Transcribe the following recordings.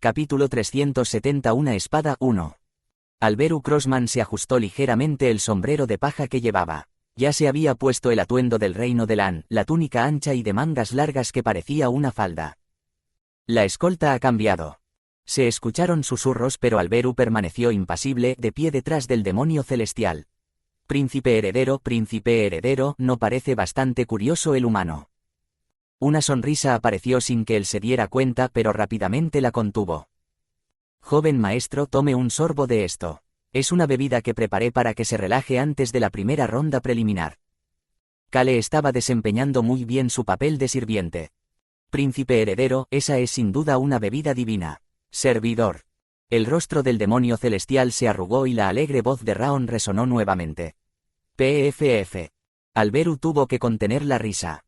Capítulo 370. Una espada 1. Alberu Crossman se ajustó ligeramente el sombrero de paja que llevaba. Ya se había puesto el atuendo del reino de Lan, la túnica ancha y de mangas largas que parecía una falda. La escolta ha cambiado. Se escucharon susurros, pero Alberu permaneció impasible, de pie detrás del demonio celestial. Príncipe heredero, ¿no parece bastante curioso el humano? Una sonrisa apareció sin que él se diera cuenta, pero rápidamente la contuvo. Joven maestro, tome un sorbo de esto. Es una bebida que preparé para que se relaje antes de la primera ronda preliminar. Kale estaba desempeñando muy bien su papel de sirviente. Príncipe heredero, esa es sin duda una bebida divina. Servidor. El rostro del demonio celestial se arrugó y la alegre voz de Raon resonó nuevamente. PFF. Alberu tuvo que contener la risa.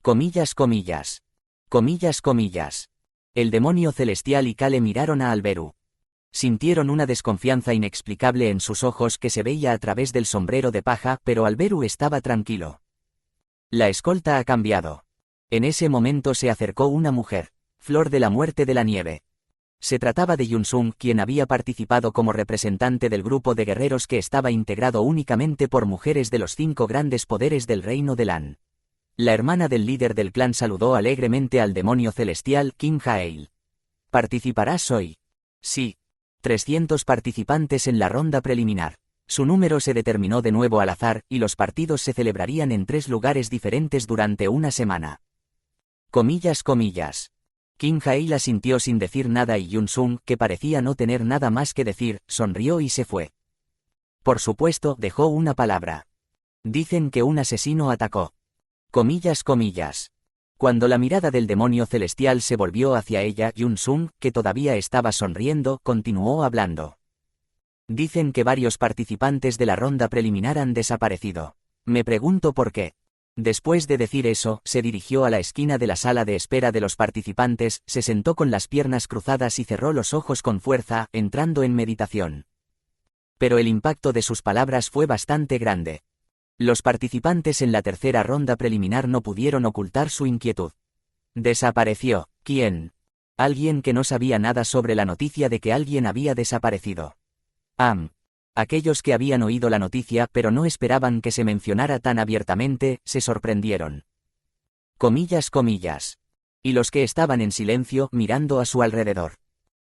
Comillas. El demonio celestial y Kale miraron a Alberu. Sintieron una desconfianza inexplicable en sus ojos que se veía a través del sombrero de paja, pero Alberu estaba tranquilo. La escolta ha cambiado. En ese momento se acercó una mujer, Flor de la Muerte de la Nieve. Se trataba de Yunsung, quien había participado como representante del grupo de guerreros que estaba integrado únicamente por mujeres de los 5 grandes poderes del reino de Lan. La hermana del líder del clan saludó alegremente al demonio celestial, Kim Hail. ¿Participarás hoy? Sí. 300 participantes en la ronda preliminar. Su número se determinó de nuevo al azar, y los partidos se celebrarían en 3 lugares diferentes durante una semana. Comillas. Kim Hail asintió sin decir nada y Yunsung, que parecía no tener nada más que decir, sonrió y se fue. Por supuesto, dejó una palabra. Dicen que un asesino atacó. Comillas. Cuando la mirada del demonio celestial se volvió hacia ella, Yunsung, que todavía estaba sonriendo, continuó hablando. Dicen que varios participantes de la ronda preliminar han desaparecido. Me pregunto por qué. Después de decir eso, se dirigió a la esquina de la sala de espera de los participantes, se sentó con las piernas cruzadas y cerró los ojos con fuerza, entrando en meditación. Pero el impacto de sus palabras fue bastante grande. Los participantes en la tercera ronda preliminar no pudieron ocultar su inquietud. ¿Desapareció? ¿Quién? Alguien que no sabía nada sobre la noticia de que alguien había desaparecido. Aquellos que habían oído la noticia pero no esperaban que se mencionara tan abiertamente, se sorprendieron. Comillas. Y los que estaban en silencio, mirando a su alrededor.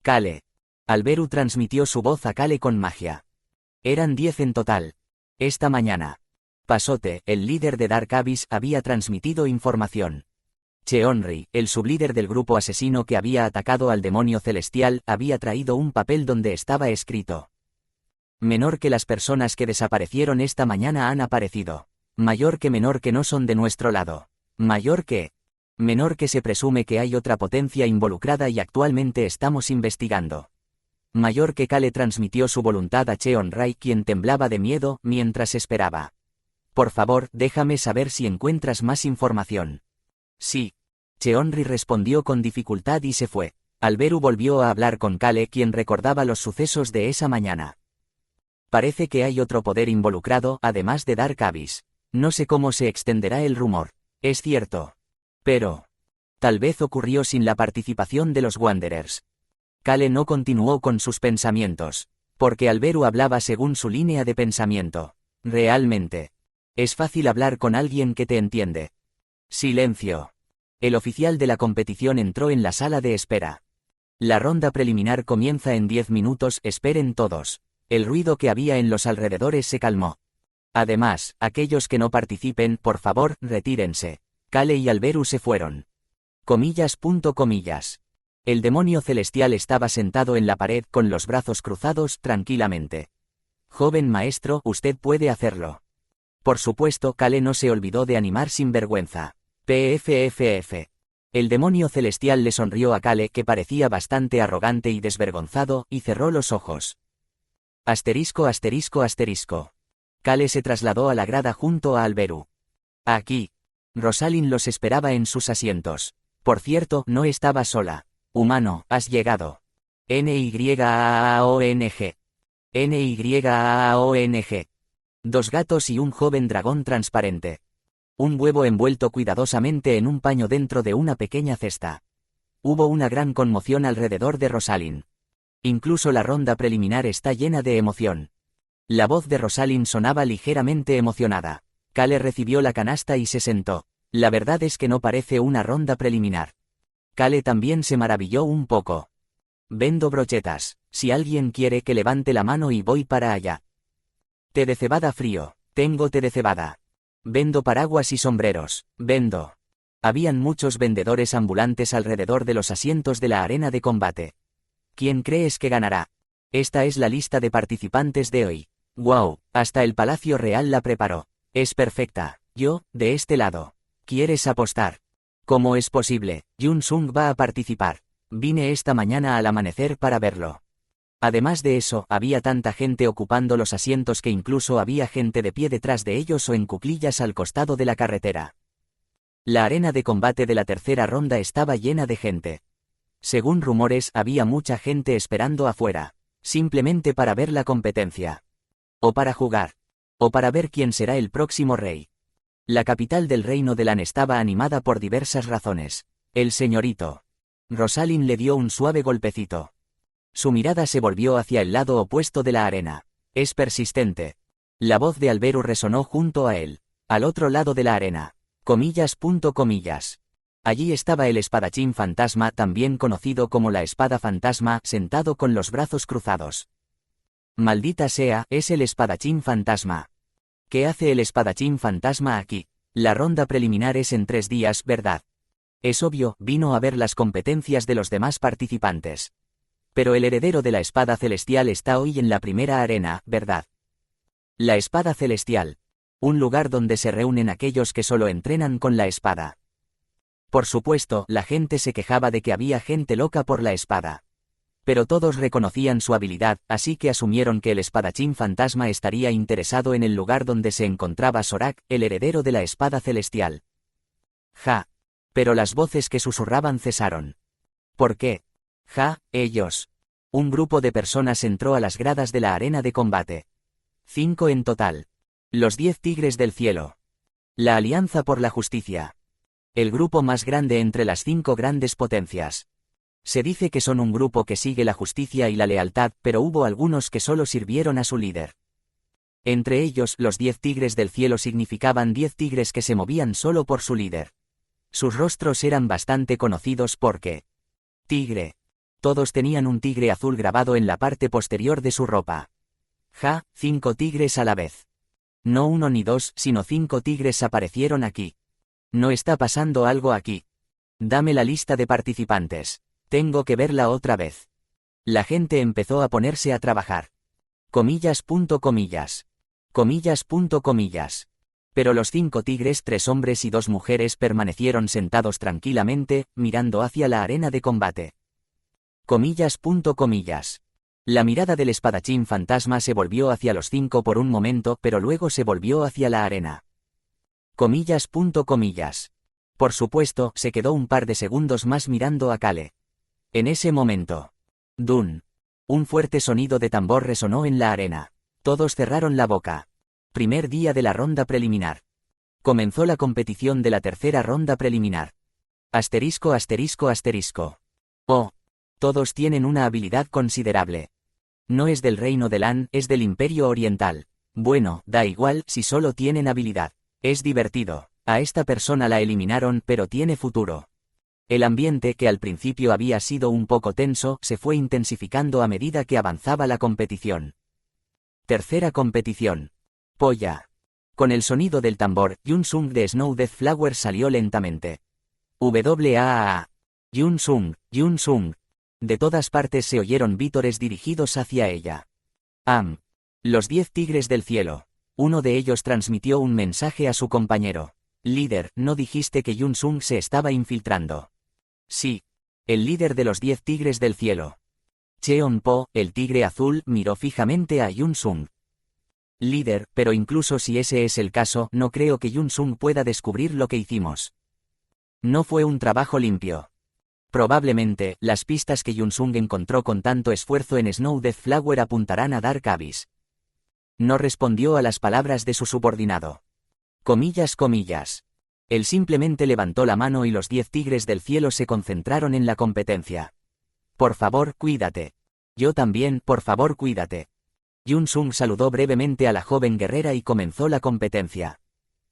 Kale. Alberu transmitió su voz a Kale con magia. Eran 10 en total. Esta mañana. Pasote, el líder de Dark Abyss, había transmitido información. Cheonri, el sublíder del grupo asesino que había atacado al demonio celestial, había traído un papel donde estaba escrito: menor que las personas que desaparecieron esta mañana han aparecido. Mayor que menor que no son de nuestro lado. Mayor que menor que se presume que hay otra potencia involucrada y actualmente estamos investigando. Mayor que Kale transmitió su voluntad a Cheonrai, quien temblaba de miedo mientras esperaba. Por favor, déjame saber si encuentras más información. Sí. Cheonri respondió con dificultad y se fue. Alberu volvió a hablar con Kale, quien recordaba los sucesos de esa mañana. Parece que hay otro poder involucrado, además de Dark Abyss. No sé cómo se extenderá el rumor. Es cierto. Pero tal vez ocurrió sin la participación de los Wanderers. Kale no continuó con sus pensamientos, porque Alberu hablaba según su línea de pensamiento. Realmente. Es fácil hablar con alguien que te entiende. Silencio. El oficial de la competición entró en la sala de espera. La ronda preliminar comienza en 10 minutos, esperen todos. El ruido que había en los alrededores se calmó. Además, aquellos que no participen, por favor, retírense. Kale y Alberu se fueron. Comillas. El demonio celestial estaba sentado en la pared con los brazos cruzados, tranquilamente. Joven maestro, usted puede hacerlo. Por supuesto, Kale no se olvidó de animar sin vergüenza. PFFF. El demonio celestial le sonrió a Kale, que parecía bastante arrogante y desvergonzado, y cerró los ojos. Asterisco. Kale se trasladó a la grada junto a Alberu. Aquí. Rosalind los esperaba en sus asientos. Por cierto, no estaba sola. Humano, has llegado. NYAAONG. 2 gatos y un joven dragón transparente. Un huevo envuelto cuidadosamente en un paño dentro de una pequeña cesta. Hubo una gran conmoción alrededor de Rosalind. Incluso la ronda preliminar está llena de emoción. La voz de Rosalind sonaba ligeramente emocionada. Cale recibió la canasta y se sentó. La verdad es que no parece una ronda preliminar. Cale también se maravilló un poco. Vendo brochetas. Si alguien quiere que levante la mano y voy para allá. Té de cebada frío. Tengo té de cebada. Vendo paraguas y sombreros. Vendo. Habían muchos vendedores ambulantes alrededor de los asientos de la arena de combate. ¿Quién crees que ganará? Esta es la lista de participantes de hoy. ¡Wow! Hasta el Palacio Real la preparó. Es perfecta. Yo, de este lado. ¿Quieres apostar? ¿Cómo es posible? Jun Sung va a participar. Vine esta mañana al amanecer para verlo. Además de eso, había tanta gente ocupando los asientos que incluso había gente de pie detrás de ellos o en cuclillas al costado de la carretera. La arena de combate de la tercera ronda estaba llena de gente. Según rumores, había mucha gente esperando afuera, simplemente para ver la competencia. O para jugar. O para ver quién será el próximo rey. La capital del reino de Lan estaba animada por diversas razones. El señorito. Rosalind le dio un suave golpecito. Su mirada se volvió hacia el lado opuesto de la arena. Es persistente. La voz de Alberu resonó junto a él. Al otro lado de la arena. Comillas. Allí estaba el espadachín fantasma, también conocido como la espada fantasma, sentado con los brazos cruzados. Maldita sea, es el espadachín fantasma. ¿Qué hace el espadachín fantasma aquí? La ronda preliminar es en 3 días, ¿verdad? Es obvio, vino a ver las competencias de los demás participantes. Pero el heredero de la espada celestial está hoy en la primera arena, ¿verdad? La espada celestial. Un lugar donde se reúnen aquellos que solo entrenan con la espada. Por supuesto, la gente se quejaba de que había gente loca por la espada. Pero todos reconocían su habilidad, así que asumieron que el espadachín fantasma estaría interesado en el lugar donde se encontraba Sorak, el heredero de la espada celestial. Ja. Pero las voces que susurraban cesaron. ¿Por qué? Ja, ellos. Un grupo de personas entró a las gradas de la arena de combate. 5 en total. Los 10 tigres del cielo. La Alianza por la Justicia. El grupo más grande entre las 5 grandes potencias. Se dice que son un grupo que sigue la justicia y la lealtad, pero hubo algunos que solo sirvieron a su líder. Entre ellos, los 10 tigres del cielo significaban 10 tigres que se movían solo por su líder. Sus rostros eran bastante conocidos porque... Tigre. Todos tenían un tigre azul grabado en la parte posterior de su ropa. Ja, 5 tigres a la vez. No 1 ni 2, sino 5 tigres aparecieron aquí. No está pasando algo aquí. Dame la lista de participantes. Tengo que verla otra vez. La gente empezó a ponerse a trabajar. Comillas. Pero los 5 tigres, 3 hombres y 2 mujeres permanecieron sentados tranquilamente, mirando hacia la arena de combate. Comillas. La mirada del espadachín fantasma se volvió hacia los 5 por un momento, pero luego se volvió hacia la arena. Comillas. Por supuesto, se quedó un par de segundos más mirando a Cale. En ese momento. Dun. Un fuerte sonido de tambor resonó en la arena. Todos cerraron la boca. Primer día de la ronda preliminar. Comenzó la competición de la tercera ronda preliminar. Asterisco. Oh. Todos tienen una habilidad considerable. No es del reino de Lan, es del Imperio Oriental. Bueno, da igual si solo tienen habilidad. Es divertido. A esta persona la eliminaron, pero tiene futuro. El ambiente, que al principio había sido un poco tenso, se fue intensificando a medida que avanzaba la competición. Tercera competición. Polla. Con el sonido del tambor, Jun Sung de Snow Death Flower salió lentamente. WAAA. Jun Sung. De todas partes se oyeron vítores dirigidos hacia ella. Los 10 tigres del cielo. Uno de ellos transmitió un mensaje a su compañero. Líder, ¿no dijiste que Jun Sung se estaba infiltrando? Sí. El líder de los 10 tigres del cielo. Cheon Po, el tigre azul, miró fijamente a Jun Sung. Líder, pero incluso si ese es el caso, no creo que Jun Sung pueda descubrir lo que hicimos. No fue un trabajo limpio. Probablemente, las pistas que Jun Sung encontró con tanto esfuerzo en Snow Death Flower apuntarán a Dark Abyss. No respondió a las palabras de su subordinado. Comillas. Él simplemente levantó la mano y los 10 tigres del cielo se concentraron en la competencia. Por favor, cuídate. Yo también, por favor, cuídate. Yun Sung saludó brevemente a la joven guerrera y comenzó la competencia.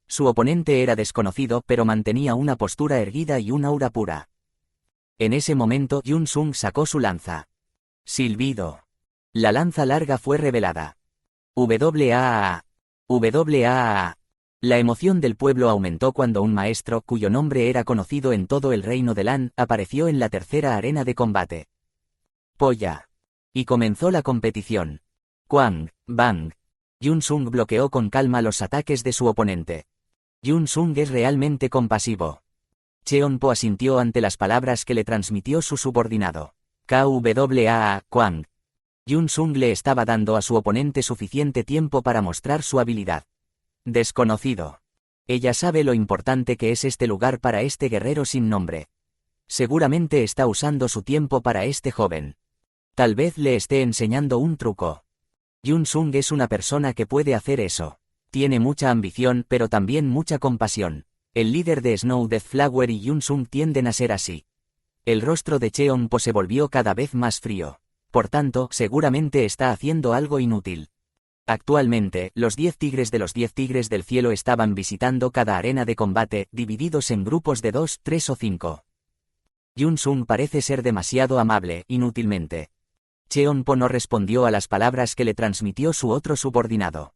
Su oponente era desconocido pero mantenía una postura erguida y un aura pura. En ese momento Yun Sung sacó su lanza. Silbido. La lanza larga fue revelada. WAAA. WAAA. La emoción del pueblo aumentó cuando un maestro, cuyo nombre era conocido en todo el reino de Lan, apareció en la tercera arena de combate. Polla. Y comenzó la competición. Quang, bang. Yun Sung bloqueó con calma los ataques de su oponente. Yun Sung es realmente compasivo. Cheonpo asintió ante las palabras que le transmitió su subordinado. KWAA, Quang. Yun Sung le estaba dando a su oponente suficiente tiempo para mostrar su habilidad. Desconocido. Ella sabe lo importante que es este lugar para este guerrero sin nombre. Seguramente está usando su tiempo para este joven. Tal vez le esté enseñando un truco. Yun Sung es una persona que puede hacer eso. Tiene mucha ambición pero también mucha compasión. El líder de Snow Deathflower y Yun Sung tienden a ser así. El rostro de Cheonpo se volvió cada vez más frío. Por tanto, seguramente está haciendo algo inútil. Actualmente, los 10 tigres de los 10 tigres del cielo estaban visitando cada arena de combate, divididos en grupos de 2, 3 o 5. Yun Sung parece ser demasiado amable, inútilmente. Cheonpo no respondió a las palabras que le transmitió su otro subordinado.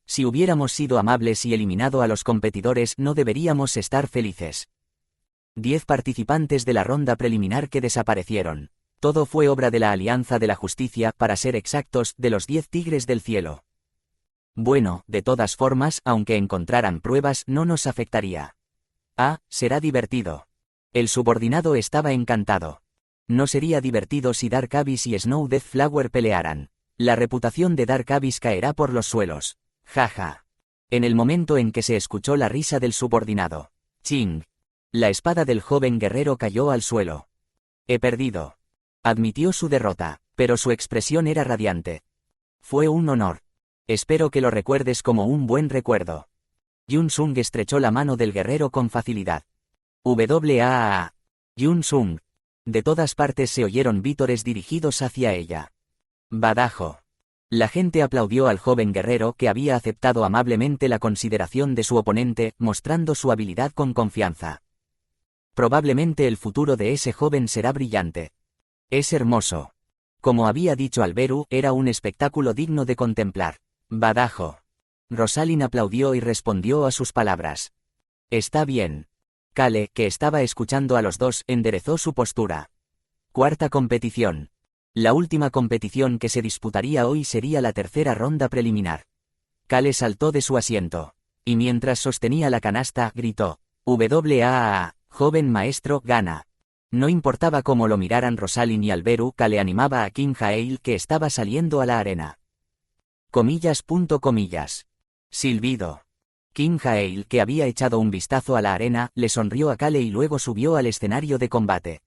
Si hubiéramos sido amables y eliminado a los competidores, no deberíamos estar felices. 10 participantes de la ronda preliminar que desaparecieron. Todo fue obra de la Alianza de la Justicia, para ser exactos, de los 10 tigres del cielo. Bueno, de todas formas, aunque encontraran pruebas, no nos afectaría. Ah, será divertido. El subordinado estaba encantado. No sería divertido si Dark Abyss y Snow Deathflower pelearan. La reputación de Dark Abyss caerá por los suelos. Jaja. En el momento en que se escuchó la risa del subordinado. Ching. La espada del joven guerrero cayó al suelo. He perdido. Admitió su derrota, pero su expresión era radiante. Fue un honor. Espero que lo recuerdes como un buen recuerdo. Yun Sung estrechó la mano del guerrero con facilidad. WAAA. Yun Sung. De todas partes se oyeron vítores dirigidos hacia ella. Badajo. La gente aplaudió al joven guerrero que había aceptado amablemente la consideración de su oponente, mostrando su habilidad con confianza. Probablemente el futuro de ese joven será brillante. Es hermoso. Como había dicho Alberu, era un espectáculo digno de contemplar. Badajo. Rosalind aplaudió y respondió a sus palabras. Está bien. Kale, que estaba escuchando a los dos, enderezó su postura. Cuarta competición. La última competición que se disputaría hoy sería la tercera ronda preliminar. Kale saltó de su asiento. Y mientras sostenía la canasta, gritó. WAAA, joven maestro, gana. No importaba cómo lo miraran Rosalind y Alberu, Kale animaba a Kim Jaeil que estaba saliendo a la arena. Comillas. Silbido. Kim Jaeil, que había echado un vistazo a la arena, le sonrió a Kale y luego subió al escenario de combate.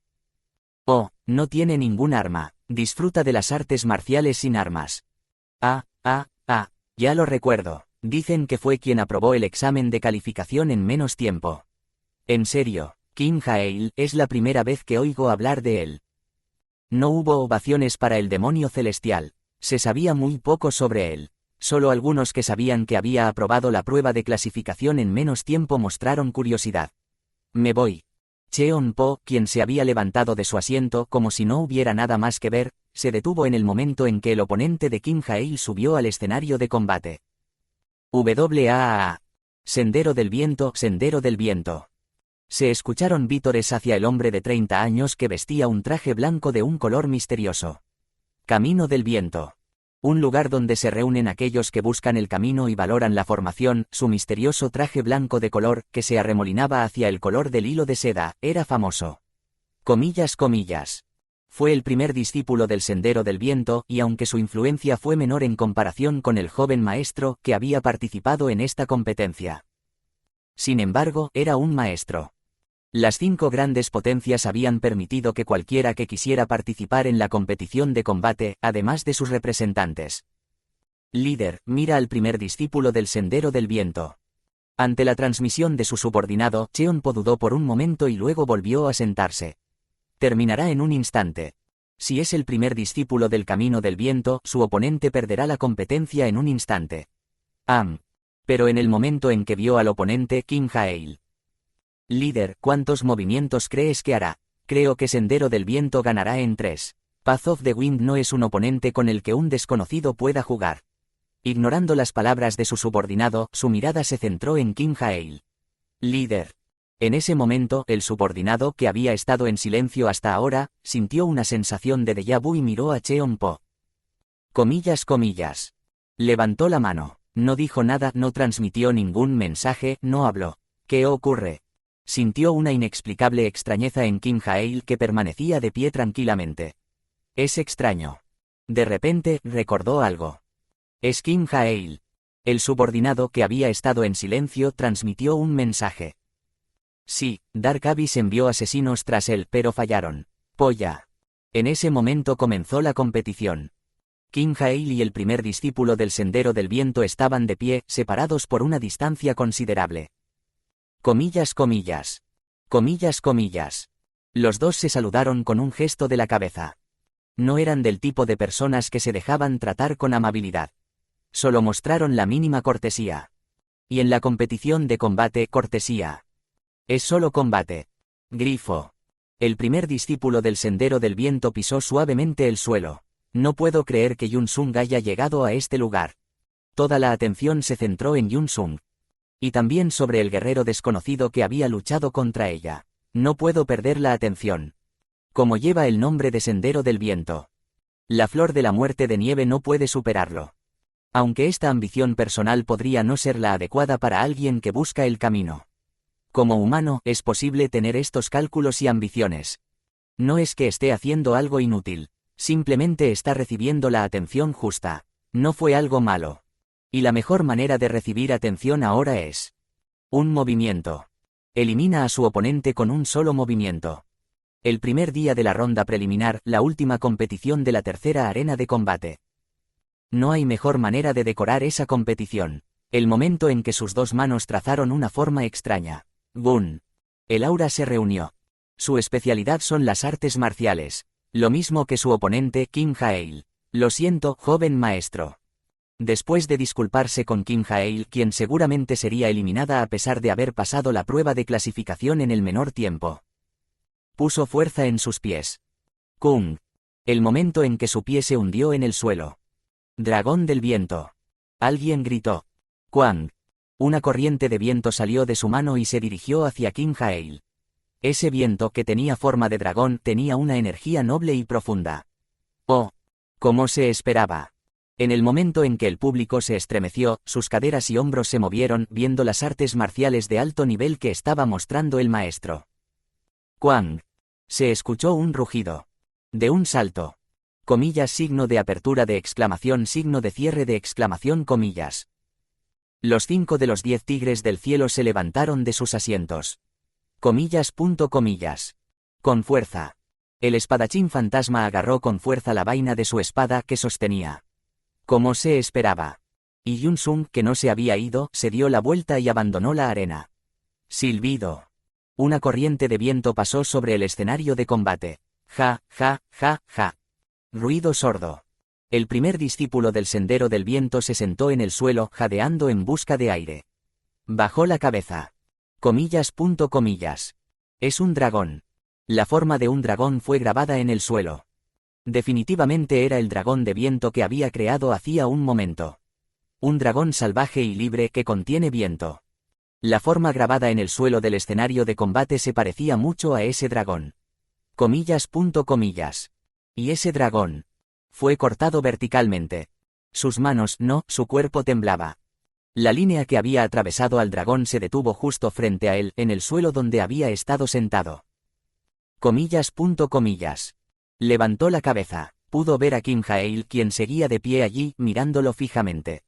Oh, no tiene ningún arma. Disfruta de las artes marciales sin armas. Ya lo recuerdo. Dicen que fue quien aprobó el examen de calificación en menos tiempo. En serio, Kim Jaeil, es la primera vez que oigo hablar de él. No hubo ovaciones para el demonio celestial. Se sabía muy poco sobre él. Solo algunos que sabían que había aprobado la prueba de clasificación en menos tiempo mostraron curiosidad. Me voy. Cheonpo, quien se había levantado de su asiento como si no hubiera nada más que ver, se detuvo en el momento en que el oponente de Kim Jaeil subió al escenario de combate. WAAA. Sendero del viento, sendero del viento. Se escucharon vítores hacia el hombre de 30 años que vestía un traje blanco de un color misterioso. Camino del viento. Un lugar donde se reúnen aquellos que buscan el camino y valoran la formación. Su misterioso traje blanco de color, que se arremolinaba hacia el color del hilo de seda, era famoso. Comillas. Fue el primer discípulo del Sendero del Viento, y aunque su influencia fue menor en comparación con el joven maestro que había participado en esta competencia. Sin embargo, era un maestro. Las 5 grandes potencias habían permitido que cualquiera que quisiera participar en la competición de combate, además de sus representantes. Líder, mira al primer discípulo del Sendero del Viento. Ante la transmisión de su subordinado, Cheonpo dudó por un momento y luego volvió a sentarse. Terminará en un instante. Si es el primer discípulo del Camino del Viento, su oponente perderá la competencia en un instante. Pero en el momento en que vio al oponente, Kim Jae-il. Líder, ¿cuántos movimientos crees que hará? Creo que Sendero del Viento ganará en 3. Path of the Wind no es un oponente con el que un desconocido pueda jugar. Ignorando las palabras de su subordinado, su mirada se centró en Kim Jae-il. Líder. En ese momento, el subordinado, que había estado en silencio hasta ahora, sintió una sensación de déjà vu y miró a Cheonpo. Comillas. Levantó la mano. No dijo nada, no transmitió ningún mensaje, no habló. ¿Qué ocurre? Sintió una inexplicable extrañeza en Kim Jae-il, que permanecía de pie tranquilamente. Es extraño. De repente, recordó algo. Es Kim Jae-il. El subordinado, que había estado en silencio, transmitió un mensaje. Sí, Dark Abyss envió asesinos tras él, pero fallaron. Polla. En ese momento comenzó la competición. Kim Jae-il y el primer discípulo del Sendero del Viento estaban de pie, separados por una distancia considerable. Comillas. Los dos se saludaron con un gesto de la cabeza. No eran del tipo de personas que se dejaban tratar con amabilidad. Solo mostraron la mínima cortesía. Y en la competición de combate, cortesía. Es solo combate. Grifo. El primer discípulo del Sendero del Viento pisó suavemente el suelo. No puedo creer que Yun Sung haya llegado a este lugar. Toda la atención se centró en Yun Sung. Y también sobre el guerrero desconocido que había luchado contra ella. No puedo perder la atención. Como lleva el nombre de Sendero del Viento. La flor de la muerte de nieve no puede superarlo. Aunque esta ambición personal podría no ser la adecuada para alguien que busca el camino. Como humano, es posible tener estos cálculos y ambiciones. No es que esté haciendo algo inútil. Simplemente está recibiendo la atención justa. No fue algo malo. Y la mejor manera de recibir atención ahora es un movimiento. Elimina a su oponente con un solo movimiento. El primer día de la ronda preliminar, la última competición de la tercera arena de combate. No hay mejor manera de decorar esa competición. El momento en que sus dos manos trazaron una forma extraña. Gun. El aura se reunió. Su especialidad son las artes marciales. Lo mismo que su oponente, Kim Jae-il. Lo siento, joven maestro. Después de disculparse con Kim Jae-il, quien seguramente sería eliminada a pesar de haber pasado la prueba de clasificación en el menor tiempo. Puso fuerza en sus pies. Kung. El momento en que su pie se hundió en el suelo. Dragón del viento. Alguien gritó. Kwang. Una corriente de viento salió de su mano y se dirigió hacia Kim Jae-il. Ese viento, que tenía forma de dragón, tenía una energía noble y profunda. Oh. Como se esperaba. En el momento en que el público se estremeció, sus caderas y hombros se movieron, viendo las artes marciales de alto nivel que estaba mostrando el maestro. Kwang. Se escuchó un rugido. De un salto. Comillas, signo de apertura de exclamación, signo de cierre de exclamación, comillas. Los 5 de los 10 tigres del cielo se levantaron de sus asientos. Comillas. Con fuerza. El espadachín fantasma agarró con fuerza la vaina de su espada que sostenía. Como se esperaba. Y Yun Sung, que no se había ido, se dio la vuelta y abandonó la arena. Silbido. Una corriente de viento pasó sobre el escenario de combate. Ja. Ruido sordo. El primer discípulo del Sendero del Viento se sentó en el suelo, jadeando en busca de aire. Bajó la cabeza. Comillas. Es un dragón. La forma de un dragón fue grabada en el suelo. Definitivamente era el dragón de viento que había creado hacía un momento. Un dragón salvaje y libre que contiene viento. La forma grabada en el suelo del escenario de combate se parecía mucho a ese dragón. Comillas. Y ese dragón fue cortado verticalmente. Sus manos no, su cuerpo temblaba. La línea que había atravesado al dragón se detuvo justo frente a él, en el suelo donde había estado sentado. Comillas. Levantó la cabeza. Pudo ver a Kim Jae-il, quien seguía de pie allí, mirándolo fijamente.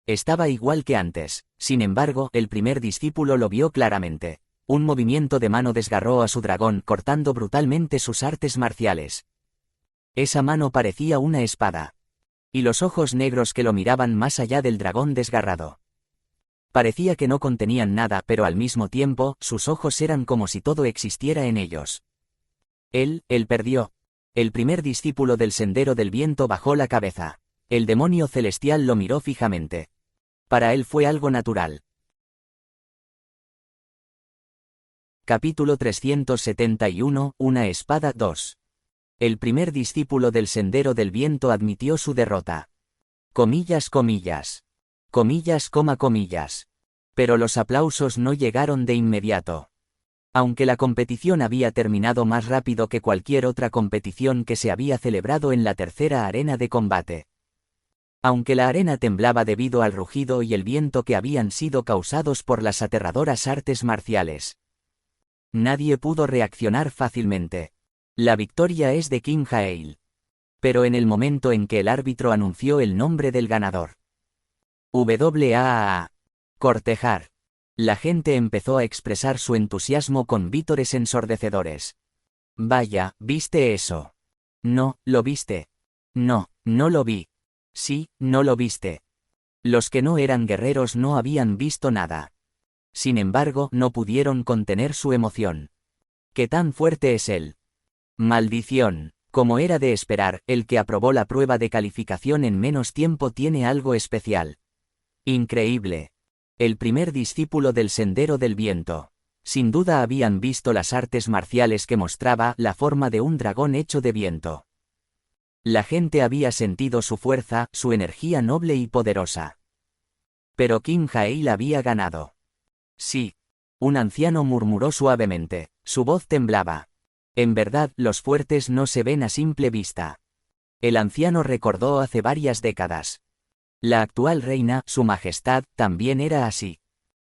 Estaba igual que antes. Sin embargo, el primer discípulo lo vio claramente. Un movimiento de mano desgarró a su dragón, cortando brutalmente sus artes marciales. Esa mano parecía una espada. Y los ojos negros que lo miraban más allá del dragón desgarrado. Parecía que no contenían nada, pero al mismo tiempo, sus ojos eran como si todo existiera en ellos. Él perdió. El primer discípulo del Sendero del Viento bajó la cabeza. El demonio celestial lo miró fijamente. Para él fue algo natural. Capítulo 371, Una espada 2. El primer discípulo del Sendero del Viento admitió su derrota. Comillas, comillas. Comillas, coma, comillas. Pero los aplausos no llegaron de inmediato. Aunque la competición había terminado más rápido que cualquier otra competición que se había celebrado en la tercera arena de combate. Aunque la arena temblaba debido al rugido y el viento que habían sido causados por las aterradoras artes marciales. Nadie pudo reaccionar fácilmente. La victoria es de Kim Jaeil. Pero en el momento en que el árbitro anunció el nombre del ganador. WAAA. Cortejar. La gente empezó a expresar su entusiasmo con vítores ensordecedores. Vaya, ¿viste eso? No, ¿lo viste? No, no lo vi. Sí, no lo viste. Los que no eran guerreros no habían visto nada. Sin embargo, no pudieron contener su emoción. ¿Qué tan fuerte es él? Maldición. Como era de esperar, el que aprobó la prueba de calificación en menos tiempo tiene algo especial. Increíble. El primer discípulo del Sendero del Viento. Sin duda habían visto las artes marciales que mostraba la forma de un dragón hecho de viento. La gente había sentido su fuerza, su energía noble y poderosa. Pero Kim Jaeil había ganado. Sí. Un anciano murmuró suavemente, su voz temblaba. En verdad, los fuertes no se ven a simple vista. El anciano recordó hace varias décadas. La actual reina, Su Majestad, también era así.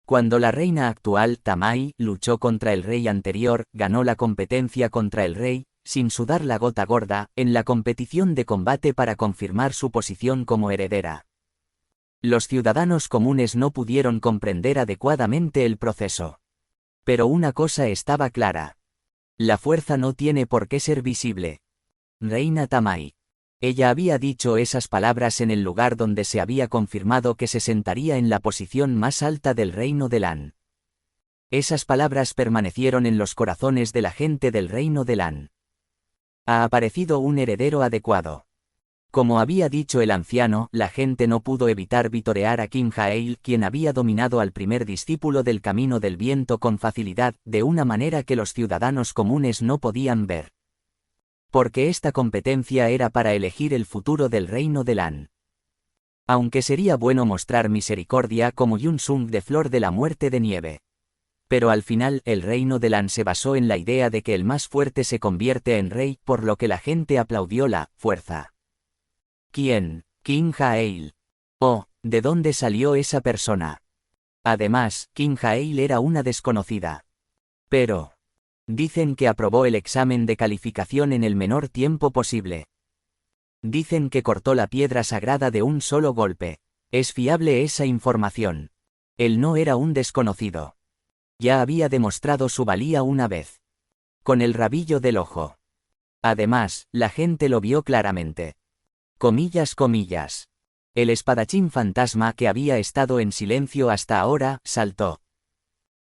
Cuando la reina actual, Tamai, luchó contra el rey anterior, ganó la competencia contra el rey, sin sudar la gota gorda, en la competición de combate para confirmar su posición como heredera. Los ciudadanos comunes no pudieron comprender adecuadamente el proceso. Pero una cosa estaba clara. La fuerza no tiene por qué ser visible. Reina Tamai. Ella había dicho esas palabras en el lugar donde se había confirmado que se sentaría en la posición más alta del reino de Lan. Esas palabras permanecieron en los corazones de la gente del reino de Lan. Ha aparecido un heredero adecuado. Como había dicho el anciano, la gente no pudo evitar vitorear a Kim Jaeil, quien había dominado al primer discípulo del Camino del Viento con facilidad, de una manera que los ciudadanos comunes no podían ver. Porque esta competencia era para elegir el futuro del reino de Lan. Aunque sería bueno mostrar misericordia como Yun Sung de Flor de la Muerte de Nieve. Pero al final, el reino de Lan se basó en la idea de que el más fuerte se convierte en rey, por lo que la gente aplaudió la fuerza. ¿Quién? Kim Jaeil. Oh, ¿de dónde salió esa persona? Además, Kim Jaeil era una desconocida. Pero dicen que aprobó el examen de calificación en el menor tiempo posible. Dicen que cortó la piedra sagrada de un solo golpe. ¿Es fiable esa información? Él no era un desconocido. Ya había demostrado su valía una vez. Con el rabillo del ojo. Además, la gente lo vio claramente. Comillas, comillas. El espadachín fantasma que había estado en silencio hasta ahora, saltó.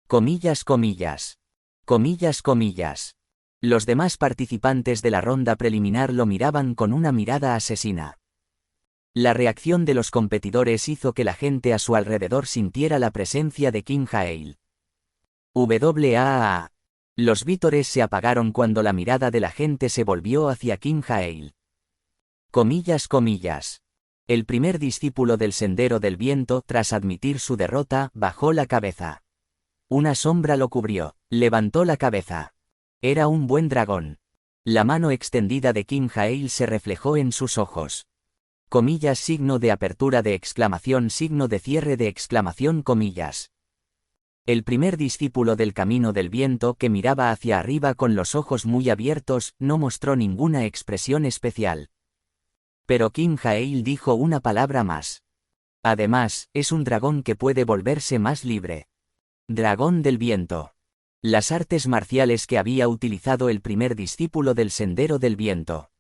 Comillas, comillas. Comillas, comillas. Los demás participantes de la ronda preliminar lo miraban con una mirada asesina. La reacción de los competidores hizo que la gente a su alrededor sintiera la presencia de Kim Jaeil. WAAA. Los vítores se apagaron cuando la mirada de la gente se volvió hacia Kim Jaeil. Comillas, comillas. El primer discípulo del Sendero del Viento, tras admitir su derrota, bajó la cabeza. Una sombra lo cubrió, levantó la cabeza. Era un buen dragón. La mano extendida de Kim Jaeil se reflejó en sus ojos. Comillas, signo de apertura de exclamación, signo de cierre de exclamación, comillas. El primer discípulo del Camino del Viento, que miraba hacia arriba con los ojos muy abiertos, no mostró ninguna expresión especial. Pero Kim Jaeil dijo una palabra más. Además, es un dragón que puede volverse más libre. Dragón del Viento. Las artes marciales que había utilizado el primer discípulo del Sendero del Viento.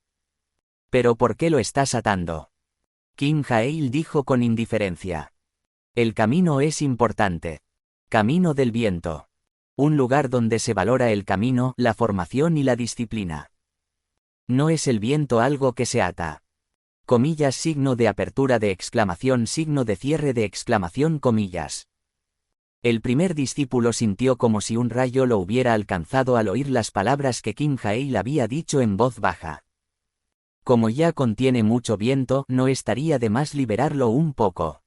¿Pero por qué lo estás atando? Kim Jaeil dijo con indiferencia. El camino es importante. Camino del viento. Un lugar donde se valora el camino, la formación y la disciplina. No es el viento algo que se ata. Comillas, signo de apertura de exclamación, signo de cierre de exclamación, comillas. El primer discípulo sintió como si un rayo lo hubiera alcanzado al oír las palabras que Kim Jae-il había dicho en voz baja. Como ya contiene mucho viento, no estaría de más liberarlo un poco.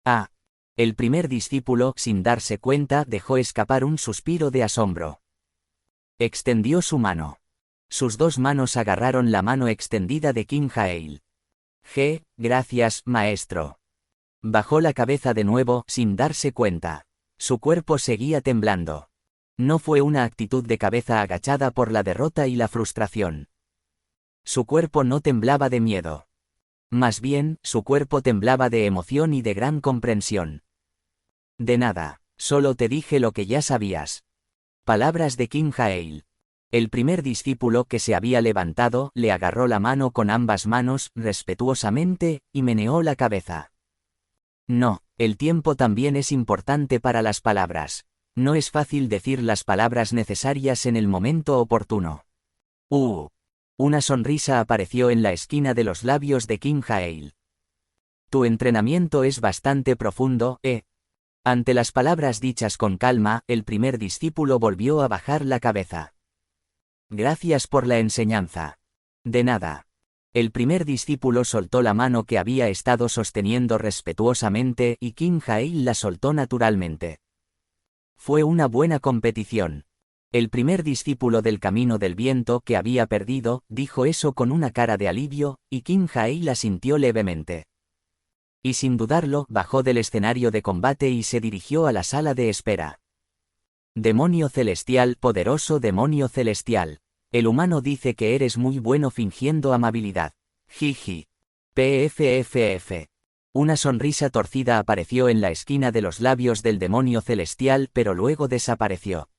Ah. El primer discípulo, sin darse cuenta, dejó escapar un suspiro de asombro. Extendió su mano. Sus dos manos agarraron la mano extendida de Kim Jae-il. Gracias, maestro. Bajó la cabeza de nuevo, sin darse cuenta. Su cuerpo seguía temblando. No fue una actitud de cabeza agachada por la derrota y la frustración. Su cuerpo no temblaba de miedo. Más bien, su cuerpo temblaba de emoción y de gran comprensión. De nada, solo te dije lo que ya sabías. Palabras de Kim Jae-il. El primer discípulo que se había levantado, le agarró la mano con ambas manos, respetuosamente, y meneó la cabeza. No, el tiempo también es importante para las palabras. No es fácil decir las palabras necesarias en el momento oportuno. Una sonrisa apareció en la esquina de los labios de Kim Jae-il. Tu entrenamiento es bastante profundo, ¿eh? Ante las palabras dichas con calma, el primer discípulo volvió a bajar la cabeza. Gracias por la enseñanza. De nada. El primer discípulo soltó la mano que había estado sosteniendo respetuosamente y Kim Jae-il la soltó naturalmente. Fue una buena competición. El primer discípulo del camino del viento que había perdido, dijo eso con una cara de alivio, y Kim Jae-il asintió levemente. Y sin dudarlo, bajó del escenario de combate y se dirigió a la sala de espera. Demonio celestial, poderoso demonio celestial. El humano dice que eres muy bueno fingiendo amabilidad. Jiji. PFFF. Una sonrisa torcida apareció en la esquina de los labios del demonio celestial, pero luego desapareció.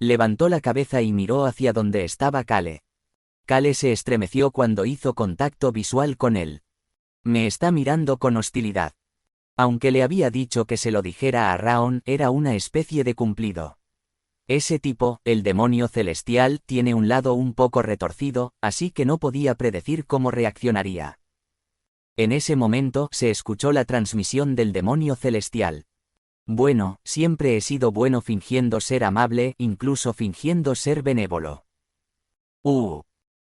Levantó la cabeza y miró hacia donde estaba Kale. Kale se estremeció cuando hizo contacto visual con él. Me está mirando con hostilidad. Aunque le había dicho que se lo dijera a Raon, era una especie de cumplido. Ese tipo, el demonio celestial, tiene un lado un poco retorcido, así que no podía predecir cómo reaccionaría. En ese momento se escuchó la transmisión del demonio celestial. Bueno, siempre he sido bueno fingiendo ser amable, incluso fingiendo ser benévolo.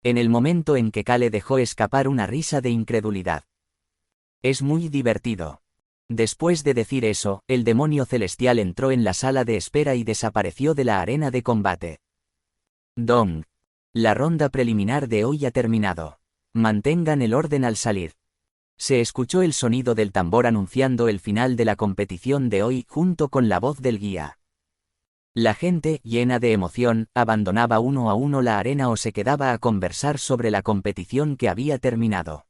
En el momento en que Kale dejó escapar una risa de incredulidad. Es muy divertido. Después de decir eso, el demonio celestial entró en la sala de espera y desapareció de la arena de combate. Dong. La ronda preliminar de hoy ha terminado. Mantengan el orden al salir. Se escuchó el sonido del tambor anunciando el final de la competición de hoy, junto con la voz del guía. La gente, llena de emoción, abandonaba uno a uno la arena o se quedaba a conversar sobre la competición que había terminado.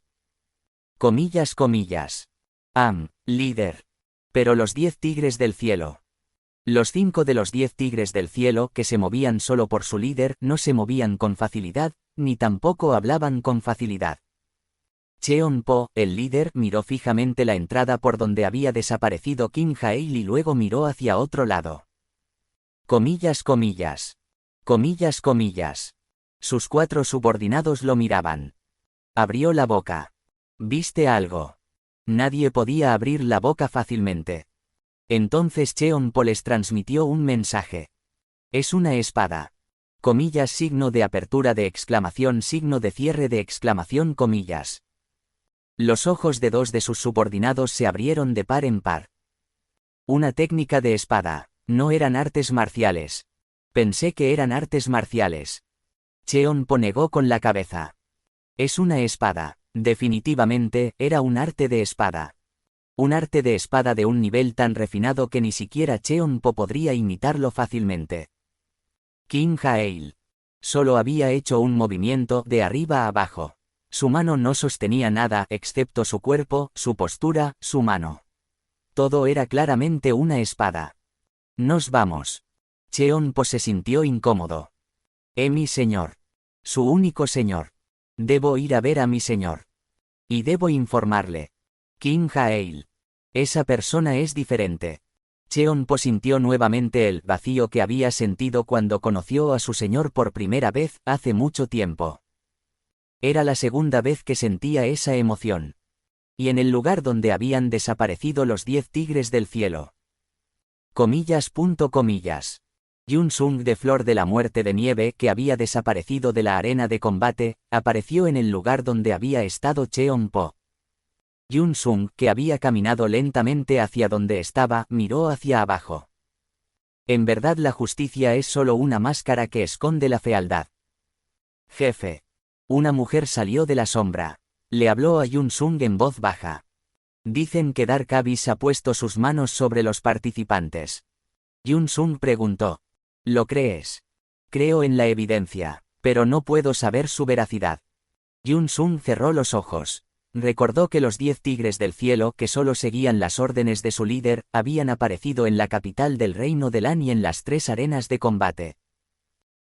Comillas. Líder. Pero los 10 tigres del cielo. Los 5 de los 10 tigres del cielo, que se movían solo por su líder, no se movían con facilidad, ni tampoco hablaban con facilidad. Cheon-po, el líder, miró fijamente la entrada por donde había desaparecido Kim Jae-il y luego miró hacia otro lado. Comillas. Sus 4 subordinados lo miraban. Abrió la boca. ¿Viste algo? Nadie podía abrir la boca fácilmente. Entonces Cheon-po les transmitió un mensaje. Es una espada. Comillas, signo de apertura de exclamación, signo de cierre de exclamación, comillas. Los ojos de 2 de sus subordinados se abrieron de par en par. Una técnica de espada. No eran artes marciales. Pensé que eran artes marciales. Cheon-po negó con la cabeza. Es una espada. Definitivamente, era un arte de espada. Un arte de espada de un nivel tan refinado que ni siquiera Cheon-po podría imitarlo fácilmente. Kim Jae-il. Solo había hecho un movimiento de arriba a abajo. Su mano no sostenía nada excepto su cuerpo, su postura, su mano. Todo era claramente una espada. Nos vamos. Cheon-po se sintió incómodo. Mi señor. Su único señor. Debo ir a ver a mi señor. Y debo informarle. Kim Jae-il. Esa persona es diferente. Cheonpo sintió nuevamente el vacío que había sentido cuando conoció a su señor por primera vez hace mucho tiempo. Era la segunda vez que sentía esa emoción. Y en el lugar donde habían desaparecido los 10 tigres del cielo. Comillas. Yun-sung de Flor de la Muerte de Nieve, que había desaparecido de la arena de combate, apareció en el lugar donde había estado Cheonpo. Yun-sung, que había caminado lentamente hacia donde estaba, miró hacia abajo. En verdad la justicia es solo una máscara que esconde la fealdad. Jefe. Una mujer salió de la sombra. Le habló a Yun-sung en voz baja. Dicen que Dark Abyss ha puesto sus manos sobre los participantes. Yun-sung preguntó. ¿Lo crees? Creo en la evidencia, pero no puedo saber su veracidad. Yun-sung cerró los ojos. Recordó que los 10 tigres del cielo, que solo seguían las órdenes de su líder, habían aparecido en la capital del reino de Lan y en las 3 arenas de combate.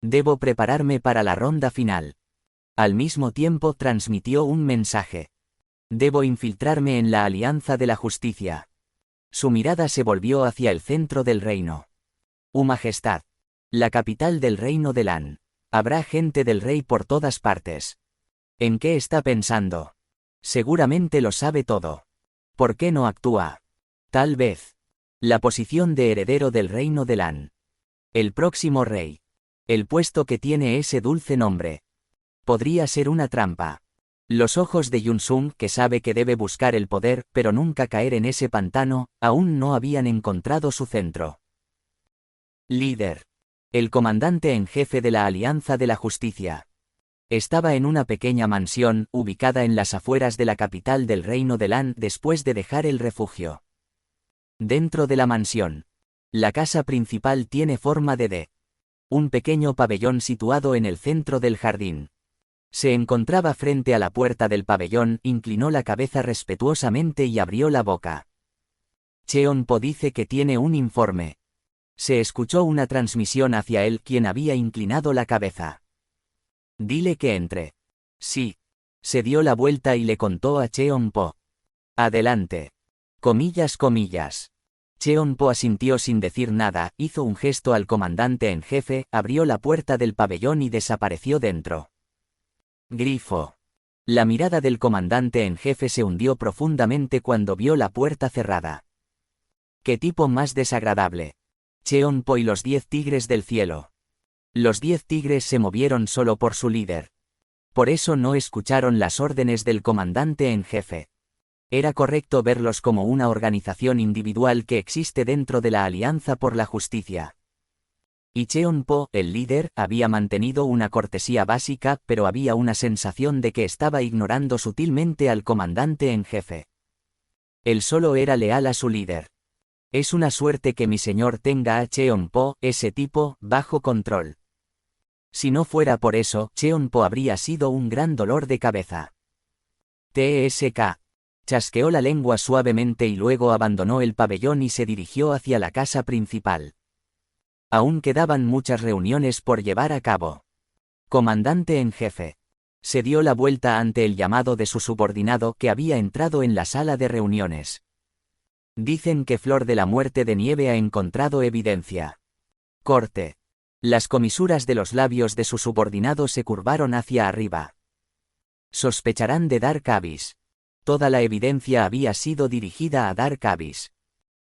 Debo prepararme para la ronda final. Al mismo tiempo transmitió un mensaje. Debo infiltrarme en la alianza de la justicia. Su mirada se volvió hacia el centro del reino. Majestad. La capital del reino de Lan. Habrá gente del rey por todas partes. ¿En qué está pensando? Seguramente lo sabe todo. ¿Por qué no actúa? Tal vez. La posición de heredero del reino de Lan. El próximo rey. El puesto que tiene ese dulce nombre. Podría ser una trampa. Los ojos de Yun-sung, que sabe que debe buscar el poder, pero nunca caer en ese pantano, aún no habían encontrado su centro. Líder. El comandante en jefe de la Alianza de la Justicia. Estaba en una pequeña mansión, ubicada en las afueras de la capital del reino de Lan después de dejar el refugio. Dentro de la mansión. La casa principal tiene forma de D. Un pequeño pabellón situado en el centro del jardín. Se encontraba frente a la puerta del pabellón, inclinó la cabeza respetuosamente y abrió la boca. Cheonpo dice que tiene un informe. Se escuchó una transmisión hacia él, quien había inclinado la cabeza. Dile que entre. Sí. Se dio la vuelta y le contó a Cheonpo. Adelante. Comillas. Cheonpo asintió sin decir nada, hizo un gesto al comandante en jefe, abrió la puerta del pabellón y desapareció dentro. Grifo. La mirada del comandante en jefe se hundió profundamente cuando vio la puerta cerrada. ¡Qué tipo más desagradable! Cheonpo y los 10 tigres del cielo. Los 10 tigres se movieron solo por su líder. Por eso no escucharon las órdenes del comandante en jefe. Era correcto verlos como una organización individual que existe dentro de la Alianza por la Justicia. Y Cheonpo, el líder, había mantenido una cortesía básica, pero había una sensación de que estaba ignorando sutilmente al comandante en jefe. Él solo era leal a su líder. Es una suerte que mi señor tenga a Cheonpo, ese tipo, bajo control. Si no fuera por eso, Cheonpo habría sido un gran dolor de cabeza. TSK. Chasqueó la lengua suavemente y luego abandonó el pabellón y se dirigió hacia la casa principal. Aún quedaban muchas reuniones por llevar a cabo. Comandante en jefe. Se dio la vuelta ante el llamado de su subordinado que había entrado en la sala de reuniones. Dicen que Flor de la Muerte de Nieve ha encontrado evidencia. Corte. Las comisuras de los labios de su subordinado se curvaron hacia arriba. Sospecharán de Dark Abyss. Toda la evidencia había sido dirigida a Dark Abyss.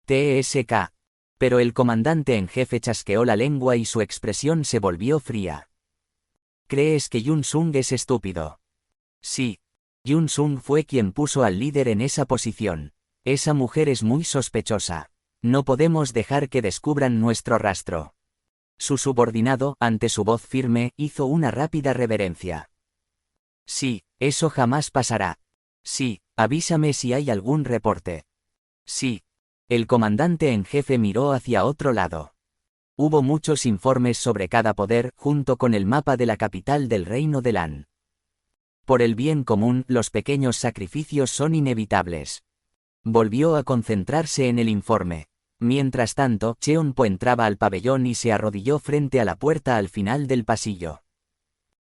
TSK. Pero el comandante en jefe chasqueó la lengua y su expresión se volvió fría. ¿Crees que Yun-sung es estúpido? Sí. Yun-sung fue quien puso al líder en esa posición. Esa mujer es muy sospechosa. No podemos dejar que descubran nuestro rastro. Su subordinado, ante su voz firme, hizo una rápida reverencia. Sí, eso jamás pasará. Sí, avísame si hay algún reporte. Sí. El comandante en jefe miró hacia otro lado. Hubo muchos informes sobre cada poder, junto con el mapa de la capital del reino de Lan. Por el bien común, los pequeños sacrificios son inevitables. Volvió a concentrarse en el informe. Mientras tanto, Cheonpo entraba al pabellón y se arrodilló frente a la puerta al final del pasillo.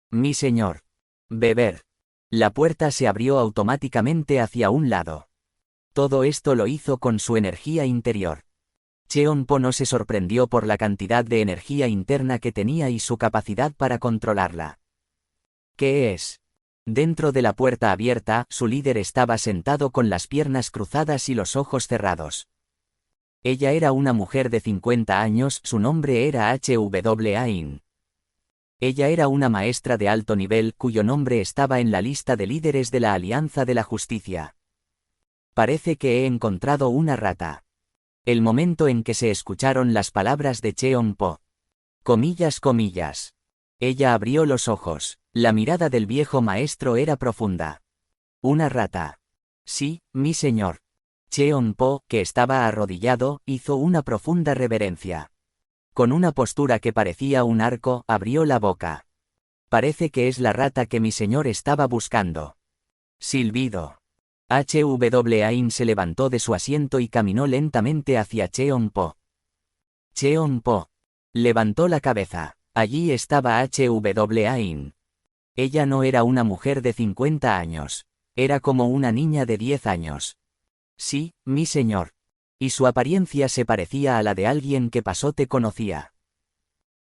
Mi señor. Beber. La puerta se abrió automáticamente hacia un lado. Todo esto lo hizo con su energía interior. Cheon-po no se sorprendió por la cantidad de energía interna que tenía y su capacidad para controlarla. ¿Qué es? Dentro de la puerta abierta, su líder estaba sentado con las piernas cruzadas y los ojos cerrados. Ella era una mujer de 50 años, su nombre era Hwa-in. Ella era una maestra de alto nivel cuyo nombre estaba en la lista de líderes de la Alianza de la Justicia. Parece que he encontrado una rata. El momento en que se escucharon las palabras de Cheon-po. Comillas, comillas. Ella abrió los ojos. La mirada del viejo maestro era profunda. Una rata. Sí, mi señor. Cheon-po, que estaba arrodillado, hizo una profunda reverencia. Con una postura que parecía un arco, abrió la boca. Parece que es la rata que mi señor estaba buscando. Silbido. Hwa-in se levantó de su asiento y caminó lentamente hacia Cheon-po. Cheon-po levantó la cabeza. Allí estaba Hwa-in. Ella no era una mujer de 50 años. Era como una niña de 10 años. Sí, mi señor. Y su apariencia se parecía a la de alguien que Pasote conocía.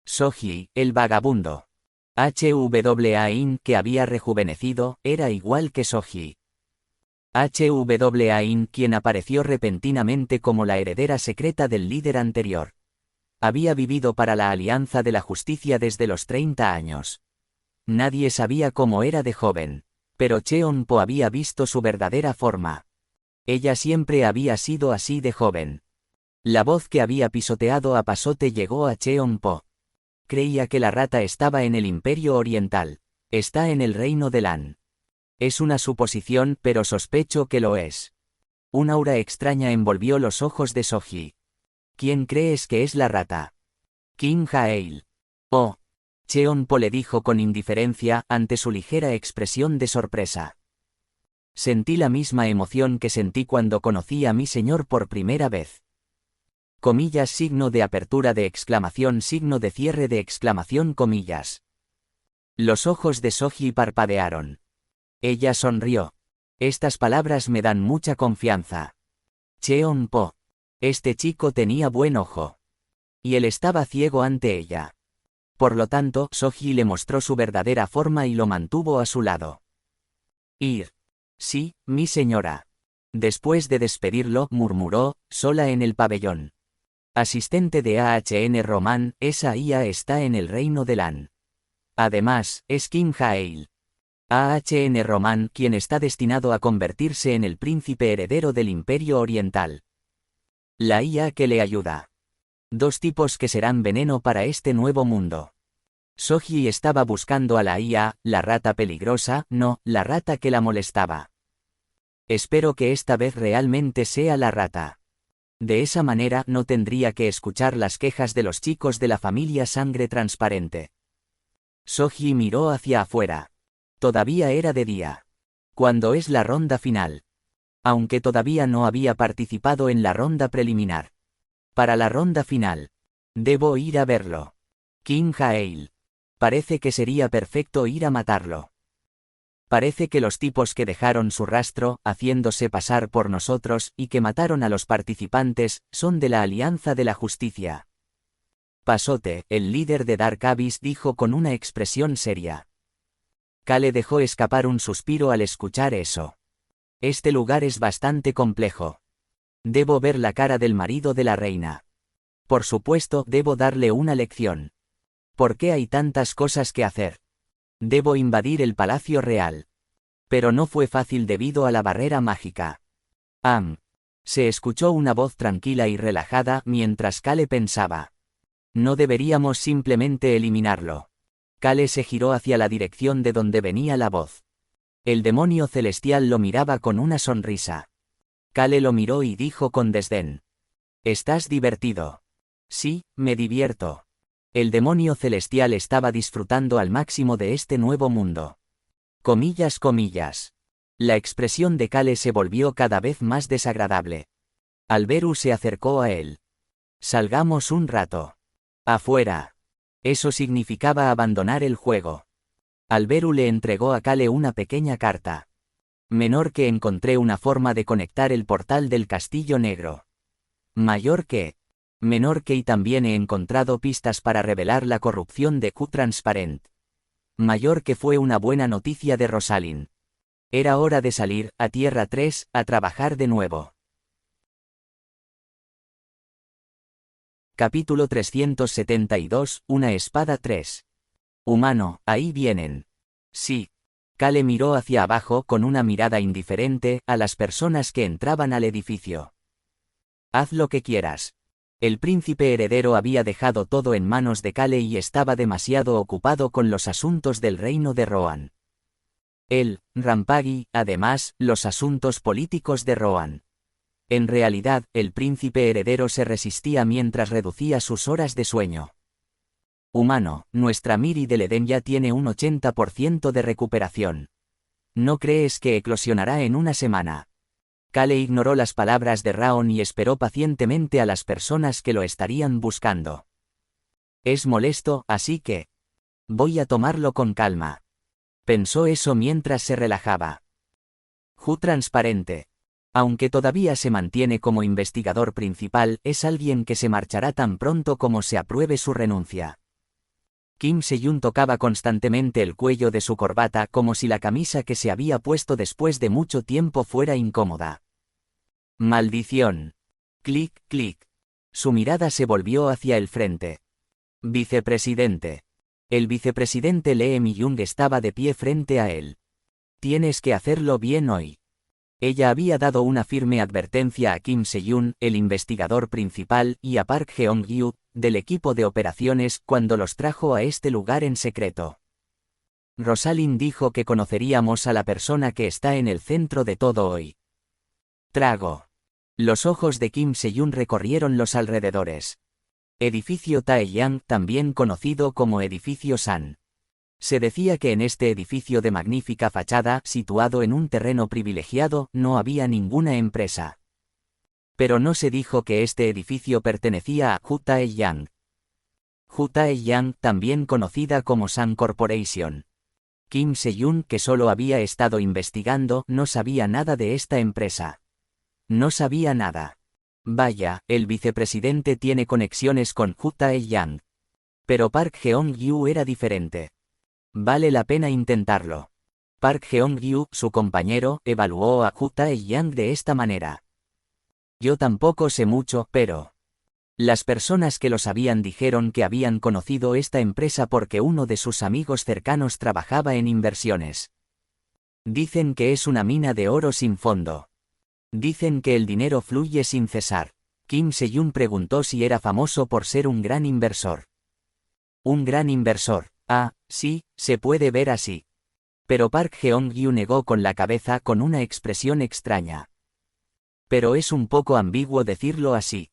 Soji, el vagabundo. Hwa-in, que había rejuvenecido, era igual que Soji. Hwa-in, quien apareció repentinamente como la heredera secreta del líder anterior. Había vivido para la Alianza de la Justicia desde los 30 años. Nadie sabía cómo era de joven. Pero Cheon-po había visto su verdadera forma. Ella siempre había sido así de joven. La voz que había pisoteado a Pasote llegó a Cheon-po. Creía que la rata estaba en el Imperio Oriental. Está en el reino de Lan. Es una suposición, pero sospecho que lo es. Un aura extraña envolvió los ojos de Soji. ¿Quién crees que es la rata? Kim Jaeil. Oh. Cheon-po le dijo con indiferencia, ante su ligera expresión de sorpresa. Sentí la misma emoción que sentí cuando conocí a mi señor por primera vez. Comillas, signo de apertura de exclamación, signo de cierre de exclamación, comillas. Los ojos de Soji parpadearon. Ella sonrió. Estas palabras me dan mucha confianza. Cheon-po. Este chico tenía buen ojo. Y él estaba ciego ante ella. Por lo tanto, Soji le mostró su verdadera forma y lo mantuvo a su lado. Ir. Sí, mi señora. Después de despedirlo, murmuró, sola en el pabellón. Asistente de AHN Roman, esa IA está en el reino de Lan. Además, es Kim Jaeil. AHN Roman, quien está destinado a convertirse en el príncipe heredero del Imperio Oriental. La IA que le ayuda. Dos tipos que serán veneno para este nuevo mundo. Soji estaba buscando a la IA, la rata peligrosa, no, la rata que la molestaba. Espero que esta vez realmente sea la rata. De esa manera no tendría que escuchar las quejas de los chicos de la familia Sangre Transparente. Soji miró hacia afuera. Todavía era de día. ¿Cuándo es la ronda final? Aunque todavía no había participado en la ronda preliminar. Para la ronda final. Debo ir a verlo. Kim Jaeil. Parece que sería perfecto ir a matarlo. Parece que los tipos que dejaron su rastro, haciéndose pasar por nosotros, y que mataron a los participantes, son de la Alianza de la Justicia. Pasote, el líder de Dark Abyss, dijo con una expresión seria. Kale dejó escapar un suspiro al escuchar eso. Este lugar es bastante complejo. Debo ver la cara del marido de la reina. Por supuesto, debo darle una lección. ¿Por qué hay tantas cosas que hacer? Debo invadir el Palacio Real. Pero no fue fácil debido a la barrera mágica. Se escuchó una voz tranquila y relajada mientras Kale pensaba. No deberíamos simplemente eliminarlo. Kale se giró hacia la dirección de donde venía la voz. El demonio celestial lo miraba con una sonrisa. Kale lo miró y dijo con desdén. ¿Estás divertido? Sí, me divierto. El demonio celestial estaba disfrutando al máximo de este nuevo mundo. Comillas, comillas. La expresión de Kale se volvió cada vez más desagradable. Alberu se acercó a él. Salgamos un rato. Afuera. Eso significaba abandonar el juego. Alberu le entregó a Kale una pequeña carta. Menor que encontré una forma de conectar el portal del Castillo Negro. Mayor que. Menor que y también he encontrado pistas para revelar la corrupción de Q-Transparent. Mayor que fue una buena noticia de Rosalind. Era hora de salir, a Tierra 3, a trabajar de nuevo. Capítulo 372, Una espada 3. Humano, ahí vienen. Sí. Cale miró hacia abajo con una mirada indiferente a las personas que entraban al edificio. Haz lo que quieras. El príncipe heredero había dejado todo en manos de Cale y estaba demasiado ocupado con los asuntos del reino de Rohan. Él, Rampagi, además, los asuntos políticos de Rohan. En realidad, el príncipe heredero se resistía mientras reducía sus horas de sueño. Humano, nuestra Miri del Edén ya tiene un 80% de recuperación. ¿No crees que eclosionará en una semana? Cale ignoró las palabras de Raon y esperó pacientemente a las personas que lo estarían buscando. Es molesto, así que... voy a tomarlo con calma. Pensó eso mientras se relajaba. Transparente. Aunque todavía se mantiene como investigador principal, es alguien que se marchará tan pronto como se apruebe su renuncia. Kim Se-yun tocaba constantemente el cuello de su corbata como si la camisa que se había puesto después de mucho tiempo fuera incómoda. Maldición. Clic, clic. Su mirada se volvió hacia el frente. Vicepresidente. El vicepresidente Lee Mi-young estaba de pie frente a él. Tienes que hacerlo bien hoy. Ella había dado una firme advertencia a Kim Se-yun, el investigador principal, y a Park Jeong-gyu, del equipo de operaciones, cuando los trajo a este lugar en secreto. Rosalind dijo que conoceríamos a la persona que está en el centro de todo hoy. Trago. Los ojos de Kim Se-yun recorrieron los alrededores. Edificio Taeyang, también conocido como Edificio San. Se decía que en este edificio de magnífica fachada, situado en un terreno privilegiado, no había ninguna empresa. Pero no se dijo que este edificio pertenecía a Hu Taeyang. Hu Taeyang, también conocida como Sun Corporation. Kim Se-yun, que solo había estado investigando, no sabía nada de esta empresa. No sabía nada. Vaya, el vicepresidente tiene conexiones con Hu Taeyang. Pero Park Jeong-gyu era diferente. Vale la pena intentarlo. Park Jeong-gyu, su compañero, evaluó a Hu Taeyang de esta manera. Yo tampoco sé mucho, pero... las personas que lo sabían dijeron que habían conocido esta empresa porque uno de sus amigos cercanos trabajaba en inversiones. Dicen que es una mina de oro sin fondo. Dicen que el dinero fluye sin cesar. Kim Se-yun preguntó si era famoso por ser un gran inversor. Un gran inversor. Ah, sí, se puede ver así. Pero Park Jeong-gyu negó con la cabeza con una expresión extraña. Pero es un poco ambiguo decirlo así.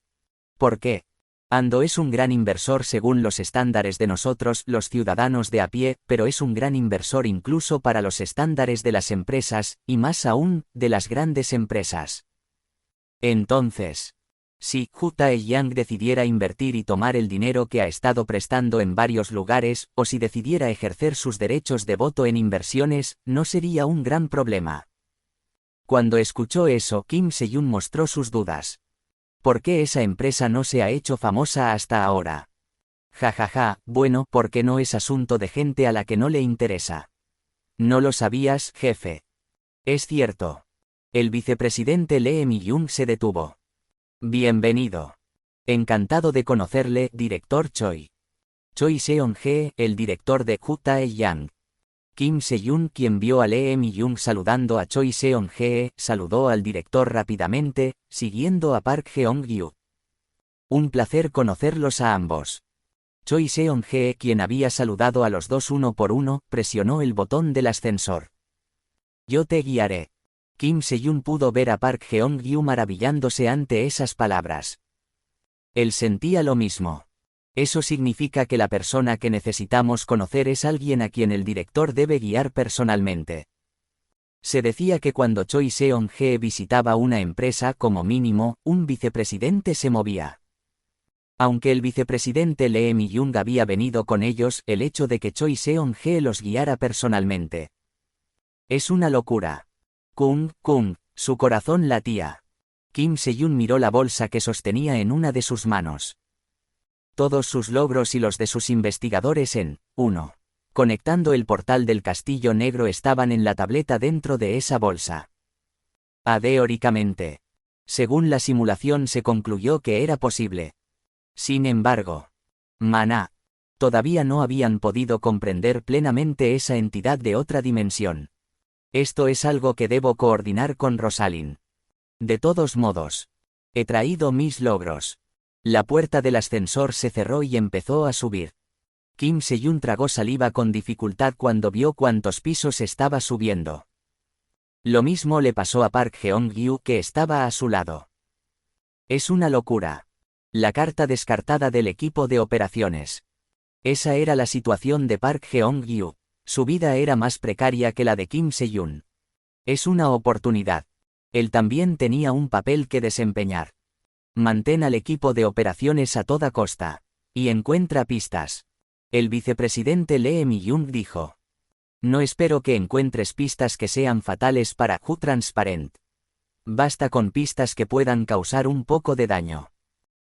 ¿Por qué? Ando es un gran inversor según los estándares de nosotros, los ciudadanos de a pie, pero es un gran inversor incluso para los estándares de las empresas, y más aún, de las grandes empresas. Entonces... si Hu Taeyang decidiera invertir y tomar el dinero que ha estado prestando en varios lugares, o si decidiera ejercer sus derechos de voto en inversiones, no sería un gran problema. Cuando escuchó eso, Kim Se-yun mostró sus dudas. ¿Por qué esa empresa no se ha hecho famosa hasta ahora? Jajaja, bueno, porque no es asunto de gente a la que no le interesa. ¿No lo sabías, jefe? Es cierto. El vicepresidente Lee Mi-young se detuvo. Bienvenido. Encantado de conocerle, director Choi. Choi Seon-hee, el director de Hu Taeyang. Kim Se-yun, quien vio a Lee Mi-young saludando a Choi Seon-hee, saludó al director rápidamente, siguiendo a Park Jeong-gyu. Un placer conocerlos a ambos. Choi Seon-hee, quien había saludado a los dos uno por uno, presionó el botón del ascensor. Yo te guiaré. Kim Se-yun pudo ver a Park Jeong-gyu maravillándose ante esas palabras. Él sentía lo mismo. Eso significa que la persona que necesitamos conocer es alguien a quien el director debe guiar personalmente. Se decía que cuando Choi Seon-hee visitaba una empresa, como mínimo, un vicepresidente se movía. Aunque el vicepresidente Lee Mi-young había venido con ellos, el hecho de que Choi Seon-hee los guiara personalmente. Es una locura. Kung, su corazón latía. Kim Se-yun miró la bolsa que sostenía en una de sus manos. Todos sus logros y los de sus investigadores en 1. Conectando el portal del Castillo Negro estaban en la tableta dentro de esa bolsa. Teóricamente. Según la simulación se concluyó que era posible. Sin embargo, Maná. Todavía no habían podido comprender plenamente esa entidad de otra dimensión. Esto es algo que debo coordinar con Rosalind. De todos modos, he traído mis logros. La puerta del ascensor se cerró y empezó a subir. Kim Se-yun tragó saliva con dificultad cuando vio cuántos pisos estaba subiendo. Lo mismo le pasó a Park Jeong-gyu, que estaba a su lado. Es una locura. La carta descartada del equipo de operaciones. Esa era la situación de Park Jeong-gyu. Su vida era más precaria que la de Kim Se-yun. Es una oportunidad. Él también tenía un papel que desempeñar. Mantén al equipo de operaciones a toda costa. Y encuentra pistas. El vicepresidente Lee Mi-young dijo. No espero que encuentres pistas que sean fatales para Hu Transparent. Basta con pistas que puedan causar un poco de daño.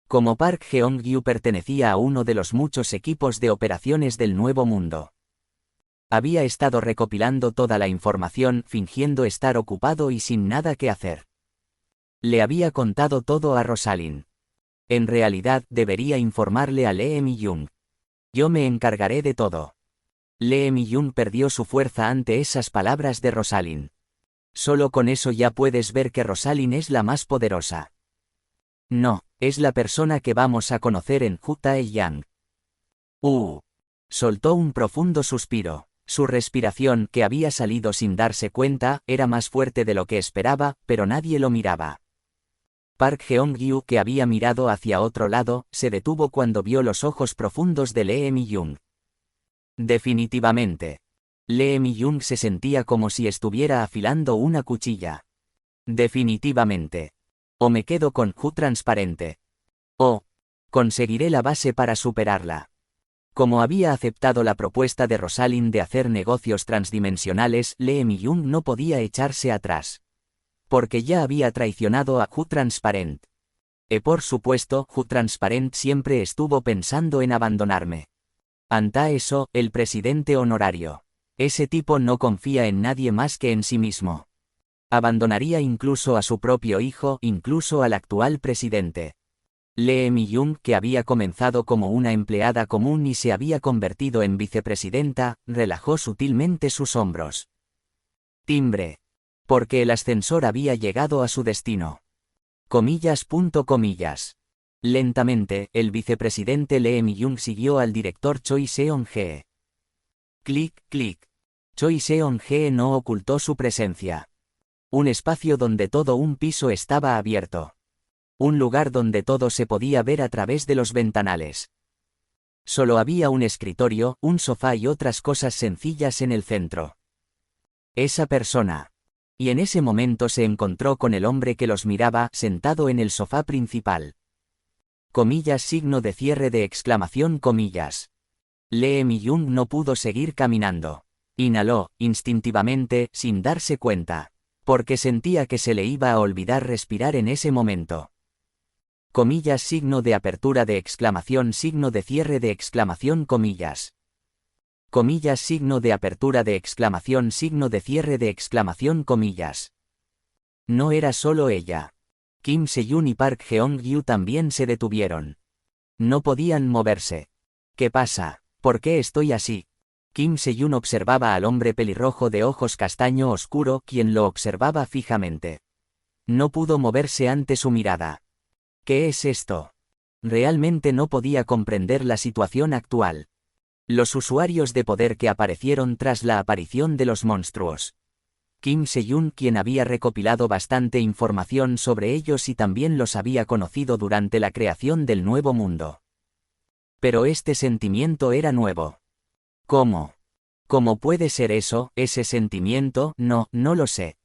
Como Park Jeong-gyu pertenecía a uno de los muchos equipos de operaciones del Nuevo Mundo. Había estado recopilando toda la información fingiendo estar ocupado y sin nada que hacer. Le había contado todo a Rosalind. En realidad debería informarle a Lee Mi-young. Yo me encargaré de todo. Lee Mi-young perdió su fuerza ante esas palabras de Rosalind. Solo con eso ya puedes ver que Rosalind es la más poderosa. No, es la persona que vamos a conocer en Hu Tae-yang. Soltó un profundo suspiro. Su respiración, que había salido sin darse cuenta, era más fuerte de lo que esperaba, pero nadie lo miraba. Park Jeong-gyu, que había mirado hacia otro lado, se detuvo cuando vio los ojos profundos de Lee Mi-young. Definitivamente. Lee Mi-young se sentía como si estuviera afilando una cuchilla. Definitivamente. O me quedo con Hu Transparente. O conseguiré la base para superarla. Como había aceptado la propuesta de Rosalind de hacer negocios transdimensionales, Lee Mi-young no podía echarse atrás. Porque ya había traicionado a Hu Transparent. Por supuesto, Hu Transparent siempre estuvo pensando en abandonarme. Anta eso, el presidente honorario. Ese tipo no confía en nadie más que en sí mismo. Abandonaría incluso a su propio hijo, incluso al actual presidente. Lee Mi-young, que había comenzado como una empleada común y se había convertido en vicepresidenta, relajó sutilmente sus hombros. Timbre. Porque el ascensor había llegado a su destino. Comillas. Lentamente, el vicepresidente Lee Mi-young siguió al director Choi Seon-hee. Clic, clic. Choi Seon-hee no ocultó su presencia. Un espacio donde todo un piso estaba abierto. Un lugar donde todo se podía ver a través de los ventanales. Solo había un escritorio, un sofá y otras cosas sencillas en el centro. Esa persona. Y en ese momento se encontró con el hombre que los miraba, sentado en el sofá principal. Comillas. Lee Mi-young no pudo seguir caminando. Inhaló, instintivamente, sin darse cuenta. Porque sentía que se le iba a olvidar respirar en ese momento. Comillas. Comillas. No era solo ella. Kim Se-yun y Park Jeong-gyu también se detuvieron. No podían moverse. ¿Qué pasa? ¿Por qué estoy así? Kim Se-yun observaba al hombre pelirrojo de ojos castaño oscuro, quien lo observaba fijamente. No pudo moverse ante su mirada. ¿Qué es esto? Realmente no podía comprender la situación actual. Los usuarios de poder que aparecieron tras la aparición de los monstruos. Kim Se-yun, quien había recopilado bastante información sobre ellos y también los había conocido durante la creación del Nuevo Mundo. Pero este sentimiento era nuevo. ¿Cómo? ¿Cómo puede ser eso, ese sentimiento? No lo sé.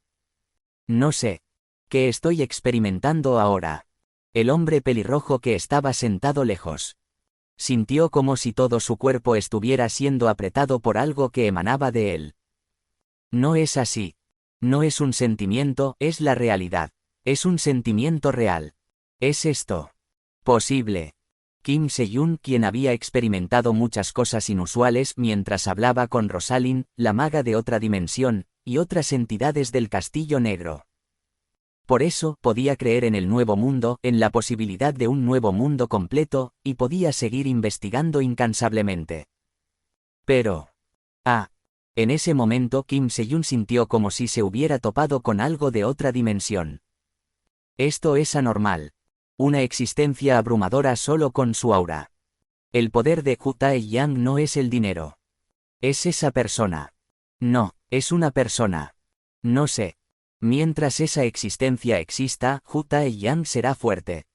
No sé. ¿Qué estoy experimentando ahora? El hombre pelirrojo que estaba sentado lejos. Sintió como si todo su cuerpo estuviera siendo apretado por algo que emanaba de él. No es así. No es un sentimiento, es la realidad. Es un sentimiento real. ¿Es esto posible? Kim Se-yun, quien había experimentado muchas cosas inusuales mientras hablaba con Rosalind, la maga de otra dimensión, y otras entidades del Castillo Negro. Por eso, podía creer en el nuevo mundo, en la posibilidad de un nuevo mundo completo, y podía seguir investigando incansablemente. Pero... en ese momento Kim Se-yun sintió como si se hubiera topado con algo de otra dimensión. Esto es anormal. Una existencia abrumadora solo con su aura. El poder de Hu Tae-yang no es el dinero. Es esa persona. No, es una persona. No sé. Mientras esa existencia exista, Hu Tae-yang será fuerte.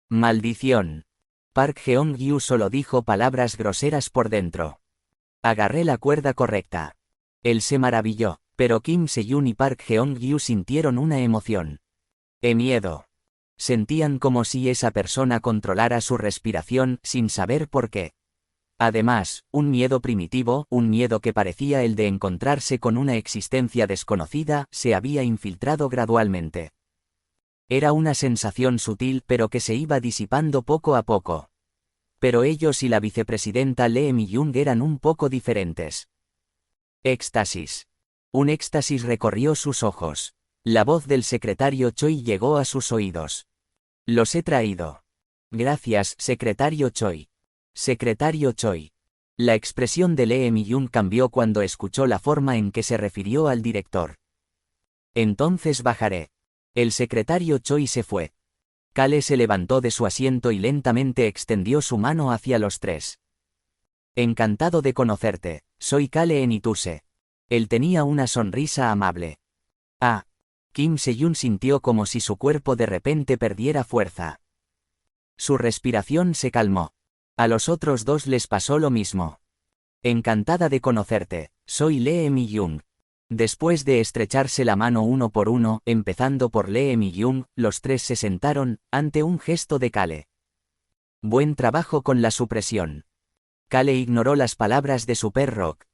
Maldición. Park Jeong-gyu solo dijo palabras groseras por dentro. Agarré la cuerda correcta. Él se maravilló, pero Kim Se-yun y Park Jeong-gyu sintieron una emoción. Miedo. Sentían como si esa persona controlara su respiración sin saber por qué. Además, un miedo primitivo, un miedo que parecía el de encontrarse con una existencia desconocida, se había infiltrado gradualmente. Era una sensación sutil pero que se iba disipando poco a poco. Pero ellos y la vicepresidenta Lee Mi-young eran un poco diferentes. Éxtasis. Un éxtasis recorrió sus ojos. La voz del secretario Choi llegó a sus oídos. Los he traído. Gracias, secretario Choi. Secretario Choi. La expresión de Lee Mi-young cambió cuando escuchó la forma en que se refirió al director. Entonces bajaré. El secretario Choi se fue. Kale se levantó de su asiento y lentamente extendió su mano hacia los tres. Encantado de conocerte, soy Kale Enituse. Él tenía una sonrisa amable. Kim Se-yun sintió como si su cuerpo de repente perdiera fuerza. Su respiración se calmó. A los otros dos les pasó lo mismo. Encantada de conocerte, soy Lee Mi-young. Después de estrecharse la mano uno por uno, empezando por Lee Mi-young, los tres se sentaron, ante un gesto de Kale. Buen trabajo con la supresión. Kale ignoró las palabras de Super Rock.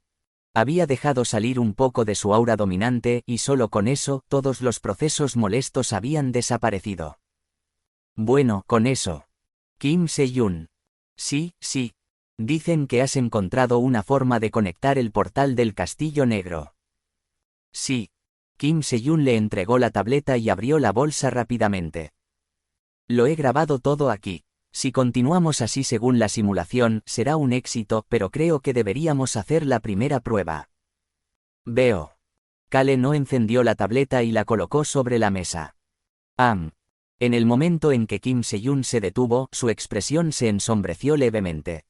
Había dejado salir un poco de su aura dominante y solo con eso todos los procesos molestos habían desaparecido. Bueno, con eso. Kim Se-yun. Sí. Dicen que has encontrado una forma de conectar el portal del Castillo Negro. Sí. Kim Se-yun le entregó la tableta y abrió la bolsa rápidamente. Lo he grabado todo aquí. Si continuamos así según la simulación, será un éxito, pero creo que deberíamos hacer la primera prueba. Veo. Kale no encendió la tableta y la colocó sobre la mesa. En el momento en que Kim Se-yun se detuvo, su expresión se ensombreció levemente.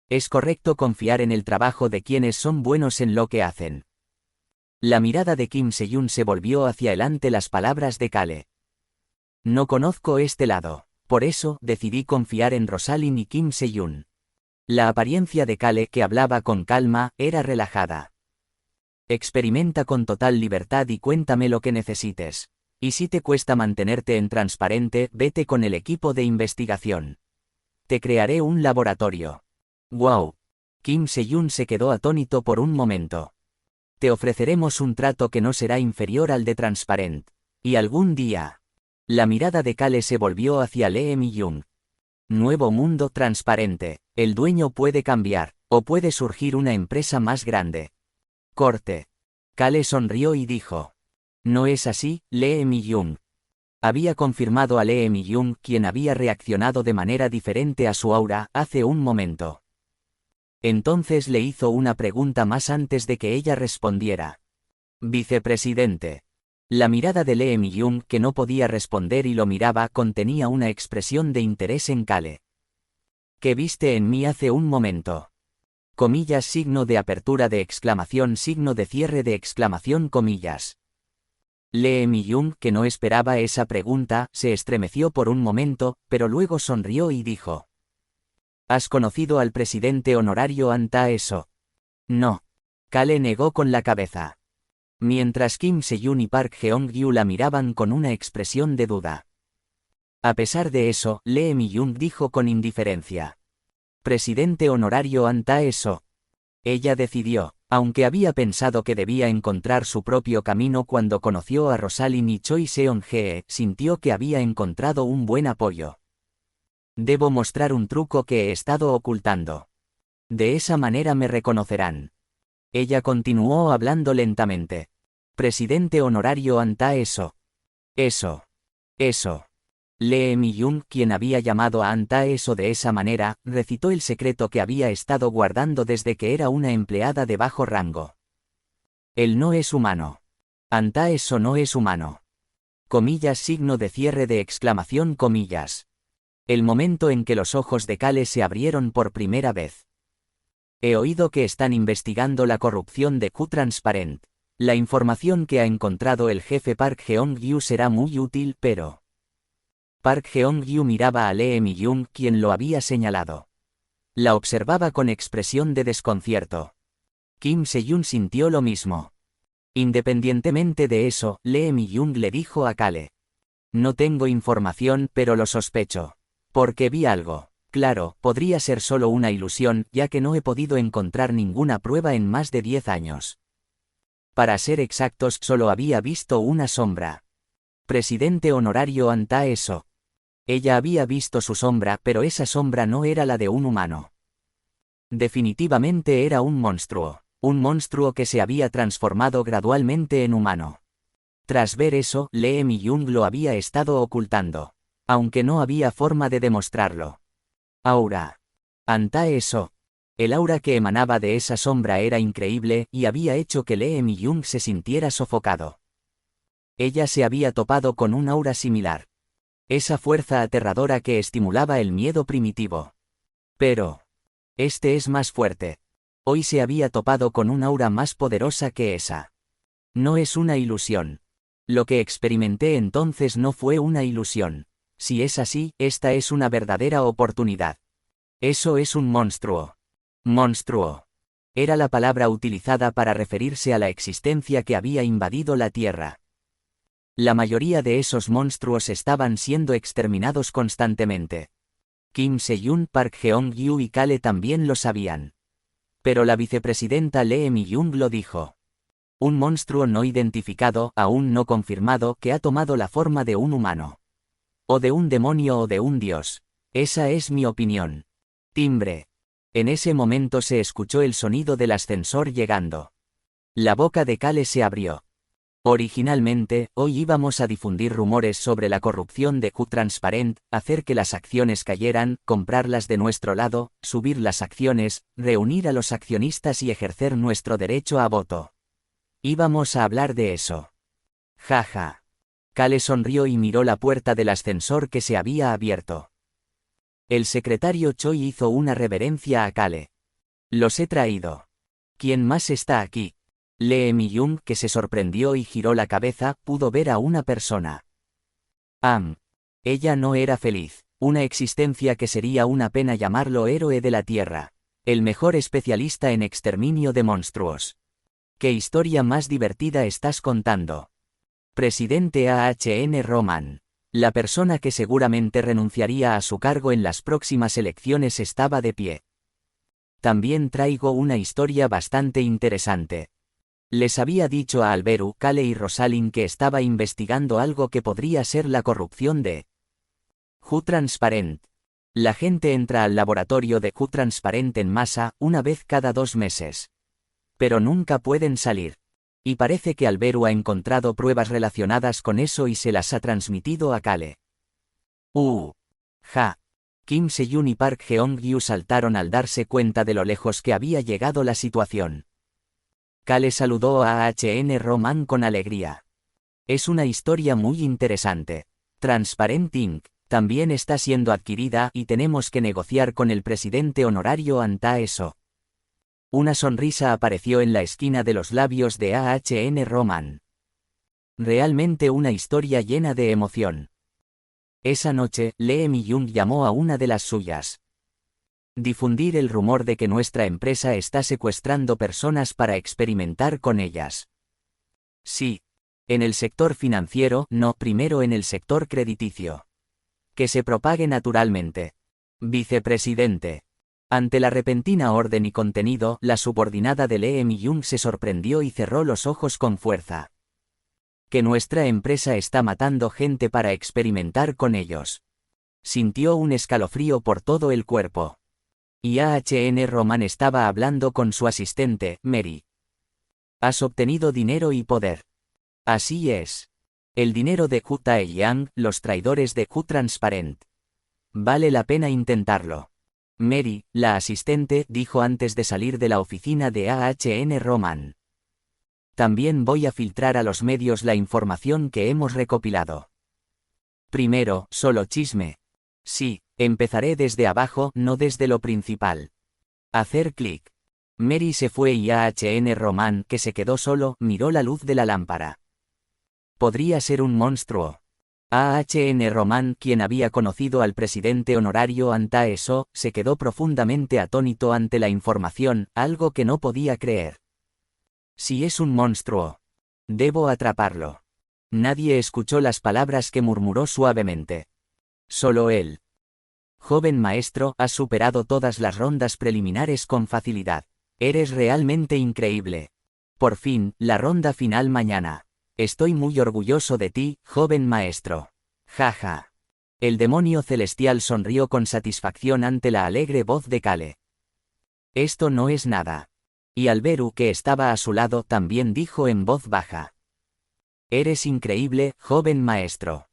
Es correcto confiar en el trabajo de quienes son buenos en lo que hacen. La mirada de Kim Se-yun se volvió hacia él ante las palabras de Kale. No conozco este lado. Por eso, decidí confiar en Rosalind y Kim Se-yun. La apariencia de Kale, que hablaba con calma, era relajada. Experimenta con total libertad y cuéntame lo que necesites. Y si te cuesta mantenerte en transparente, vete con el equipo de investigación. Te crearé un laboratorio. ¡Wow! Kim Se-yun se quedó atónito por un momento. Te ofreceremos un trato que no será inferior al de Transparent. Y algún día... La mirada de Kale se volvió hacia Lee Mi-young. Nuevo mundo transparente. El dueño puede cambiar, o puede surgir una empresa más grande. Corte. Kale sonrió y dijo. No es así, Lee Mi-young. Había confirmado a Lee Mi-young, quien había reaccionado de manera diferente a su aura, hace un momento. Entonces le hizo una pregunta más antes de que ella respondiera. Vicepresidente. La mirada de Lee Mi-young, que no podía responder y lo miraba, contenía una expresión de interés en Kale. ¿Qué viste en mí hace un momento? Comillas, signo de apertura de exclamación, signo de cierre de exclamación, comillas. Lee Mi-young, que no esperaba esa pregunta, se estremeció por un momento, pero luego sonrió y dijo. ¿Has conocido al presidente honorario An Tae-so? No. Kale negó con la cabeza. Mientras Kim Se-yun y Park Jeong-gyu la miraban con una expresión de duda. A pesar de eso, Lee Mi-young dijo con indiferencia. Presidente honorario An Tae-so. Ella decidió. Aunque había pensado que debía encontrar su propio camino cuando conoció a Rosalind y Choi Seon-hye, sintió que había encontrado un buen apoyo. Debo mostrar un truco que he estado ocultando. De esa manera me reconocerán. Ella continuó hablando lentamente. Presidente honorario anta eso. Eso. Lee Mi-young, quien había llamado a anta eso de esa manera, recitó el secreto que había estado guardando desde que era una empleada de bajo rango. Él no es humano. Anta eso no es humano. Comillas, signo de cierre de exclamación, comillas. El momento en que los ojos de Kale se abrieron por primera vez. He oído que están investigando la corrupción de Q-Transparent. La información que ha encontrado el jefe Park Jeong-gyu será muy útil, pero... Park Jeong-gyu miraba a Lee Mi-young, quien lo había señalado. La observaba con expresión de desconcierto. Kim Se-yoon sintió lo mismo. Independientemente de eso, Lee Mi-young le dijo a Kale. No tengo información, pero lo sospecho. Porque vi algo. Claro, podría ser solo una ilusión, ya que no he podido encontrar ninguna prueba en más de 10 años. Para ser exactos, solo había visto una sombra. Presidente honorario anta eso. Ella había visto su sombra, pero esa sombra no era la de un humano. Definitivamente era un monstruo que se había transformado gradualmente en humano. Tras ver eso, Lee Mi-young lo había estado ocultando, aunque no había forma de demostrarlo. Aura. Anta eso. El aura que emanaba de esa sombra era increíble y había hecho que Lee Mi-young se sintiera sofocado. Ella se había topado con un aura similar. Esa fuerza aterradora que estimulaba el miedo primitivo. Pero... este es más fuerte. Hoy se había topado con un aura más poderosa que esa. No es una ilusión. Lo que experimenté entonces no fue una ilusión. Si es así, esta es una verdadera oportunidad. Eso es un monstruo. Monstruo. Era la palabra utilizada para referirse a la existencia que había invadido la Tierra. La mayoría de esos monstruos estaban siendo exterminados constantemente. Kim Se-yoon, Park Jeong-gyu y Kale también lo sabían. Pero la vicepresidenta Lee Mi-young lo dijo. Un monstruo no identificado, aún no confirmado, que ha tomado la forma de un humano. O de un demonio o de un dios. Esa es mi opinión. Timbre. En ese momento se escuchó el sonido del ascensor llegando. La boca de Kale se abrió. Originalmente, hoy íbamos a difundir rumores sobre la corrupción de Q-Transparent, hacer que las acciones cayeran, comprarlas de nuestro lado, subir las acciones, reunir a los accionistas y ejercer nuestro derecho a voto. Íbamos a hablar de eso. Jaja. Kale sonrió y miró la puerta del ascensor que se había abierto. El secretario Choi hizo una reverencia a Kale. Los he traído. ¿Quién más está aquí? Lee Mi-young, que se sorprendió y giró la cabeza, pudo ver a una persona. Ella no era feliz. Una existencia que sería una pena llamarlo héroe de la Tierra. El mejor especialista en exterminio de monstruos. ¿Qué historia más divertida estás contando? Presidente AHN Roman. La persona que seguramente renunciaría a su cargo en las próximas elecciones estaba de pie. También traigo una historia bastante interesante. Les había dicho a Alberu, Kale y Rosalind que estaba investigando algo que podría ser la corrupción de Q-Transparent. La gente entra al laboratorio de Q-Transparent en masa, una vez cada 2 meses. Pero nunca pueden salir. Y parece que Alberu ha encontrado pruebas relacionadas con eso y se las ha transmitido a Kale. Kim Se-yoon y Park Jeong-gyu saltaron al darse cuenta de lo lejos que había llegado la situación. Kale saludó a AHN Roman con alegría. Es una historia muy interesante. Transparent Inc. también está siendo adquirida y tenemos que negociar con el presidente honorario anta eso. Una sonrisa apareció en la esquina de los labios de AHN Roman. Realmente una historia llena de emoción. Esa noche, Lee Mi-young llamó a una de las suyas. Difundir el rumor de que nuestra empresa está secuestrando personas para experimentar con ellas. Sí. En el sector financiero, no, primero en el sector crediticio. Que se propague naturalmente. Vicepresidente. Ante la repentina orden y contenido, la subordinada de Lee Mi-jung se sorprendió y cerró los ojos con fuerza. Que nuestra empresa está matando gente para experimentar con ellos. Sintió un escalofrío por todo el cuerpo. Y Ahn Roman estaba hablando con su asistente, Mary. Has obtenido dinero y poder. Así es. El dinero de Hu Taeyang, los traidores de Hu Transparent. Vale la pena intentarlo. Mary, la asistente, dijo antes de salir de la oficina de Ahn Roman. También voy a filtrar a los medios la información que hemos recopilado. Primero, solo chisme. Sí, empezaré desde abajo, no desde lo principal. Hacer clic. Mary se fue y Ahn Roman, que se quedó solo, miró la luz de la lámpara. Podría ser un monstruo. Ahn Roman, quien había conocido al presidente honorario Antaeso, se quedó profundamente atónito ante la información, algo que no podía creer. Si es un monstruo. Debo atraparlo. Nadie escuchó las palabras que murmuró suavemente. Solo él. Joven maestro, has superado todas las rondas preliminares con facilidad. Eres realmente increíble. Por fin, la ronda final mañana. Estoy muy orgulloso de ti, joven maestro. Jaja. El demonio celestial sonrió con satisfacción ante la alegre voz de Kale. Esto no es nada. Y Alberu, que estaba a su lado, también dijo en voz baja. Eres increíble, joven maestro.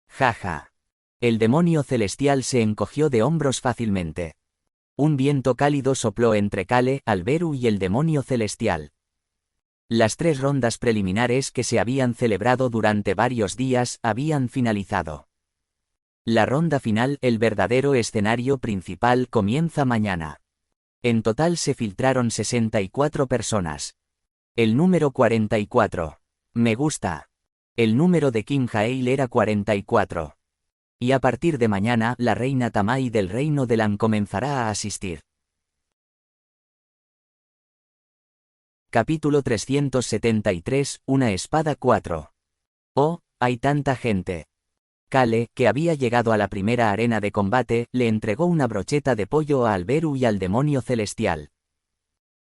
Jaja. El demonio celestial se encogió de hombros fácilmente. Un viento cálido sopló entre Kale, Alberu y el demonio celestial. Las 3 rondas preliminares que se habían celebrado durante varios días habían finalizado. La ronda final, el verdadero escenario principal, comienza mañana. En total se filtraron 64 personas. El número 44. Me gusta. El número de Kim Hail era 44. Y a partir de mañana, la reina Tamai del reino de Lan comenzará a asistir. Capítulo 373, Una espada 4. Oh, hay tanta gente. Kale, que había llegado a la primera arena de combate, le entregó una brocheta de pollo a Alberu y al demonio celestial.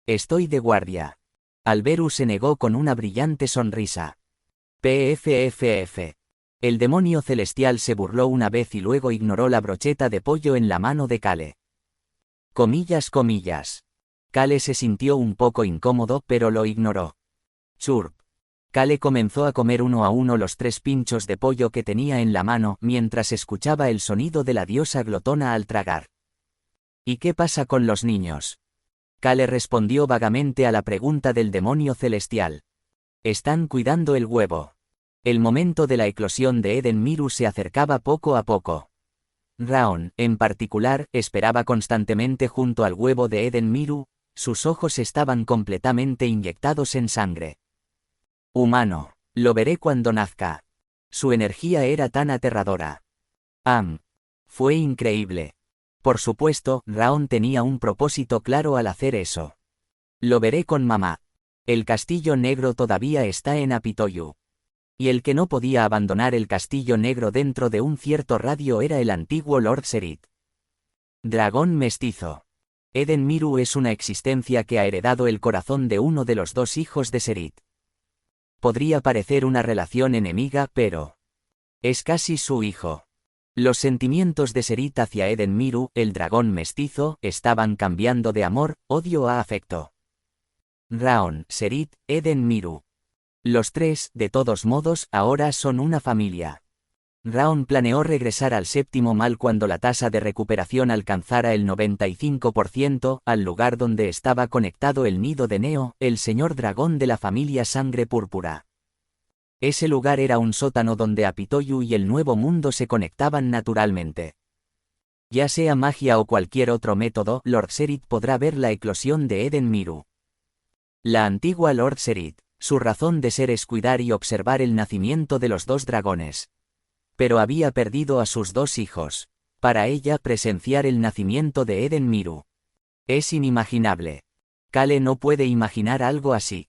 Estoy de guardia. Alberu se negó con una brillante sonrisa. PFFF. El demonio celestial se burló una vez y luego ignoró la brocheta de pollo en la mano de Kale. Comillas, comillas. Kale se sintió un poco incómodo, pero lo ignoró. Churp. Kale comenzó a comer uno a uno los 3 pinchos de pollo que tenía en la mano, mientras escuchaba el sonido de la diosa glotona al tragar. ¿Y qué pasa con los niños? Kale respondió vagamente a la pregunta del demonio celestial. Están cuidando el huevo. El momento de la eclosión de Eden Miru se acercaba poco a poco. Raon, en particular, esperaba constantemente junto al huevo de Eden Miru, sus ojos estaban completamente inyectados en sangre. Humano. Lo veré cuando nazca. Su energía era tan aterradora. Fue increíble. Por supuesto, Raon tenía un propósito claro al hacer eso. Lo veré con mamá. El castillo negro todavía está en Apitoyu. Y el que no podía abandonar el castillo negro dentro de un cierto radio era el antiguo Lord Serit. Dragón mestizo. Eden Miru es una existencia que ha heredado el corazón de uno de los 2 hijos de Serit. Podría parecer una relación enemiga, pero es casi su hijo. Los sentimientos de Serit hacia Eden Miru, el dragón mestizo, estaban cambiando de amor, odio a afecto. Raon, Serit, Eden Miru. Los 3, de todos modos, ahora son una familia. Raon planeó regresar al 7º mal cuando la tasa de recuperación alcanzara el 95%, al lugar donde estaba conectado el nido de Neo, el señor dragón de la familia Sangre Púrpura. Ese lugar era un sótano donde Apitoyu y el Nuevo Mundo se conectaban naturalmente. Ya sea magia o cualquier otro método, Lord Serit podrá ver la eclosión de Eden Miru. La antigua Lord Serit, su razón de ser es cuidar y observar el nacimiento de los 2 dragones. Pero había perdido a sus 2 hijos. Para ella, presenciar el nacimiento de Eden Miru es inimaginable. Kale no puede imaginar algo así.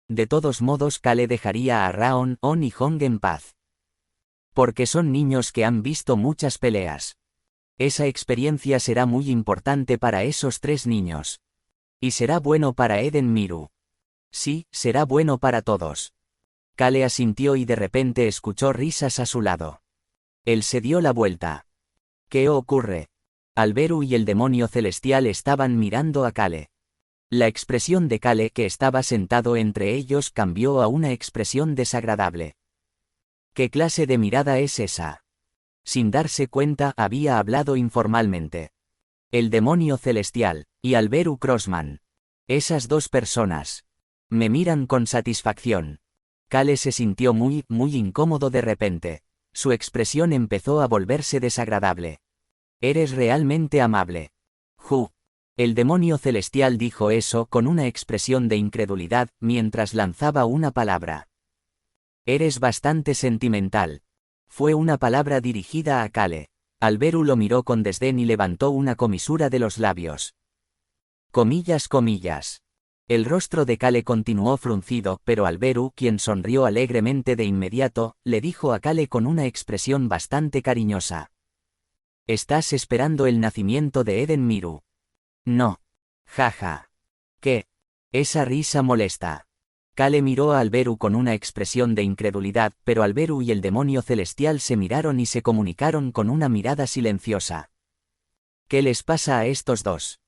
De todos modos, Kale dejaría a Raon, On y Hong en paz. Porque son niños que han visto muchas peleas. Esa experiencia será muy importante para esos 3 niños. Y será bueno para Eden Miru. Sí, será bueno para todos. Kale asintió y de repente escuchó risas a su lado. Él se dio la vuelta. ¿Qué ocurre? Alberu y el demonio celestial estaban mirando a Kale. La expresión de Kale, que estaba sentado entre ellos, cambió a una expresión desagradable. ¿Qué clase de mirada es esa? Sin darse cuenta, había hablado informalmente. El demonio celestial y Alberu Crossman. Esas 2 personas me miran con satisfacción. Kale se sintió muy incómodo de repente. Su expresión empezó a volverse desagradable. Eres realmente amable. El demonio celestial dijo eso con una expresión de incredulidad mientras lanzaba una palabra. Eres bastante sentimental. Fue una palabra dirigida a Kale. Alberu lo miró con desdén y levantó una comisura de los labios. Comillas, comillas. El rostro de Kale continuó fruncido, pero Alberu, quien sonrió alegremente de inmediato, le dijo a Kale con una expresión bastante cariñosa. ¿Estás esperando el nacimiento de Eden Miru? No. Jaja. ¿Qué? Esa risa molesta. Kale miró a Alberu con una expresión de incredulidad, pero Alberu y el demonio celestial se miraron y se comunicaron con una mirada silenciosa. ¿Qué les pasa a estos 2?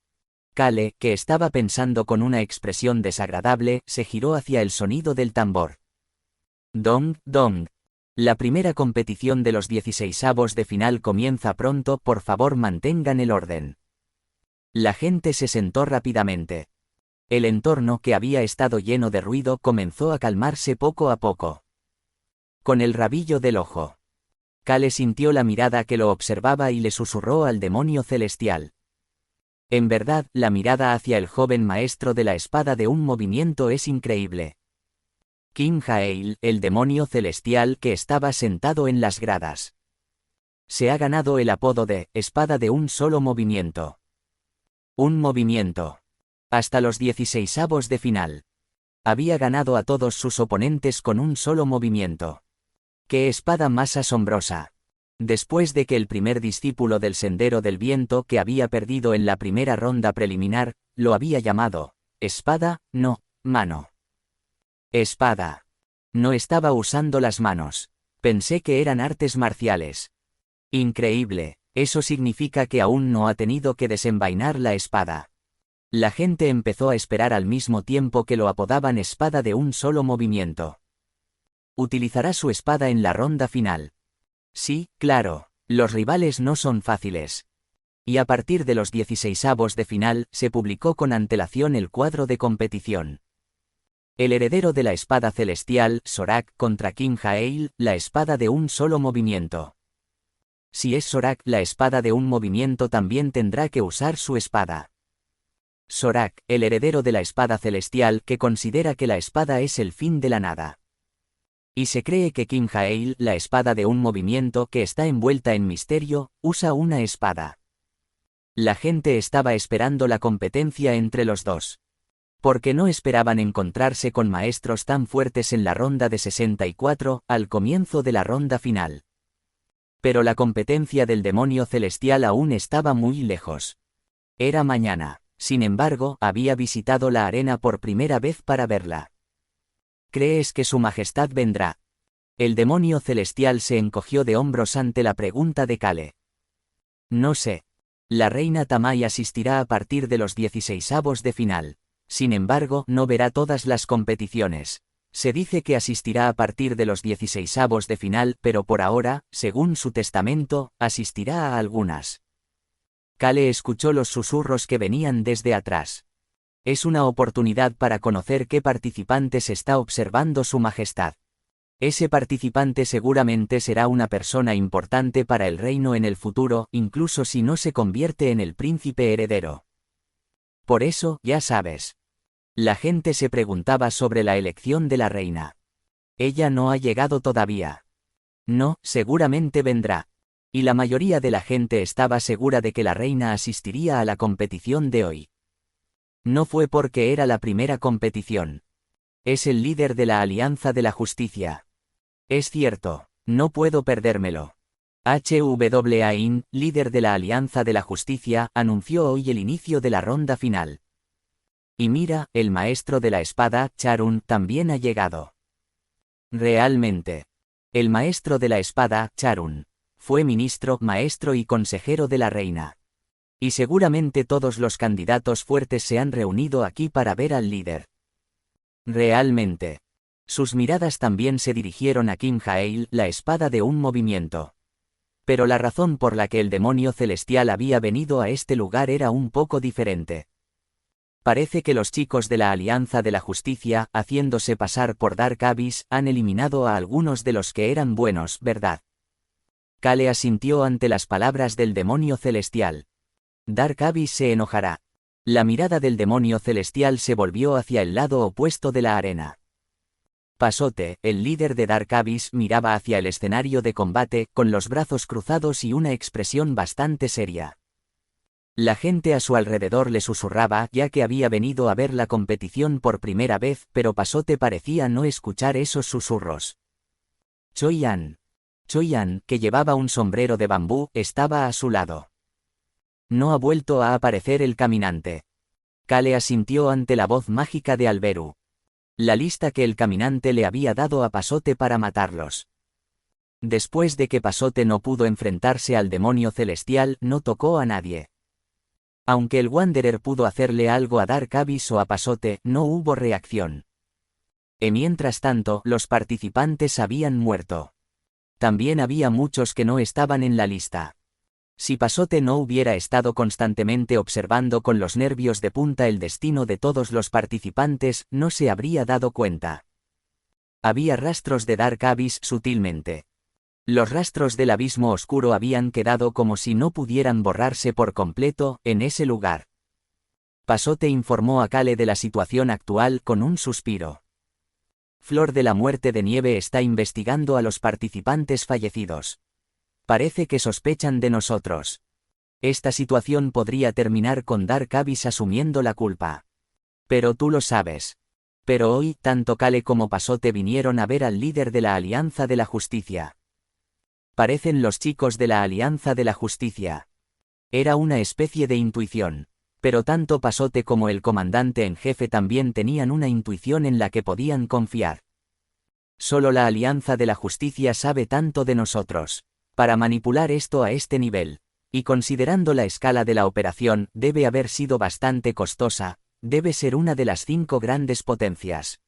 Kale, que estaba pensando con una expresión desagradable, se giró hacia el sonido del tambor. Dong, dong. La primera competición de los 16avos de final comienza pronto, por favor mantengan el orden. La gente se sentó rápidamente. El entorno, que había estado lleno de ruido, comenzó a calmarse poco a poco. Con el rabillo del ojo. Kale sintió la mirada que lo observaba y le susurró al demonio celestial. En verdad, la mirada hacia el joven maestro de la espada de un movimiento es increíble. Kim Hail, el demonio celestial que estaba sentado en las gradas. Se ha ganado el apodo de espada de un solo movimiento. Un movimiento. Hasta los 16avos de final. Había ganado a todos sus oponentes con un solo movimiento. ¡Qué espada más asombrosa! Después de que el primer discípulo del Sendero del Viento, que había perdido en la primera ronda preliminar, lo había llamado espada, no, mano. Espada. No estaba usando las manos. Pensé que eran artes marciales. Increíble, eso significa que aún no ha tenido que desenvainar la espada. La gente empezó a esperar al mismo tiempo que lo apodaban espada de un solo movimiento. Utilizará su espada en la ronda final. Sí, claro, los rivales no son fáciles. Y a partir de los 16avos de final, se publicó con antelación el cuadro de competición. El heredero de la espada celestial, Zorak, contra Kim Hail, la espada de un solo movimiento. Si es Zorak, la espada de un movimiento también tendrá que usar su espada. Zorak, el heredero de la espada celestial, que considera que la espada es el fin de la nada. Y se cree que Kim Hail, la espada de un movimiento que está envuelta en misterio, usa una espada. La gente estaba esperando la competencia entre los 2. Porque no esperaban encontrarse con maestros tan fuertes en la ronda de 64, al comienzo de la ronda final. Pero la competencia del demonio celestial aún estaba muy lejos. Era mañana. Sin embargo, había visitado la arena por primera vez para verla. ¿Crees que su majestad vendrá? El demonio celestial se encogió de hombros ante la pregunta de Kale. No sé. La reina Tamai asistirá a partir de los 16avos de final. Sin embargo, no verá todas las competiciones. Se dice que asistirá a partir de los 16avos de final, pero por ahora, según su testamento, asistirá a algunas. Kale escuchó los susurros que venían desde atrás. Es una oportunidad para conocer qué participantes está observando su majestad. Ese participante seguramente será una persona importante para el reino en el futuro, incluso si no se convierte en el príncipe heredero. Por eso, ya sabes. La gente se preguntaba sobre la elección de la reina. Ella no ha llegado todavía. No, seguramente vendrá. Y la mayoría de la gente estaba segura de que la reina asistiría a la competición de hoy. No fue porque era la primera competición. Es el líder de la Alianza de la Justicia. Es cierto, no puedo perdérmelo. Hwain, líder de la Alianza de la Justicia, anunció hoy el inicio de la ronda final. Y mira, el maestro de la espada, Charun, también ha llegado. Realmente. El maestro de la espada, Charun, fue ministro, maestro y consejero de la reina. Y seguramente todos los candidatos fuertes se han reunido aquí para ver al líder. Realmente. Sus miradas también se dirigieron a Kim Hail, la espada de un movimiento. Pero la razón por la que el demonio celestial había venido a este lugar era un poco diferente. Parece que los chicos de la Alianza de la Justicia, haciéndose pasar por Dark Abyss, han eliminado a algunos de los que eran buenos, ¿verdad? Kale asintió ante las palabras del demonio celestial. Dark Abyss se enojará. La mirada del demonio celestial se volvió hacia el lado opuesto de la arena. Pasote, el líder de Dark Abyss, miraba hacia el escenario de combate, con los brazos cruzados y una expresión bastante seria. La gente a su alrededor le susurraba, ya que había venido a ver la competición por primera vez, pero Pasote parecía no escuchar esos susurros. Choi-An, que llevaba un sombrero de bambú, estaba a su lado. No ha vuelto a aparecer el caminante. Kale asintió ante la voz mágica de Alberu. La lista que el caminante le había dado a Pasote para matarlos. Después de que Pasote no pudo enfrentarse al demonio celestial, no tocó a nadie. Aunque el Wanderer pudo hacerle algo a Dark Abyss o a Pasote, no hubo reacción. Mientras tanto, los participantes habían muerto. También había muchos que no estaban en la lista. Si Pasote no hubiera estado constantemente observando con los nervios de punta el destino de todos los participantes, no se habría dado cuenta. Había rastros de Dark Abyss sutilmente. Los rastros del abismo oscuro habían quedado como si no pudieran borrarse por completo, en ese lugar. Pasote informó a Kale de la situación actual con un suspiro. Flor de la Muerte de Nieve está investigando a los participantes fallecidos. Parece que sospechan de nosotros. Esta situación podría terminar con Dark Abyss asumiendo la culpa. Pero tú lo sabes. Pero hoy, tanto Kale como Pasote vinieron a ver al líder de la Alianza de la Justicia. Parecen los chicos de la Alianza de la Justicia. Era una especie de intuición. Pero tanto Pasote como el comandante en jefe también tenían una intuición en la que podían confiar. Solo la Alianza de la Justicia sabe tanto de nosotros. Para manipular esto a este nivel, y considerando la escala de la operación, debe haber sido bastante costosa, debe ser una de las 5 grandes potencias.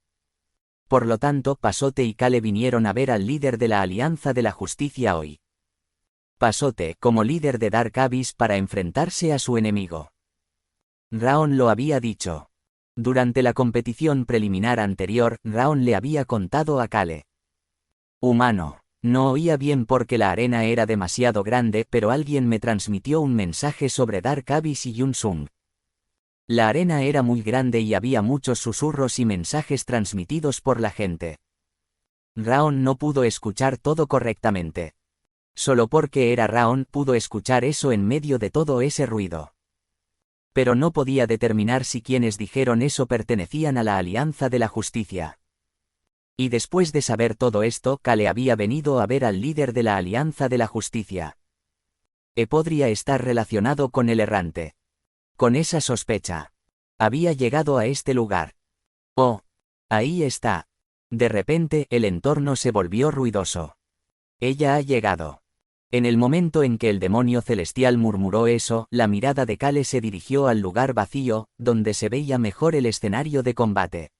Por lo tanto, Pasote y Kale vinieron a ver al líder de la Alianza de la Justicia hoy. Pasote, como líder de Dark Abyss para enfrentarse a su enemigo. Raon lo había dicho. Durante la competición preliminar anterior, Raon le había contado a Kale. Humano. No oía bien porque la arena era demasiado grande, pero alguien me transmitió un mensaje sobre Dark Abyss y Yunsung. La arena era muy grande y había muchos susurros y mensajes transmitidos por la gente. Raon no pudo escuchar todo correctamente. Solo porque era Raon pudo escuchar eso en medio de todo ese ruido. Pero no podía determinar si quienes dijeron eso pertenecían a la Alianza de la Justicia. Y después de saber todo esto, Kale había venido a ver al líder de la Alianza de la Justicia. Podría estar relacionado con el errante. Con esa sospecha. Había llegado a este lugar. Oh. Ahí está. De repente, el entorno se volvió ruidoso. Ella ha llegado. En el momento en que el demonio celestial murmuró eso, la mirada de Kale se dirigió al lugar vacío, donde se veía mejor el escenario de combate.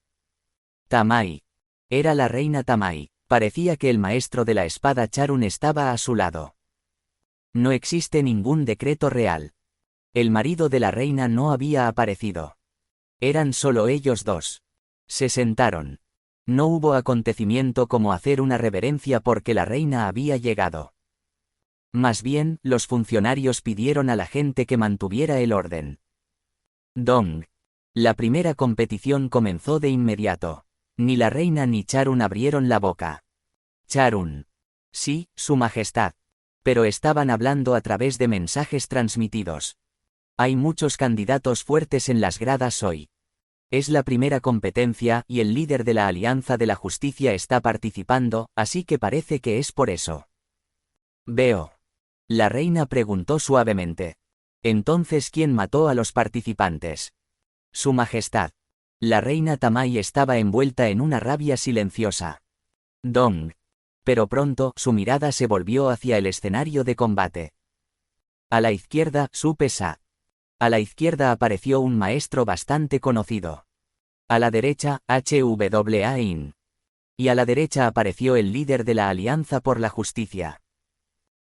Tamai. Era la reina Tamai. Parecía que el maestro de la espada Charun estaba a su lado. No existe ningún decreto real. El marido de la reina no había aparecido. Eran solo ellos dos. Se sentaron. No hubo acontecimiento como hacer una reverencia porque la reina había llegado. Más bien, los funcionarios pidieron a la gente que mantuviera el orden. Dong. La primera competición comenzó de inmediato. Ni la reina ni Charun abrieron la boca. Charun. Sí, su majestad. Pero estaban hablando a través de mensajes transmitidos. Hay muchos candidatos fuertes en las gradas hoy. Es la primera competencia y el líder de la Alianza de la Justicia está participando, así que parece que es por eso. Veo. La reina preguntó suavemente. Entonces, ¿quién mató a los participantes? Su Majestad. La reina Tamai estaba envuelta en una rabia silenciosa. Dong. Pero pronto, su mirada se volvió hacia el escenario de combate. A la izquierda, Supe-sa. A la izquierda apareció un maestro bastante conocido. A la derecha, Hwa-in. Y a la derecha apareció el líder de la Alianza por la Justicia.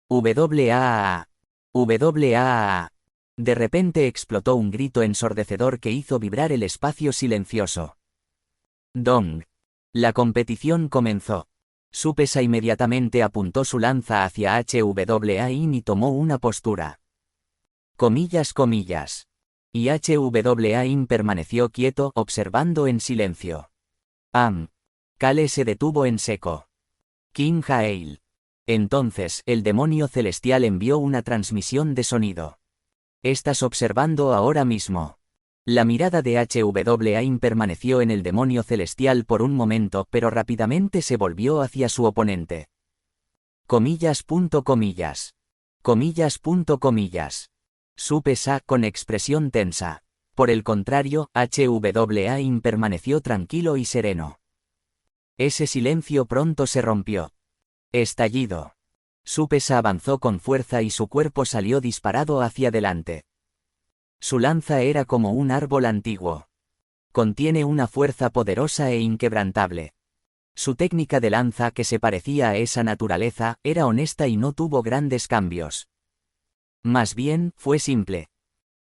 WAAA. WAAA. De repente explotó un grito ensordecedor que hizo vibrar el espacio silencioso. Dong. La competición comenzó. Supe-sa inmediatamente apuntó su lanza hacia Hwa-in y tomó una postura. Comillas. Y Hwa-in permaneció quieto, observando en silencio. Kale se detuvo en seco. King Hail. Entonces, el demonio celestial envió una transmisión de sonido. Estás observando ahora mismo. La mirada de Hwa-in permaneció en el demonio celestial por un momento, pero rápidamente se volvió hacia su oponente. Comillas. Supe-sa con expresión tensa. Por el contrario, Hwa-in permaneció tranquilo y sereno. Ese silencio pronto se rompió. Estallido. Supe-sa avanzó con fuerza y su cuerpo salió disparado hacia adelante. Su lanza era como un árbol antiguo. Contiene una fuerza poderosa e inquebrantable. Su técnica de lanza, que se parecía a esa naturaleza, era honesta y no tuvo grandes cambios. Más bien, fue simple.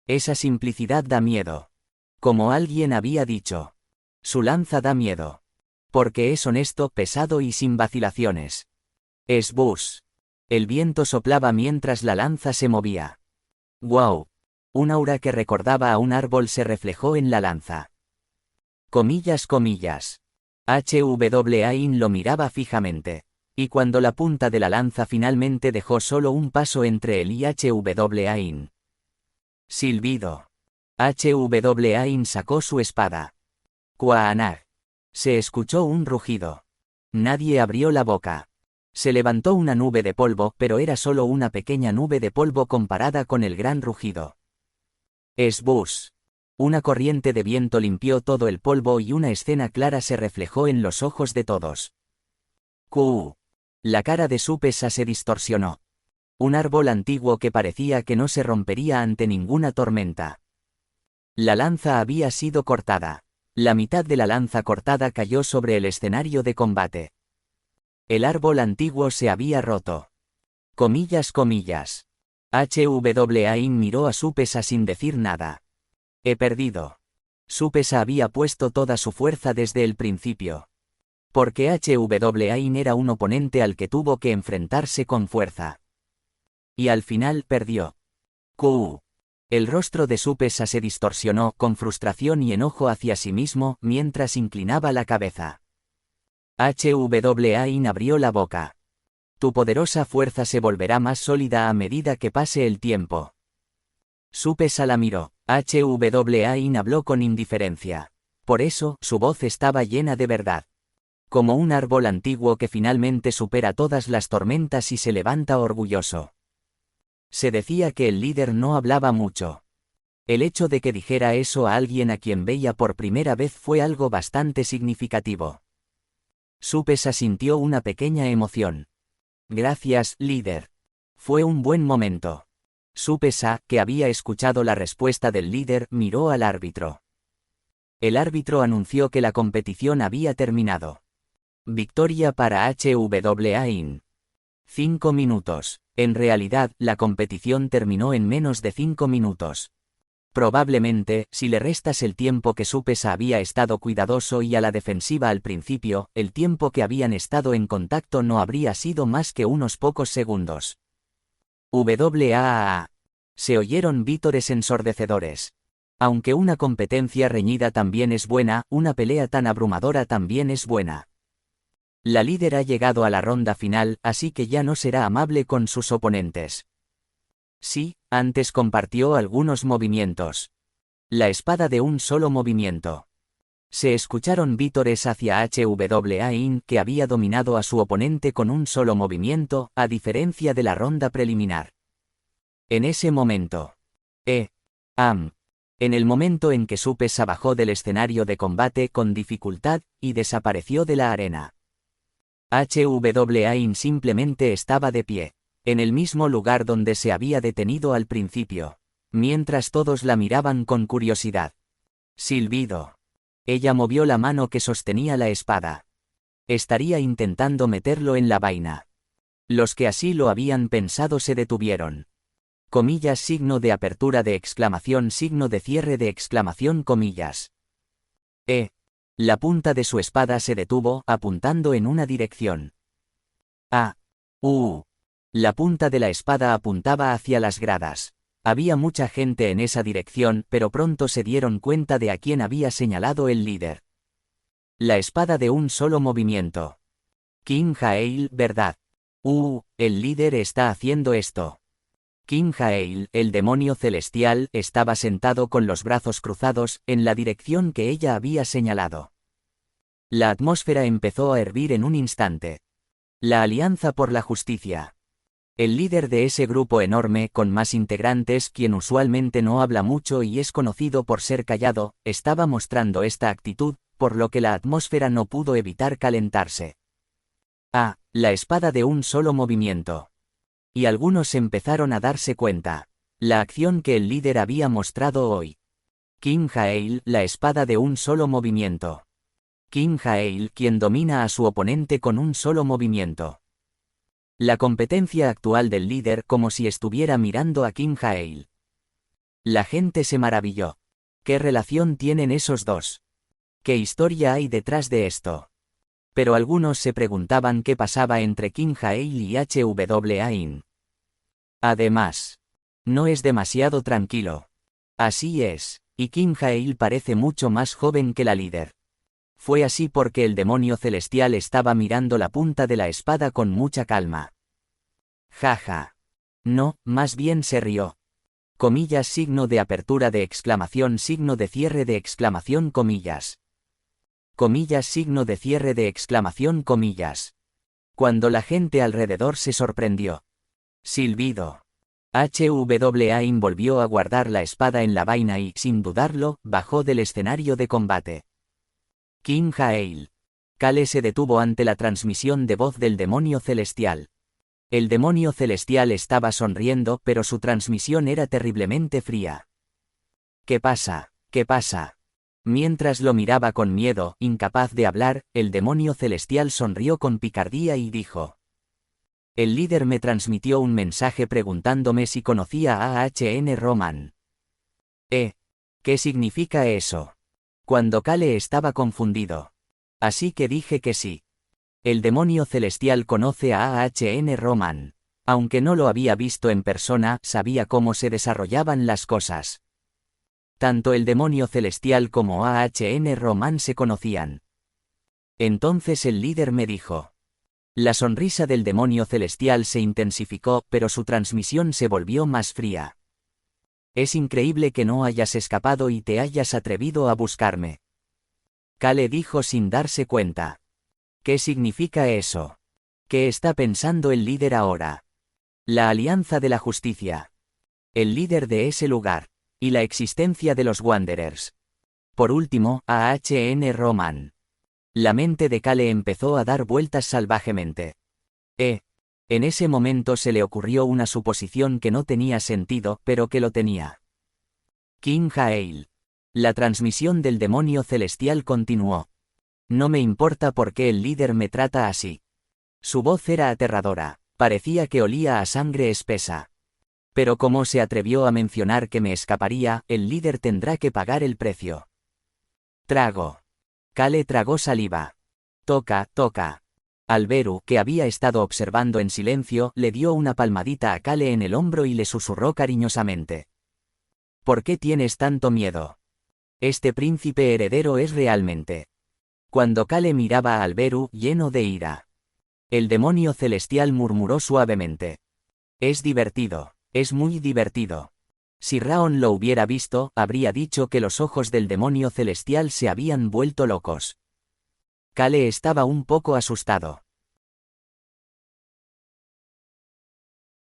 Esa simplicidad da miedo. Como alguien había dicho. Su lanza da miedo. Porque es honesto, pesado y sin vacilaciones. Es Buzz. El viento soplaba mientras la lanza se movía. ¡Wow! Un aura que recordaba a un árbol se reflejó en la lanza. Comillas. Hwa-in lo miraba fijamente. Y cuando la punta de la lanza finalmente dejó solo un paso entre él y Hwa-in. Silbido. Hwa-in sacó su espada. Kuaanag. Se escuchó un rugido. Nadie abrió la boca. Se levantó una nube de polvo, pero era solo una pequeña nube de polvo comparada con el gran rugido. Es Buzz. Una corriente de viento limpió todo el polvo y una escena clara se reflejó en los ojos de todos. La cara de Supe-sa se distorsionó. Un árbol antiguo que parecía que no se rompería ante ninguna tormenta. La lanza había sido cortada. La mitad de la lanza cortada cayó sobre el escenario de combate. El árbol antiguo se había roto. Comillas. Hwa-in miró a Supe-sa sin decir nada. He perdido. Supe-sa había puesto toda su fuerza desde el principio. Porque Hwa-in era un oponente al que tuvo que enfrentarse con fuerza. Y al final perdió. El rostro de Supe-sa se distorsionó con frustración y enojo hacia sí mismo mientras inclinaba la cabeza. Hwa-in abrió la boca. Tu poderosa fuerza se volverá más sólida a medida que pase el tiempo. Supe-sa la miró. Hwa-in habló con indiferencia. Por eso, su voz estaba llena de verdad. Como un árbol antiguo que finalmente supera todas las tormentas y se levanta orgulloso. Se decía que el líder no hablaba mucho. El hecho de que dijera eso a alguien a quien veía por primera vez fue algo bastante significativo. Supe-sa sintió una pequeña emoción. Gracias, líder. Fue un buen momento. Supe-sa, que había escuchado la respuesta del líder, miró al árbitro. El árbitro anunció que la competición había terminado. Victoria para Hwa-in. 5 minutos. En realidad, la competición terminó en menos de 5 minutos. Probablemente, si le restas el tiempo que Supe-sa había estado cuidadoso y a la defensiva al principio, el tiempo que habían estado en contacto no habría sido más que unos pocos segundos. WAAA. Se oyeron vítores ensordecedores. Aunque una competencia reñida también es buena, una pelea tan abrumadora también es buena. La líder ha llegado a la ronda final, así que ya no será amable con sus oponentes. Sí, antes compartió algunos movimientos. La espada de un solo movimiento. Se escucharon vítores hacia Hwa-in, que había dominado a su oponente con un solo movimiento, a diferencia de la ronda preliminar. En ese momento. En el momento en que Supesa bajó del escenario de combate con dificultad, y desapareció de la arena. HWAIN simplemente estaba de pie, en el mismo lugar donde se había detenido al principio, mientras todos la miraban con curiosidad. Silbido. Ella movió la mano que sostenía la espada. Estaría intentando meterlo en la vaina. Los que así lo habían pensado se detuvieron. Comillas, signo de apertura de exclamación, signo de cierre de exclamación, comillas. La punta de su espada se detuvo, apuntando en una dirección. La punta de la espada apuntaba hacia las gradas. Había mucha gente en esa dirección, pero pronto se dieron cuenta de a quién había señalado el líder. La espada de un solo movimiento. King Jael, ¿verdad? El líder está haciendo esto. King Jael, el demonio celestial, estaba sentado con los brazos cruzados, en la dirección que ella había señalado. La atmósfera empezó a hervir en un instante. La Alianza por la Justicia. El líder de ese grupo enorme, con más integrantes, quien usualmente no habla mucho y es conocido por ser callado, estaba mostrando esta actitud, por lo que la atmósfera no pudo evitar calentarse. La espada de un solo movimiento. Y algunos empezaron a darse cuenta. La acción que el líder había mostrado hoy. King Jael, la espada de un solo movimiento. King Jael, quien domina a su oponente con un solo movimiento. La competencia actual del líder, como si estuviera mirando a King Jael. La gente se maravilló. ¿Qué relación tienen esos dos? ¿Qué historia hay detrás de esto? Pero algunos se preguntaban qué pasaba entre King Jael y HWAIN. Además, no es demasiado tranquilo. Así es, y King Jael parece mucho más joven que la líder. Fue así porque el demonio celestial estaba mirando la punta de la espada con mucha calma. Jaja. No, más bien se rió. Comillas, signo de apertura de exclamación, signo de cierre de exclamación, comillas. Comillas, signo de cierre de exclamación, comillas. Cuando la gente alrededor se sorprendió. Silbido. HWAIN volvió a guardar la espada en la vaina y, sin dudarlo, bajó del escenario de combate. King Jael. Kale se detuvo ante la transmisión de voz del demonio celestial. El demonio celestial estaba sonriendo, pero su transmisión era terriblemente fría. ¿Qué pasa? ¿Qué pasa? Mientras lo miraba con miedo, incapaz de hablar, el demonio celestial sonrió con picardía y dijo. El líder me transmitió un mensaje preguntándome si conocía a AHN Roman. ¿Qué significa eso? Cuando Kale estaba confundido. Así que dije que sí. El demonio celestial conoce a AHN Roman. Aunque no lo había visto en persona, sabía cómo se desarrollaban las cosas. Tanto el demonio celestial como AHN Roman se conocían. Entonces el líder me dijo. La sonrisa del demonio celestial se intensificó, pero su transmisión se volvió más fría. Es increíble que no hayas escapado y te hayas atrevido a buscarme. Kale dijo sin darse cuenta. ¿Qué significa eso? ¿Qué está pensando el líder ahora? La Alianza de la Justicia. El líder de ese lugar. Y la existencia de los Wanderers. Por último, AHN Roman. La mente de Kale empezó a dar vueltas salvajemente. En ese momento se le ocurrió una suposición que no tenía sentido, pero que lo tenía. King Jael. La transmisión del demonio celestial continuó. No me importa por qué el líder me trata así. Su voz era aterradora, parecía que olía a sangre espesa. Pero como se atrevió a mencionar que me escaparía, el líder tendrá que pagar el precio. Trago. Kale tragó saliva. Toca. Alberu, que había estado observando en silencio, le dio una palmadita a Kale en el hombro y le susurró cariñosamente. ¿Por qué tienes tanto miedo? Este príncipe heredero es realmente. Cuando Kale miraba a Alberu, lleno de ira. El demonio celestial murmuró suavemente. Es divertido, es muy divertido. Si Raon lo hubiera visto, habría dicho que los ojos del demonio celestial se habían vuelto locos. Kale estaba un poco asustado.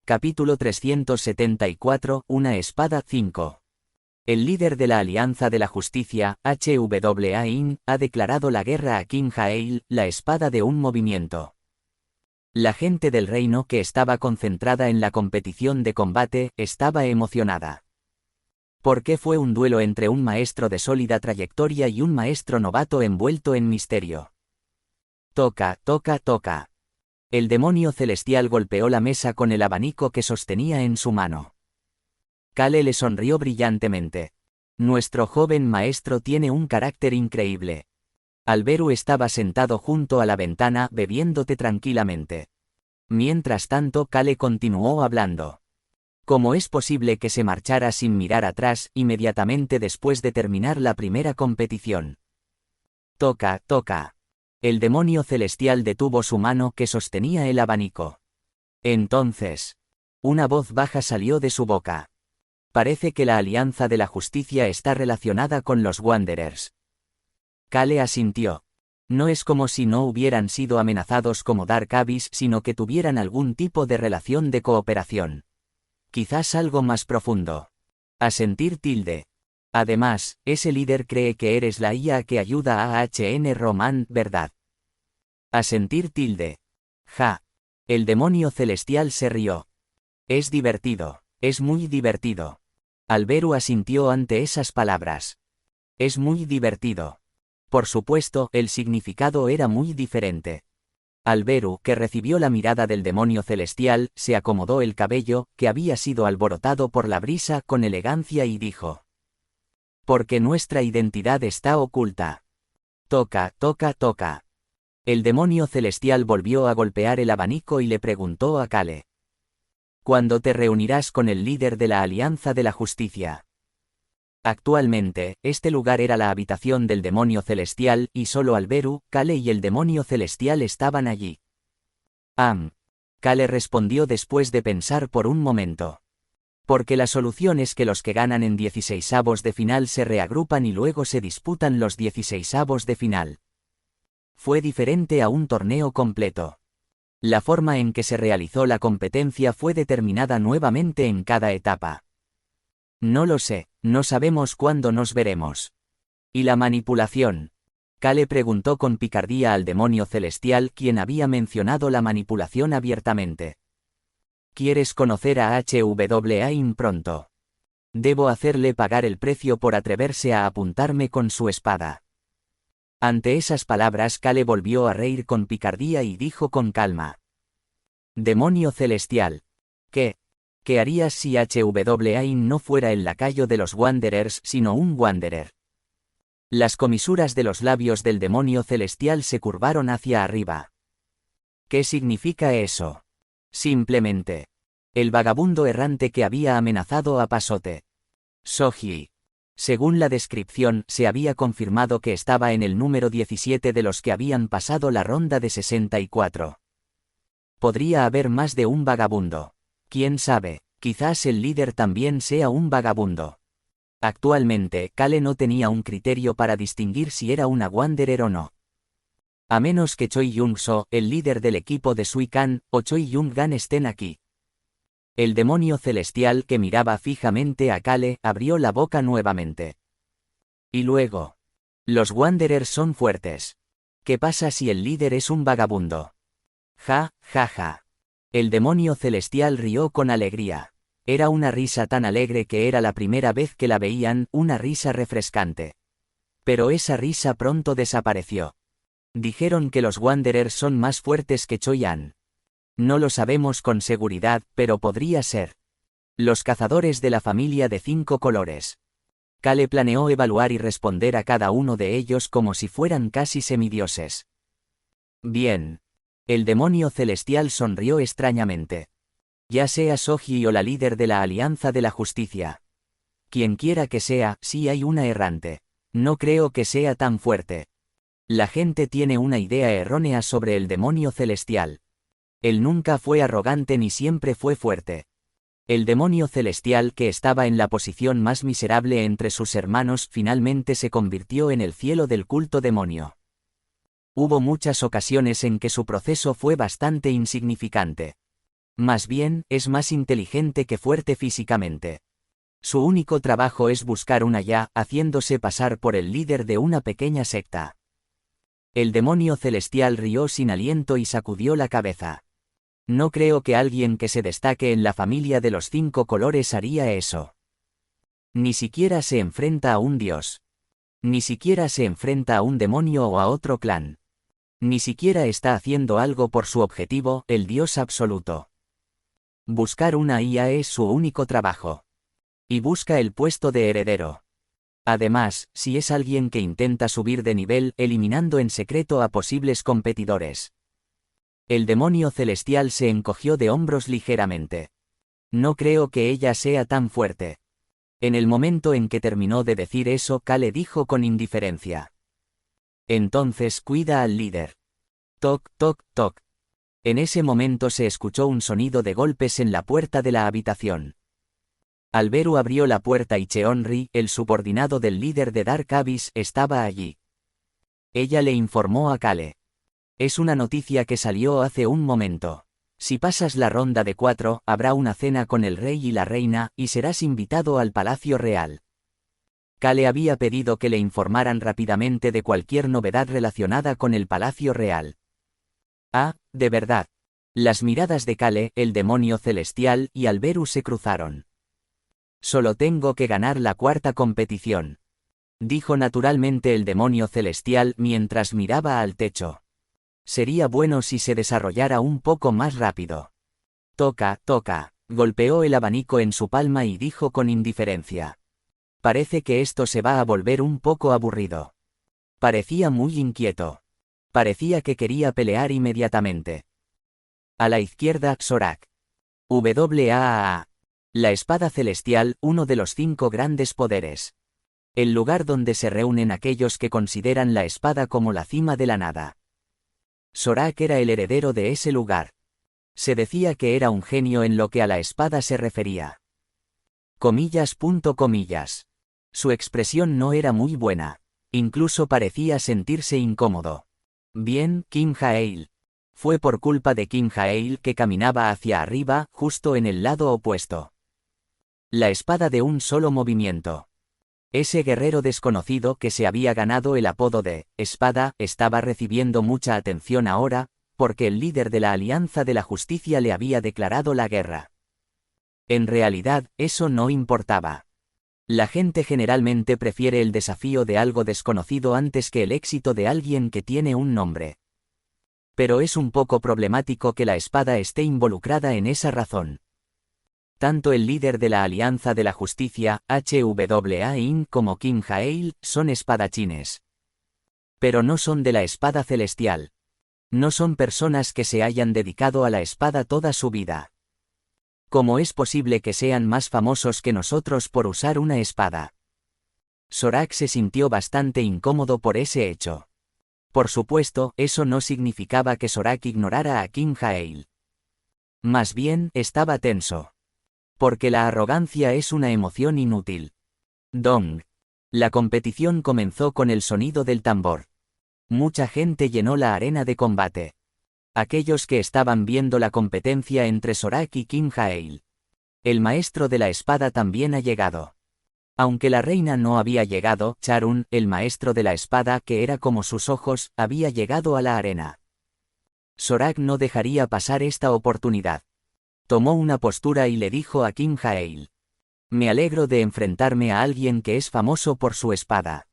Capítulo 374, Una espada 5. El líder de la Alianza de la Justicia, HWAIN, ha declarado la guerra a King Jael, la espada de un movimiento. La gente del reino que estaba concentrada en la competición de combate, estaba emocionada. Porque fue un duelo entre un maestro de sólida trayectoria y un maestro novato envuelto en misterio. Toca, toca, toca. El demonio celestial golpeó la mesa con el abanico que sostenía en su mano. Kale le sonrió brillantemente. Nuestro joven maestro tiene un carácter increíble. Alberu estaba sentado junto a la ventana bebiéndote tranquilamente. Mientras tanto, Kale continuó hablando. ¿Cómo es posible que se marchara sin mirar atrás inmediatamente después de terminar la primera competición? Toca, toca. El demonio celestial detuvo su mano que sostenía el abanico. Entonces, una voz baja salió de su boca. Parece que la Alianza de la Justicia está relacionada con los Wanderers. Kale asintió. No es como si no hubieran sido amenazados como Dark Abyss, sino que tuvieran algún tipo de relación de cooperación. Quizás algo más profundo. Asentir tilde. Además, ese líder cree que eres la IA que ayuda a HN Roman, ¿verdad? Asentir tilde. Ja. El demonio celestial se rió. Es divertido. Es muy divertido. Alberu asintió ante esas palabras. Es muy divertido. Por supuesto, el significado era muy diferente. Alberu, que recibió la mirada del demonio celestial, se acomodó el cabello, que había sido alborotado por la brisa, con elegancia y dijo: porque nuestra identidad está oculta. Toca, toca, toca. El demonio celestial volvió a golpear el abanico y le preguntó a Kale: ¿cuándo te reunirás con el líder de la Alianza de la Justicia? Actualmente, este lugar era la habitación del demonio celestial, y solo Alberu, Kale y el demonio celestial estaban allí. Kale respondió después de pensar por un momento. Porque la solución es que los que ganan en 16avos de final se reagrupan y luego se disputan los 16avos de final. Fue diferente a un torneo completo. La forma en que se realizó la competencia fue determinada nuevamente en cada etapa. No lo sé, no sabemos cuándo nos veremos. ¿Y la manipulación? Kale preguntó con picardía al demonio celestial, quien había mencionado la manipulación abiertamente. ¿Quieres conocer a HWAIN pronto? Debo hacerle pagar el precio por atreverse a apuntarme con su espada. Ante esas palabras, Kale volvió a reír con picardía y dijo con calma: demonio celestial. ¿Qué harías si HWAIN no fuera el lacayo de los Wanderers, sino un Wanderer? Las comisuras de los labios del demonio celestial se curvaron hacia arriba. ¿Qué significa eso? Simplemente. El vagabundo errante que había amenazado a Pasote. Soji. Según la descripción, se había confirmado que estaba en el número 17 de los que habían pasado la ronda de 64. Podría haber más de un vagabundo. ¿Quién sabe? Quizás el líder también sea un vagabundo. Actualmente, Kale no tenía un criterio para distinguir si era una Wanderer o no. A menos que Choi Young-so, el líder del equipo de Suican, o Choi Young-gan estén aquí. El demonio celestial, que miraba fijamente a Kale, abrió la boca nuevamente. Y luego. Los Wanderers son fuertes. ¿Qué pasa si el líder es un vagabundo? Ja, ja, ja. El demonio celestial rió con alegría. Era una risa tan alegre que era la primera vez que la veían, una risa refrescante. Pero esa risa pronto desapareció. Dijeron que los Wanderers son más fuertes que Choyan. No lo sabemos con seguridad, pero podría ser. Los cazadores de la familia de 5 colores. Kale planeó evaluar y responder a cada uno de ellos como si fueran casi semidioses. Bien. El demonio celestial sonrió extrañamente. Ya sea Soji o la líder de la Alianza de la Justicia. Quienquiera que sea, sí hay una errante. No creo que sea tan fuerte. La gente tiene una idea errónea sobre el demonio celestial. Él nunca fue arrogante ni siempre fue fuerte. El demonio celestial, que estaba en la posición más miserable entre sus hermanos, finalmente se convirtió en el cielo del culto demonio. Hubo muchas ocasiones en que su proceso fue bastante insignificante. Más bien, es más inteligente que fuerte físicamente. Su único trabajo es buscar una ya, haciéndose pasar por el líder de una pequeña secta. El demonio celestial rió sin aliento y sacudió la cabeza. No creo que alguien que se destaque en la familia de los 5 colores haría eso. Ni siquiera se enfrenta a un dios. Ni siquiera se enfrenta a un demonio o a otro clan. Ni siquiera está haciendo algo por su objetivo, el dios absoluto. Buscar una IA es su único trabajo. Y busca el puesto de heredero. Además, si es alguien que intenta subir de nivel, eliminando en secreto a posibles competidores. El demonio celestial se encogió de hombros ligeramente. No creo que ella sea tan fuerte. En el momento en que terminó de decir eso, Kale dijo con indiferencia. Entonces cuida al líder. Toc, toc, toc. En ese momento se escuchó un sonido de golpes en la puerta de la habitación. Alberu abrió la puerta y Cheonri, el subordinado del líder de Dark Abyss, estaba allí. Ella le informó a Kale. Es una noticia que salió hace un momento. Si pasas la ronda de 4, habrá una cena con el rey y la reina, y serás invitado al Palacio Real. Kale había pedido que le informaran rápidamente de cualquier novedad relacionada con el Palacio Real. Ah, de verdad. Las miradas de Kale, el demonio celestial, y Alberu se cruzaron. Solo tengo que ganar la 4ª competición. Dijo naturalmente el demonio celestial mientras miraba al techo. Sería bueno si se desarrollara un poco más rápido. Toca, toca. Golpeó el abanico en su palma y dijo con indiferencia. Parece que esto se va a volver un poco aburrido. Parecía muy inquieto. Parecía que quería pelear inmediatamente. A la izquierda, Zorak. WAAA. La espada celestial, uno de los 5 grandes poderes. El lugar donde se reúnen aquellos que consideran la espada como la cima de la nada. Zorak era el heredero de ese lugar. Se decía que era un genio en lo que a la espada se refería. Comillas. Su expresión no era muy buena. Incluso parecía sentirse incómodo. Bien, Kim Jaeil. Fue por culpa de Kim Jaeil que caminaba hacia arriba, justo en el lado opuesto. La espada de un solo movimiento. Ese guerrero desconocido que se había ganado el apodo de Espada estaba recibiendo mucha atención ahora, porque el líder de la Alianza de la Justicia le había declarado la guerra. En realidad, eso no importaba. La gente generalmente prefiere el desafío de algo desconocido antes que el éxito de alguien que tiene un nombre. Pero es un poco problemático que la espada esté involucrada en esa razón. Tanto el líder de la Alianza de la Justicia, HWAIN, como Kim Jaeil, son espadachines. Pero no son de la espada celestial. No son personas que se hayan dedicado a la espada toda su vida. ¿Cómo es posible que sean más famosos que nosotros por usar una espada? Zorak se sintió bastante incómodo por ese hecho. Por supuesto, eso no significaba que Zorak ignorara a Kim Jaeil. Más bien, estaba tenso. Porque la arrogancia es una emoción inútil. Dong. La competición comenzó con el sonido del tambor. Mucha gente llenó la arena de combate. Aquellos que estaban viendo la competencia entre Zorak y Kim Jaeil. El maestro de la espada también ha llegado. Aunque la reina no había llegado, Charun, el maestro de la espada que era como sus ojos, había llegado a la arena. Zorak no dejaría pasar esta oportunidad. Tomó una postura y le dijo a Kim Jaeil. Me alegro de enfrentarme a alguien que es famoso por su espada.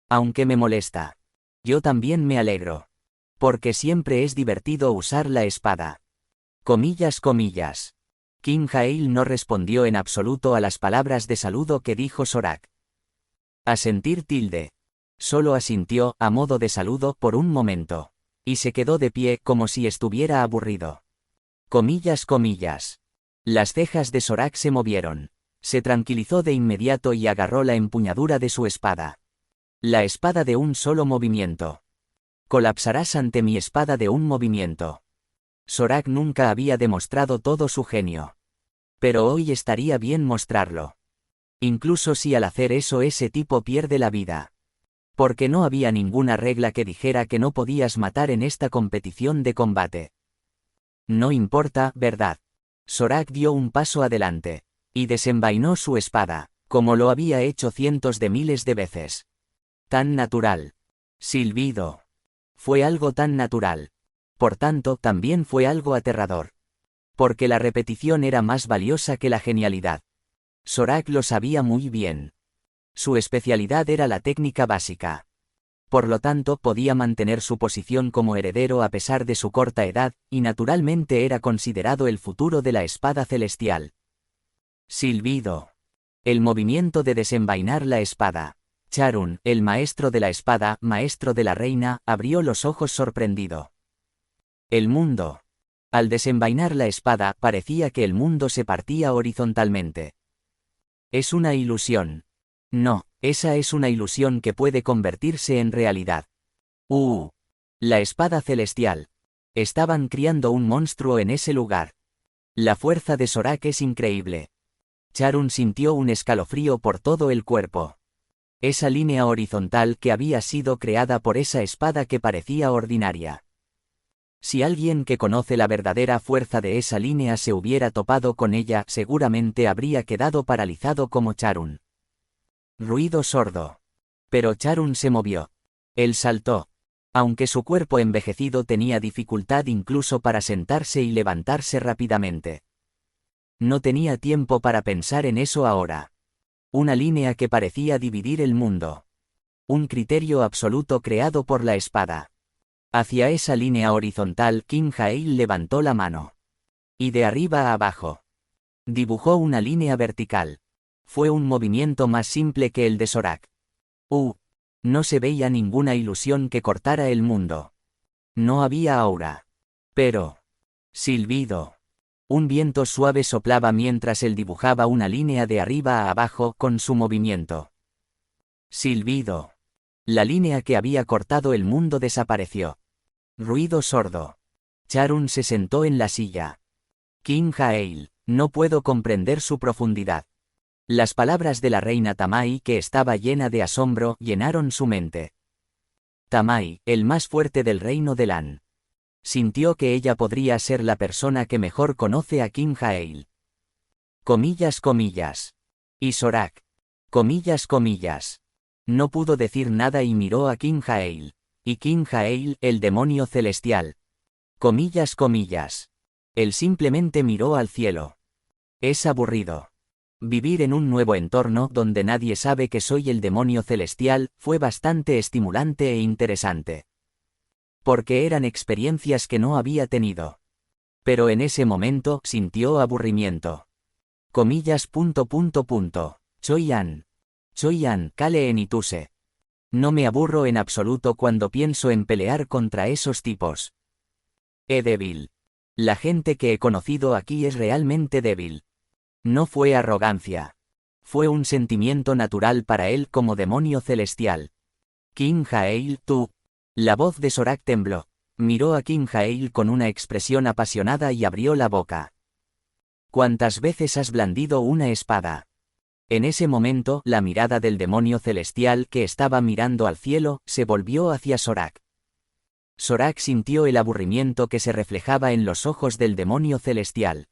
Aunque me molesta. Yo también me alegro. Porque siempre es divertido usar la espada. Comillas. Kim Jaeil no respondió en absoluto a las palabras de saludo que dijo Zorak. Asentir. Solo asintió, a modo de saludo, por un momento. Y se quedó de pie, como si estuviera aburrido. Comillas. Las cejas de Zorak se movieron. Se tranquilizó de inmediato y agarró la empuñadura de su espada. La espada de un solo movimiento. Colapsarás ante mi espada de un movimiento. Zorak nunca había demostrado todo su genio. Pero hoy estaría bien mostrarlo. Incluso si al hacer eso ese tipo pierde la vida. Porque no había ninguna regla que dijera que no podías matar en esta competición de combate. No importa, ¿verdad? Zorak dio un paso adelante. Y desenvainó su espada, como lo había hecho cientos de miles de veces. Tan natural. Silbido. Fue algo tan natural. Por tanto, también fue algo aterrador. Porque la repetición era más valiosa que la genialidad. Zorak lo sabía muy bien. Su especialidad era la técnica básica. Por lo tanto, podía mantener su posición como heredero a pesar de su corta edad, y naturalmente era considerado el futuro de la espada celestial. Silbido. El movimiento de desenvainar la espada. Charun, el maestro de la espada, maestro de la reina, abrió los ojos sorprendido. El mundo. Al desenvainar la espada, parecía que el mundo se partía horizontalmente. Es una ilusión. No, esa es una ilusión que puede convertirse en realidad. La espada celestial. Estaban criando un monstruo en ese lugar. La fuerza de Zorak es increíble. Charun sintió un escalofrío por todo el cuerpo. Esa línea horizontal que había sido creada por esa espada que parecía ordinaria. Si alguien que conoce la verdadera fuerza de esa línea se hubiera topado con ella, seguramente habría quedado paralizado como Charun. Ruido sordo. Pero Charun se movió. Él saltó. Aunque su cuerpo envejecido tenía dificultad incluso para sentarse y levantarse rápidamente. No tenía tiempo para pensar en eso ahora. Una línea que parecía dividir el mundo. Un criterio absoluto creado por la espada. Hacia esa línea horizontal, King Jael levantó la mano. Y de arriba a abajo. Dibujó una línea vertical. Fue un movimiento más simple que el de Zorak. No se veía ninguna ilusión que cortara el mundo. No había aura. Pero. Silbido. Un viento suave soplaba mientras él dibujaba una línea de arriba a abajo con su movimiento. Silbido. La línea que había cortado el mundo desapareció. Ruido sordo. Charun se sentó en la silla. King Jael, no puedo comprender su profundidad. Las palabras de la reina Tamai, que estaba llena de asombro, llenaron su mente. Tamai, el más fuerte del reino de Lan. Sintió que ella podría ser la persona que mejor conoce a King Jael. Comillas, comillas. Y Zorak. Comillas, comillas. No pudo decir nada y miró a King Jael. Y King Jael, el demonio celestial. Comillas, comillas. Él simplemente miró al cielo. Es aburrido. Vivir en un nuevo entorno donde nadie sabe que soy el demonio celestial fue bastante estimulante e interesante. Porque eran experiencias que no había tenido. Pero en ese momento sintió aburrimiento. Comillas. Choyan. Choyan, Kale en Ituse. No me aburro en absoluto cuando pienso en pelear contra esos tipos. Débil. La gente que he conocido aquí es realmente débil. No fue arrogancia. Fue un sentimiento natural para él como demonio celestial. King Jael, tú. La voz de Zorak tembló. Miró a King Jael con una expresión apasionada y abrió la boca. ¿Cuántas veces has blandido una espada? En ese momento, la mirada del demonio celestial que estaba mirando al cielo, se volvió hacia Zorak. Zorak sintió el aburrimiento que se reflejaba en los ojos del demonio celestial.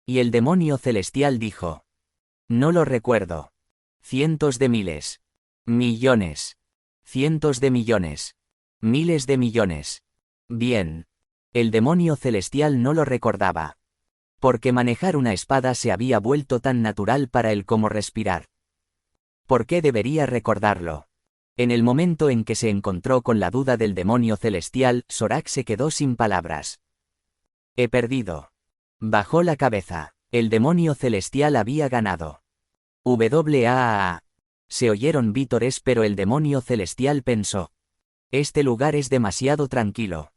Y el demonio celestial dijo: no lo recuerdo. Cientos de miles. Millones. Cientos de millones. Miles de millones. Bien. El demonio celestial no lo recordaba. Porque manejar una espada se había vuelto tan natural para él como respirar. ¿Por qué debería recordarlo? En el momento en que se encontró con la duda del demonio celestial, Zorak se quedó sin palabras. He perdido. Bajó la cabeza. El demonio celestial había ganado. WAAA. Se oyeron vítores, pero el demonio celestial pensó: este lugar es demasiado tranquilo.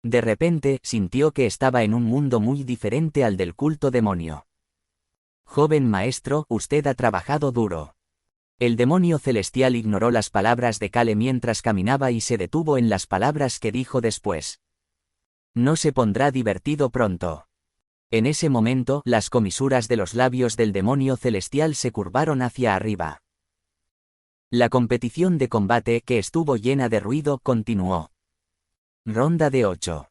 De repente, sintió que estaba en un mundo muy diferente al del culto demonio. Joven maestro, usted ha trabajado duro. El demonio celestial ignoró las palabras de Kale mientras caminaba y se detuvo en las palabras que dijo después. No se pondrá divertido pronto. En ese momento, las comisuras de los labios del demonio celestial se curvaron hacia arriba. La competición de combate, que estuvo llena de ruido, continuó. Ronda de 8.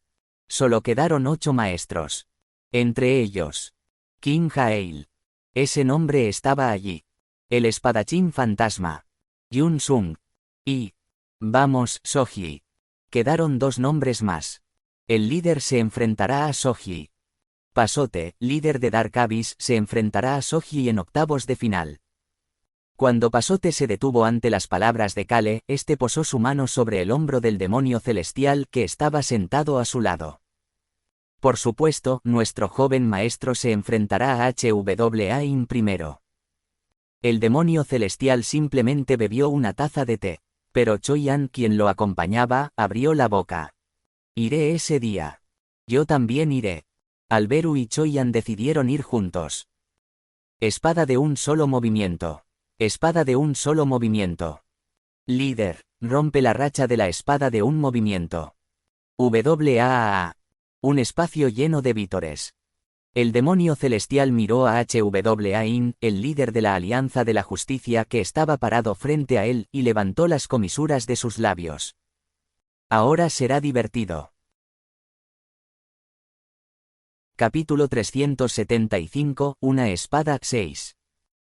Solo quedaron 8 maestros. Entre ellos, Kim Jaeil. Ese nombre estaba allí. El espadachín fantasma. Yun Sung. Y... vamos, Sohyi. Quedaron 2 nombres más. El líder se enfrentará a Sohyi. Pasote, líder de Dark Abyss, se enfrentará a Sohyi en octavos de final. Cuando Pasote se detuvo ante las palabras de Kale, este posó su mano sobre el hombro del demonio celestial que estaba sentado a su lado. Por supuesto, nuestro joven maestro se enfrentará a Hwain primero. El demonio celestial simplemente bebió una taza de té, pero Choyan, quien lo acompañaba, abrió la boca. Iré ese día. Yo también iré. Alberu y Choyan decidieron ir juntos. Espada de un solo movimiento. Espada de un solo movimiento. Líder, rompe la racha de la espada de un movimiento. WAAA. Un espacio lleno de vítores. El demonio celestial miró a Hwain, el líder de la Alianza de la Justicia que estaba parado frente a él, y levantó las comisuras de sus labios. Ahora será divertido. Capítulo 375, Una espada 6.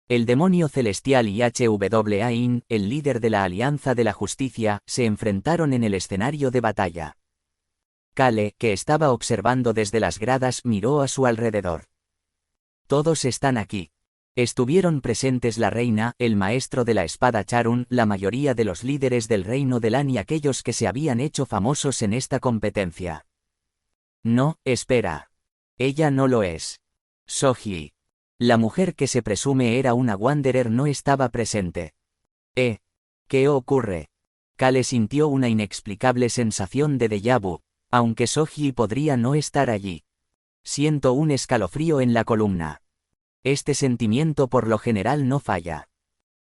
El demonio celestial y Hwain, el líder de la Alianza de la Justicia, se enfrentaron en el escenario de batalla. Kale, que estaba observando desde las gradas, miró a su alrededor. Todos están aquí. Estuvieron presentes la reina, el maestro de la espada Charun, la mayoría de los líderes del reino de Lan y aquellos que se habían hecho famosos en esta competencia. No, espera. Ella no lo es. Sohyi. La mujer que se presume era una Wanderer no estaba presente. ¿Qué ocurre? Kale sintió una inexplicable sensación de déjà vu, aunque Sohyi podría no estar allí. Siento un escalofrío en la columna. Este sentimiento por lo general no falla.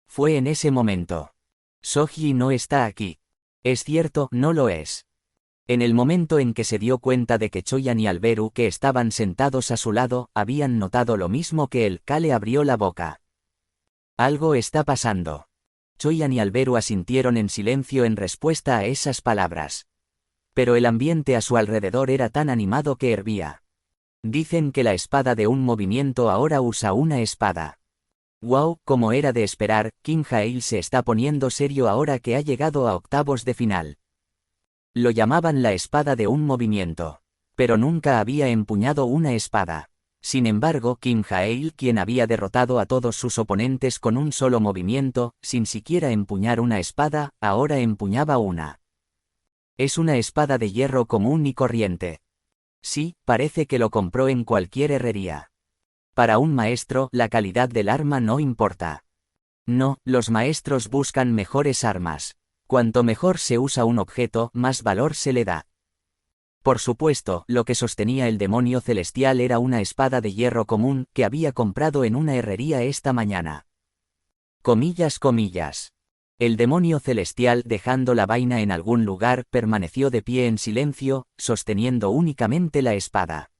Fue en ese momento. Sohyi no está aquí. Es cierto, no lo es. En el momento en que se dio cuenta de que Choyan y Alberu, que estaban sentados a su lado, habían notado lo mismo que él, Kale abrió la boca. Algo está pasando. Choyan y Alberu asintieron en silencio en respuesta a esas palabras. Pero el ambiente a su alrededor era tan animado que hervía. Dicen que la espada de un movimiento ahora usa una espada. Wow, como era de esperar, Kim Jaeil se está poniendo serio ahora que ha llegado a octavos de final. Lo llamaban la espada de un movimiento. Pero nunca había empuñado una espada. Sin embargo, Kim Jaeil, quien había derrotado a todos sus oponentes con un solo movimiento, sin siquiera empuñar una espada, ahora empuñaba una. Es una espada de hierro común y corriente. Sí, parece que lo compró en cualquier herrería. Para un maestro, la calidad del arma no importa. No, los maestros buscan mejores armas. Cuanto mejor se usa un objeto, más valor se le da. Por supuesto, lo que sostenía el demonio celestial era una espada de hierro común que había comprado en una herrería esta mañana. Comillas, comillas. El demonio celestial, dejando la vaina en algún lugar, permaneció de pie en silencio, sosteniendo únicamente la espada.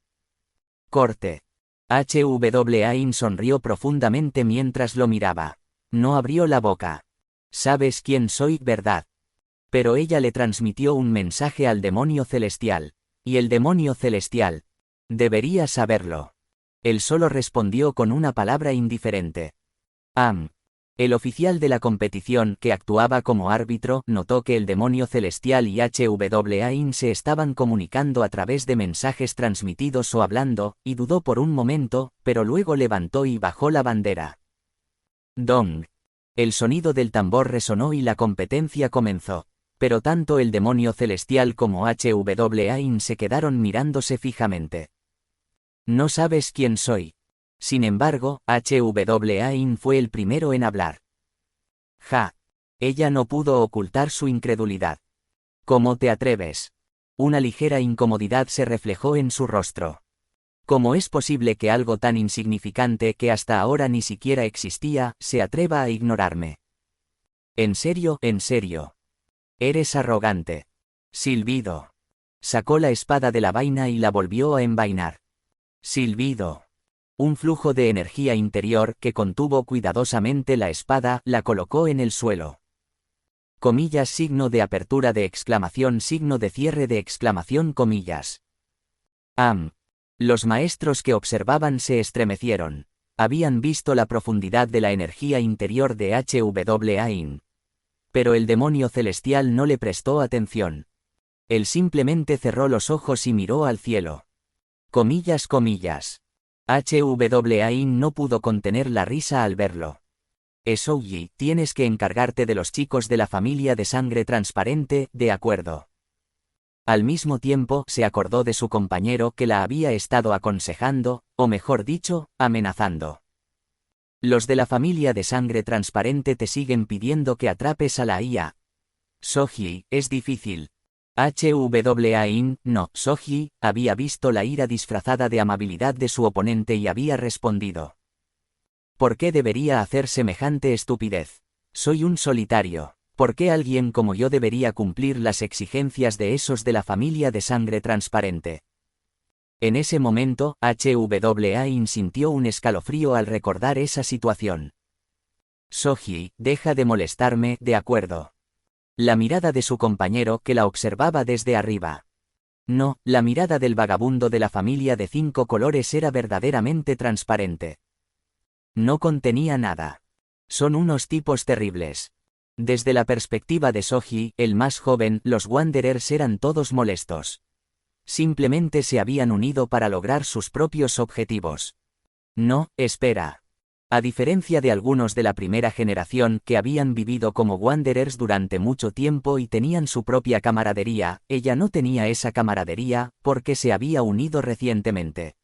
Corte. Hwain sonrió profundamente mientras lo miraba. No abrió la boca. Sabes quién soy, ¿verdad? Pero ella le transmitió un mensaje al demonio celestial. Y el demonio celestial. Debería saberlo. Él solo respondió con una palabra indiferente. El oficial de la competición, que actuaba como árbitro, notó que el demonio celestial y Hwain se estaban comunicando a través de mensajes transmitidos o hablando, y dudó por un momento, pero luego levantó y bajó la bandera. Dong. El sonido del tambor resonó y la competencia comenzó. Pero tanto el demonio celestial como Hwain se quedaron mirándose fijamente. No sabes quién soy. Sin embargo, Hwain fue el primero en hablar. Ja. Ella no pudo ocultar su incredulidad. ¿Cómo te atreves? Una ligera incomodidad se reflejó en su rostro. ¿Cómo es posible que algo tan insignificante que hasta ahora ni siquiera existía, se atreva a ignorarme? ¿En serio? ¿En serio? Eres arrogante. Silbido. Sacó la espada de la vaina y la volvió a envainar. Silbido. Un flujo de energía interior que contuvo cuidadosamente la espada, la colocó en el suelo. Comillas, signo de apertura de exclamación, signo de cierre de exclamación, comillas. Los maestros que observaban se estremecieron. Habían visto la profundidad de la energía interior de Hwain. Pero el demonio celestial no le prestó atención. Él simplemente cerró los ojos y miró al cielo. Comillas. Hwain no pudo contener la risa al verlo. Esoji, tienes que encargarte de los chicos de la familia de sangre transparente, ¿de acuerdo? Al mismo tiempo, se acordó de su compañero que la había estado aconsejando, o mejor dicho, amenazando. Los de la familia de sangre transparente te siguen pidiendo que atrapes a la IA. Soji, es difícil. Hwain, no. Soji había visto la ira disfrazada de amabilidad de su oponente y había respondido. ¿Por qué debería hacer semejante estupidez? Soy un solitario. ¿Por qué alguien como yo debería cumplir las exigencias de esos de la familia de sangre transparente? En ese momento, Hwain sintió un escalofrío al recordar esa situación. Soji, deja de molestarme, ¿de acuerdo? La mirada de su compañero que la observaba desde arriba. No, la mirada del vagabundo de la familia de 5 colores era verdaderamente transparente. No contenía nada. Son unos tipos terribles. Desde la perspectiva de Soji, el más joven, los Wanderers eran todos molestos. Simplemente se habían unido para lograr sus propios objetivos. No, espera. A diferencia de algunos de la primera generación que habían vivido como Wanderers durante mucho tiempo y tenían su propia camaradería, ella no tenía esa camaradería, porque se había unido recientemente.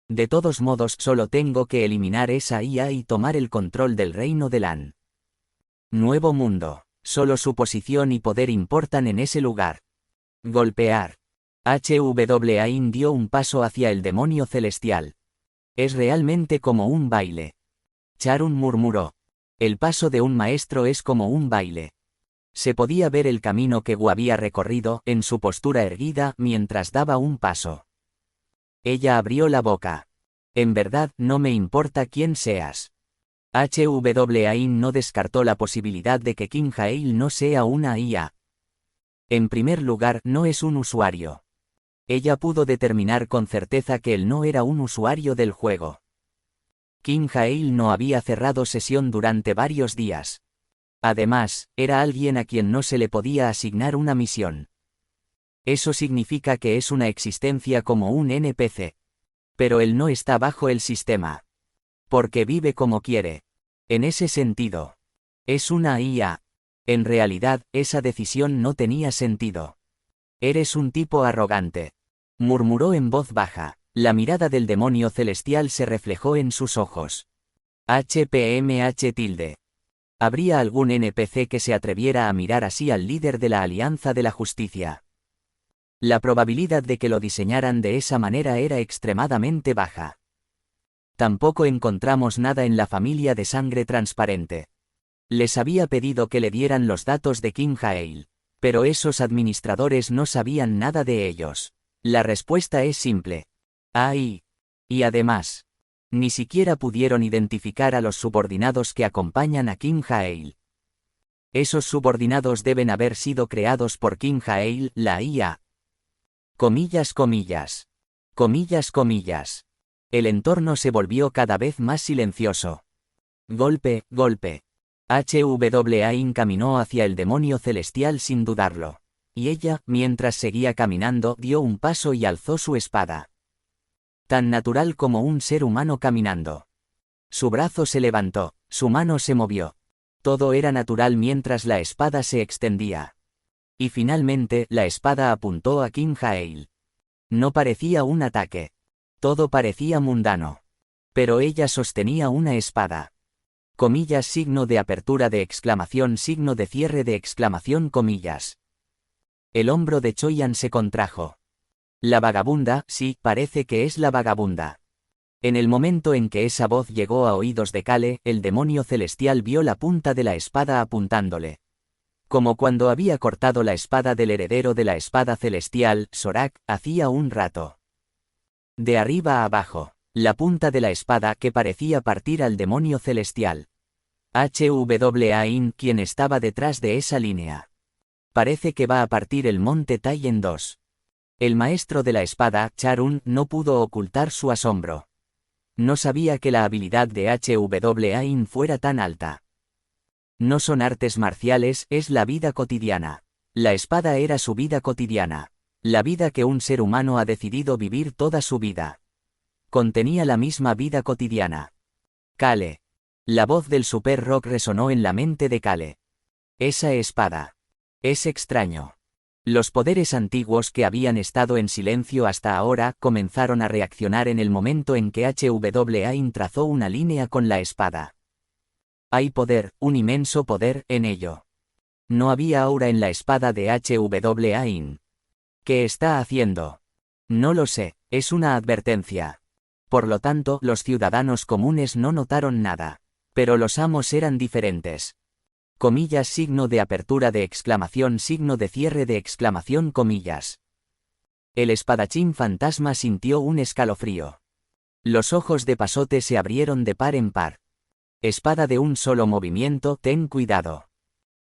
De todos modos, solo tengo que eliminar esa IA y tomar el control del reino de Lan. Nuevo mundo. Solo su posición y poder importan en ese lugar. Golpear. Hwain dio un paso hacia el demonio celestial. Es realmente como un baile. Charun murmuró. El paso de un maestro es como un baile. Se podía ver el camino que Wu había recorrido en su postura erguida mientras daba un paso. Ella abrió la boca. En verdad, no me importa quién seas. Hwain no descartó la posibilidad de que King Hail no sea una IA. En primer lugar, no es un usuario. Ella pudo determinar con certeza que él no era un usuario del juego. King Hail no había cerrado sesión durante varios días. Además, era alguien a quien no se le podía asignar una misión. Eso significa que es una existencia como un NPC. Pero él no está bajo el sistema. Porque vive como quiere. En ese sentido. Es una IA. En realidad, esa decisión no tenía sentido. Eres un tipo arrogante. Murmuró en voz baja. La mirada del demonio celestial se reflejó en sus ojos. HPMH. ¿Habría algún NPC que se atreviera a mirar así al líder de la Alianza de la Justicia? La probabilidad de que lo diseñaran de esa manera era extremadamente baja. Tampoco encontramos nada en la familia de sangre transparente. Les había pedido que le dieran los datos de King Hail, pero esos administradores no sabían nada de ellos. La respuesta es simple. Y además, ni siquiera pudieron identificar a los subordinados que acompañan a King Hail. Esos subordinados deben haber sido creados por King Hail, la IA. Comillas. El entorno se volvió cada vez más silencioso. Golpe. Hwain caminó hacia el demonio celestial sin dudarlo. Y ella, mientras seguía caminando, dio un paso y alzó su espada. Tan natural como un ser humano caminando. Su brazo se levantó, su mano se movió. Todo era natural mientras la espada se extendía. Y finalmente, la espada apuntó a King Hail. No parecía un ataque. Todo parecía mundano. Pero ella sostenía una espada. Comillas, signo de apertura de exclamación, signo de cierre de exclamación, comillas. El hombro de Choyan se contrajo. La vagabunda, sí, parece que es la vagabunda. En el momento en que esa voz llegó a oídos de Kale, el demonio celestial vio la punta de la espada apuntándole. Como cuando había cortado la espada del heredero de la espada celestial, Sorak, hacía un rato. De arriba a abajo, la punta de la espada que parecía partir al demonio celestial. Hwain, quien estaba detrás de esa línea. Parece que va a partir el monte Tai en dos. El maestro de la espada, Charun, no pudo ocultar su asombro. No sabía que la habilidad de Hwain fuera tan alta. No son artes marciales, es la vida cotidiana. La espada era su vida cotidiana. La vida que un ser humano ha decidido vivir toda su vida. Contenía la misma vida cotidiana. Kale. La voz del Super Rock resonó en la mente de Kale. Esa espada. Es extraño. Los poderes antiguos que habían estado en silencio hasta ahora comenzaron a reaccionar en el momento en que Hwain trazó una línea con la espada. Hay poder, un inmenso poder, en ello. No había aura en la espada de Hwain. ¿Qué está haciendo? No lo sé, es una advertencia. Por lo tanto, los ciudadanos comunes no notaron nada. Pero los amos eran diferentes. Comillas, signo de apertura de exclamación, signo de cierre de exclamación, comillas. El espadachín fantasma sintió un escalofrío. Los ojos de Pasote se abrieron de par en par. Espada de un solo movimiento, ten cuidado.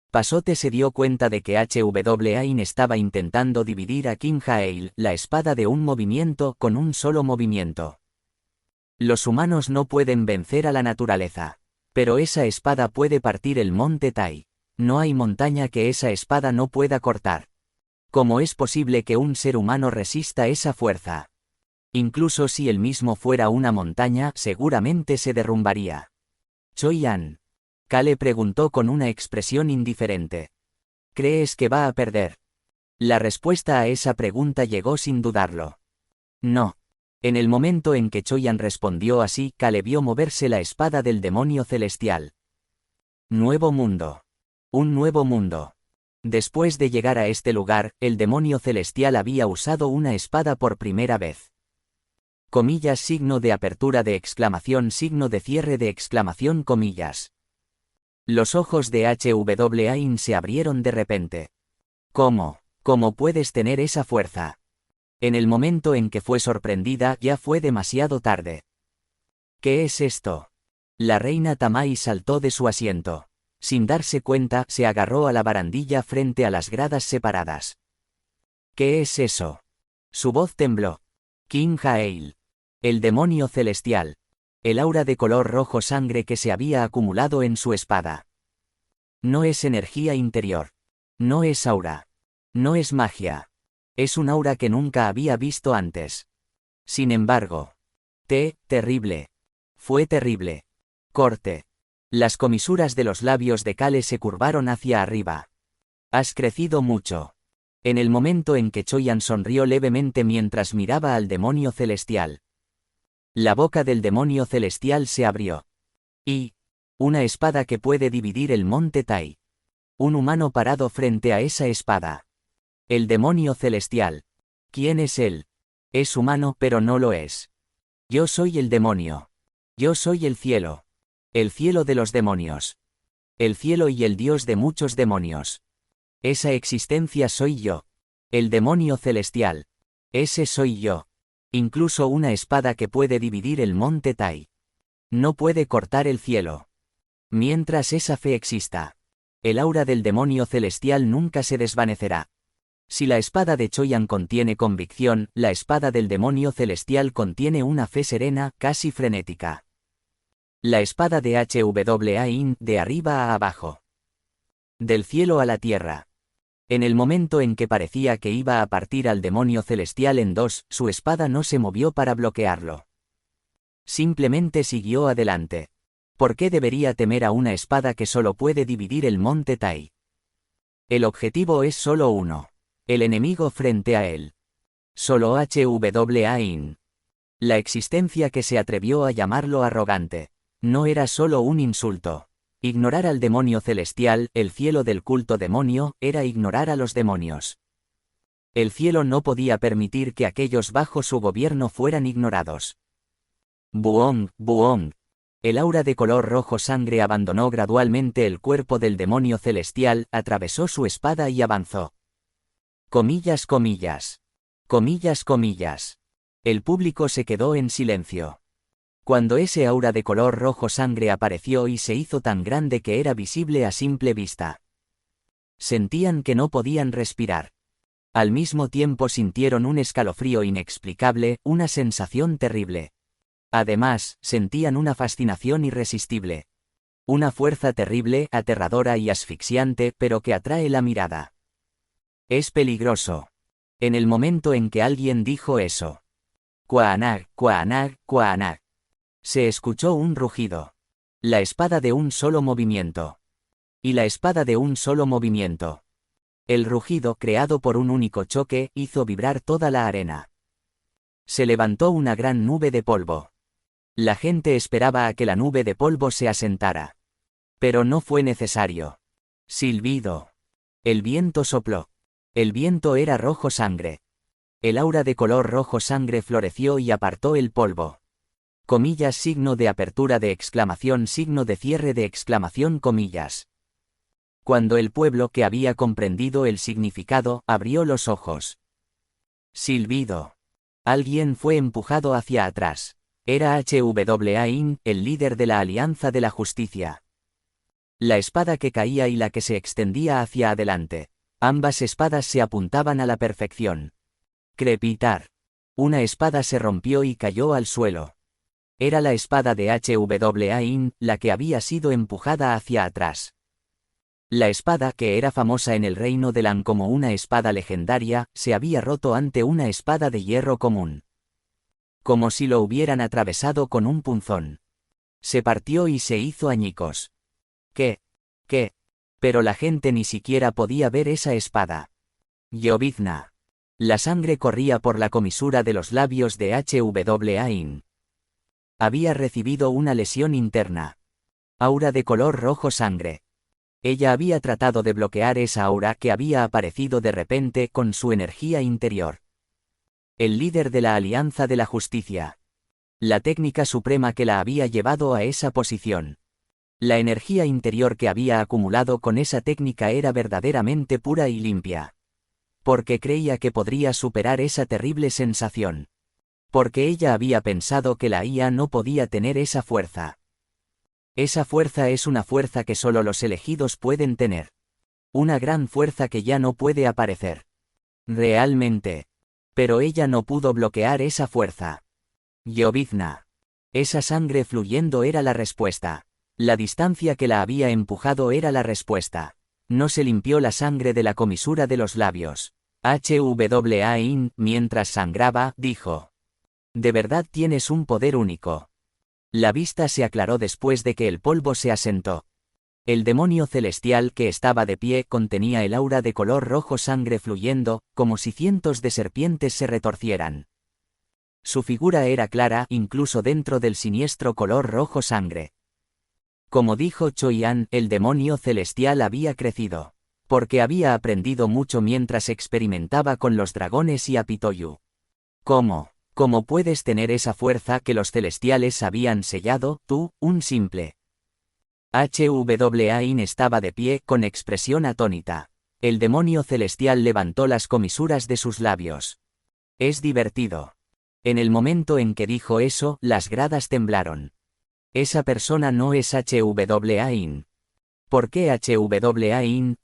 Pasote se dio cuenta de que Hwain estaba intentando dividir a King Hail, la espada de un movimiento, con un solo movimiento. Los humanos no pueden vencer a la naturaleza. Pero esa espada puede partir el monte Tai. No hay montaña que esa espada no pueda cortar. ¿Cómo es posible que un ser humano resista esa fuerza? Incluso si él mismo fuera una montaña, seguramente se derrumbaría. Choi-an. Kale preguntó con una expresión indiferente. ¿Crees que va a perder? La respuesta a esa pregunta llegó sin dudarlo. No. En el momento en que Choi-an respondió así, Kale vio moverse la espada del demonio celestial. Nuevo mundo. Un nuevo mundo. Después de llegar a este lugar, el demonio celestial había usado una espada por primera vez. Comillas, signo de apertura de exclamación, signo de cierre de exclamación, comillas. Los ojos de Hwain se abrieron de repente. ¿Cómo? ¿Cómo puedes tener esa fuerza? En el momento en que fue sorprendida, ya fue demasiado tarde. ¿Qué es esto? La reina Tamai saltó de su asiento. Sin darse cuenta, se agarró a la barandilla frente a las gradas separadas. ¿Qué es eso? Su voz tembló. King Hail. El demonio celestial. El aura de color rojo sangre que se había acumulado en su espada. No es energía interior. No es aura. No es magia. Es un aura que nunca había visto antes. Sin embargo. Terrible. Fue terrible. Corte. Las comisuras de los labios de Kale se curvaron hacia arriba. Has crecido mucho. En el momento en que Choi-an sonrió levemente mientras miraba al demonio celestial. La boca del demonio celestial se abrió. Y. Una espada que puede dividir el monte Tai. Un humano parado frente a esa espada. El demonio celestial. ¿Quién es él? Es humano, pero no lo es. Yo soy el demonio. Yo soy el cielo. El cielo de los demonios. El cielo y el dios de muchos demonios. Esa existencia soy yo. El demonio celestial. Ese soy yo. Incluso una espada que puede dividir el monte Tai. No puede cortar el cielo. Mientras esa fe exista. El aura del demonio celestial nunca se desvanecerá. Si la espada de Choi-an contiene convicción, la espada del demonio celestial contiene una fe serena, casi frenética. La espada de Hwain, de arriba a abajo. Del cielo a la tierra. En el momento en que parecía que iba a partir al demonio celestial en dos, su espada no se movió para bloquearlo. Simplemente siguió adelante. ¿Por qué debería temer a una espada que solo puede dividir el monte Tai? El objetivo es solo uno. El enemigo frente a él. Solo Hwain. La existencia que se atrevió a llamarlo arrogante. No era solo un insulto. Ignorar al demonio celestial, el cielo del culto demonio, era ignorar a los demonios. El cielo no podía permitir que aquellos bajo su gobierno fueran ignorados. Buong, buong. El aura de color rojo sangre abandonó gradualmente el cuerpo del demonio celestial, atravesó su espada y avanzó. Comillas, comillas. Comillas, comillas. El público se quedó en silencio. Cuando ese aura de color rojo sangre apareció y se hizo tan grande que era visible a simple vista. Sentían que no podían respirar. Al mismo tiempo sintieron un escalofrío inexplicable, una sensación terrible. Además, sentían una fascinación irresistible. Una fuerza terrible, aterradora y asfixiante, pero que atrae la mirada. Es peligroso. En el momento en que alguien dijo eso. Quaanag, Quaanag, Quaanag. Se escuchó un rugido. La espada de un solo movimiento. Y la espada de un solo movimiento. El rugido, creado por un único choque, hizo vibrar toda la arena. Se levantó una gran nube de polvo. La gente esperaba a que la nube de polvo se asentara. Pero no fue necesario. Silbido. El viento sopló. El viento era rojo sangre. El aura de color rojo sangre floreció y apartó el polvo. Comillas, signo de apertura de exclamación, signo de cierre de exclamación, comillas. Cuando el pueblo, que había comprendido el significado, abrió los ojos. Silbido. Alguien fue empujado hacia atrás. Era Hwain, el líder de la Alianza de la Justicia. La espada que caía y la que se extendía hacia adelante. Ambas espadas se apuntaban a la perfección. Crepitar. Una espada se rompió y cayó al suelo. Era la espada de Hwain, la que había sido empujada hacia atrás. La espada, que era famosa en el reino de Lan como una espada legendaria, se había roto ante una espada de hierro común. Como si lo hubieran atravesado con un punzón. Se partió y se hizo añicos. ¿Qué? Pero la gente ni siquiera podía ver esa espada. Llovizna. La sangre corría por la comisura de los labios de Hwain. Había recibido una lesión interna. Aura de color rojo sangre. Ella había tratado de bloquear esa aura que había aparecido de repente con su energía interior. El líder de la Alianza de la Justicia. La técnica suprema que la había llevado a esa posición. La energía interior que había acumulado con esa técnica era verdaderamente pura y limpia. Porque creía que podría superar esa terrible sensación. Porque ella había pensado que la IA no podía tener esa fuerza. Esa fuerza es una fuerza que solo los elegidos pueden tener. Una gran fuerza que ya no puede aparecer. Realmente. Pero ella no pudo bloquear esa fuerza. Llovizna. Esa sangre fluyendo era la respuesta. La distancia que la había empujado era la respuesta. No se limpió la sangre de la comisura de los labios. Hwain, mientras sangraba, dijo. De verdad tienes un poder único. La vista se aclaró después de que el polvo se asentó. El demonio celestial que estaba de pie contenía el aura de color rojo sangre fluyendo, como si cientos de serpientes se retorcieran. Su figura era clara incluso dentro del siniestro color rojo sangre. Como dijo Choyan, el demonio celestial había crecido. Porque había aprendido mucho mientras experimentaba con los dragones y Apitoyu. ¿Cómo puedes tener esa fuerza que los celestiales habían sellado, tú, un simple? Hwain estaba de pie, con expresión atónita. El demonio celestial levantó las comisuras de sus labios. Es divertido. En el momento en que dijo eso, las gradas temblaron. Esa persona no es Hwain. ¿Por qué Hwain?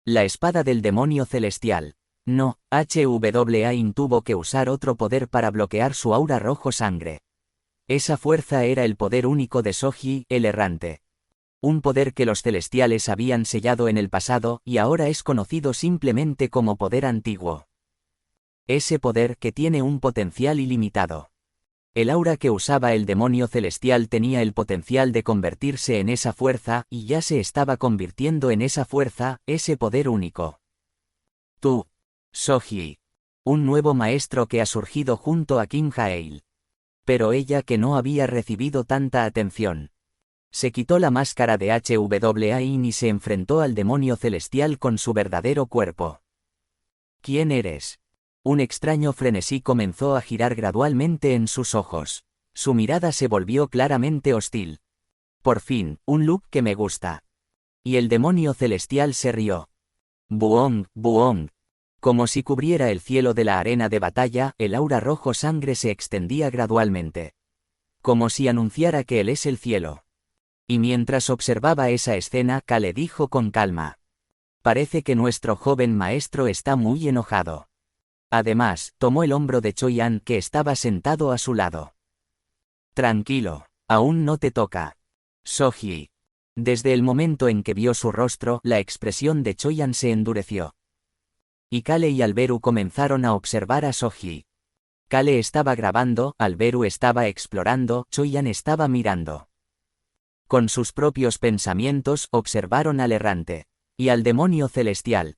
La espada del demonio celestial. No, Hwain tuvo que usar otro poder para bloquear su aura rojo sangre. Esa fuerza era el poder único de Soji, el errante. Un poder que los celestiales habían sellado en el pasado y ahora es conocido simplemente como poder antiguo. Ese poder que tiene un potencial ilimitado. El aura que usaba el demonio celestial tenía el potencial de convertirse en esa fuerza y ya se estaba convirtiendo en esa fuerza, ese poder único. Tú, Soji. Un nuevo maestro que ha surgido junto a Kim Hail. Pero ella que no había recibido tanta atención. Se quitó la máscara de Hwain y se enfrentó al demonio celestial con su verdadero cuerpo. ¿Quién eres? Un extraño frenesí comenzó a girar gradualmente en sus ojos. Su mirada se volvió claramente hostil. Por fin, un look que me gusta. Y el demonio celestial se rió. Buong, buong. Como si cubriera el cielo de la arena de batalla, el aura rojo sangre se extendía gradualmente. Como si anunciara que él es el cielo. Y mientras observaba esa escena, Kale dijo con calma. Parece que nuestro joven maestro está muy enojado. Además, tomó el hombro de Choi-an que estaba sentado a su lado. Tranquilo, aún no te toca. Sohye. Desde el momento en que vio su rostro, la expresión de Choi-an se endureció. Y Kale y Alberu comenzaron a observar a Sohye. Kale estaba grabando, Alberu estaba explorando, Choi-an estaba mirando. Con sus propios pensamientos observaron al errante y al demonio celestial.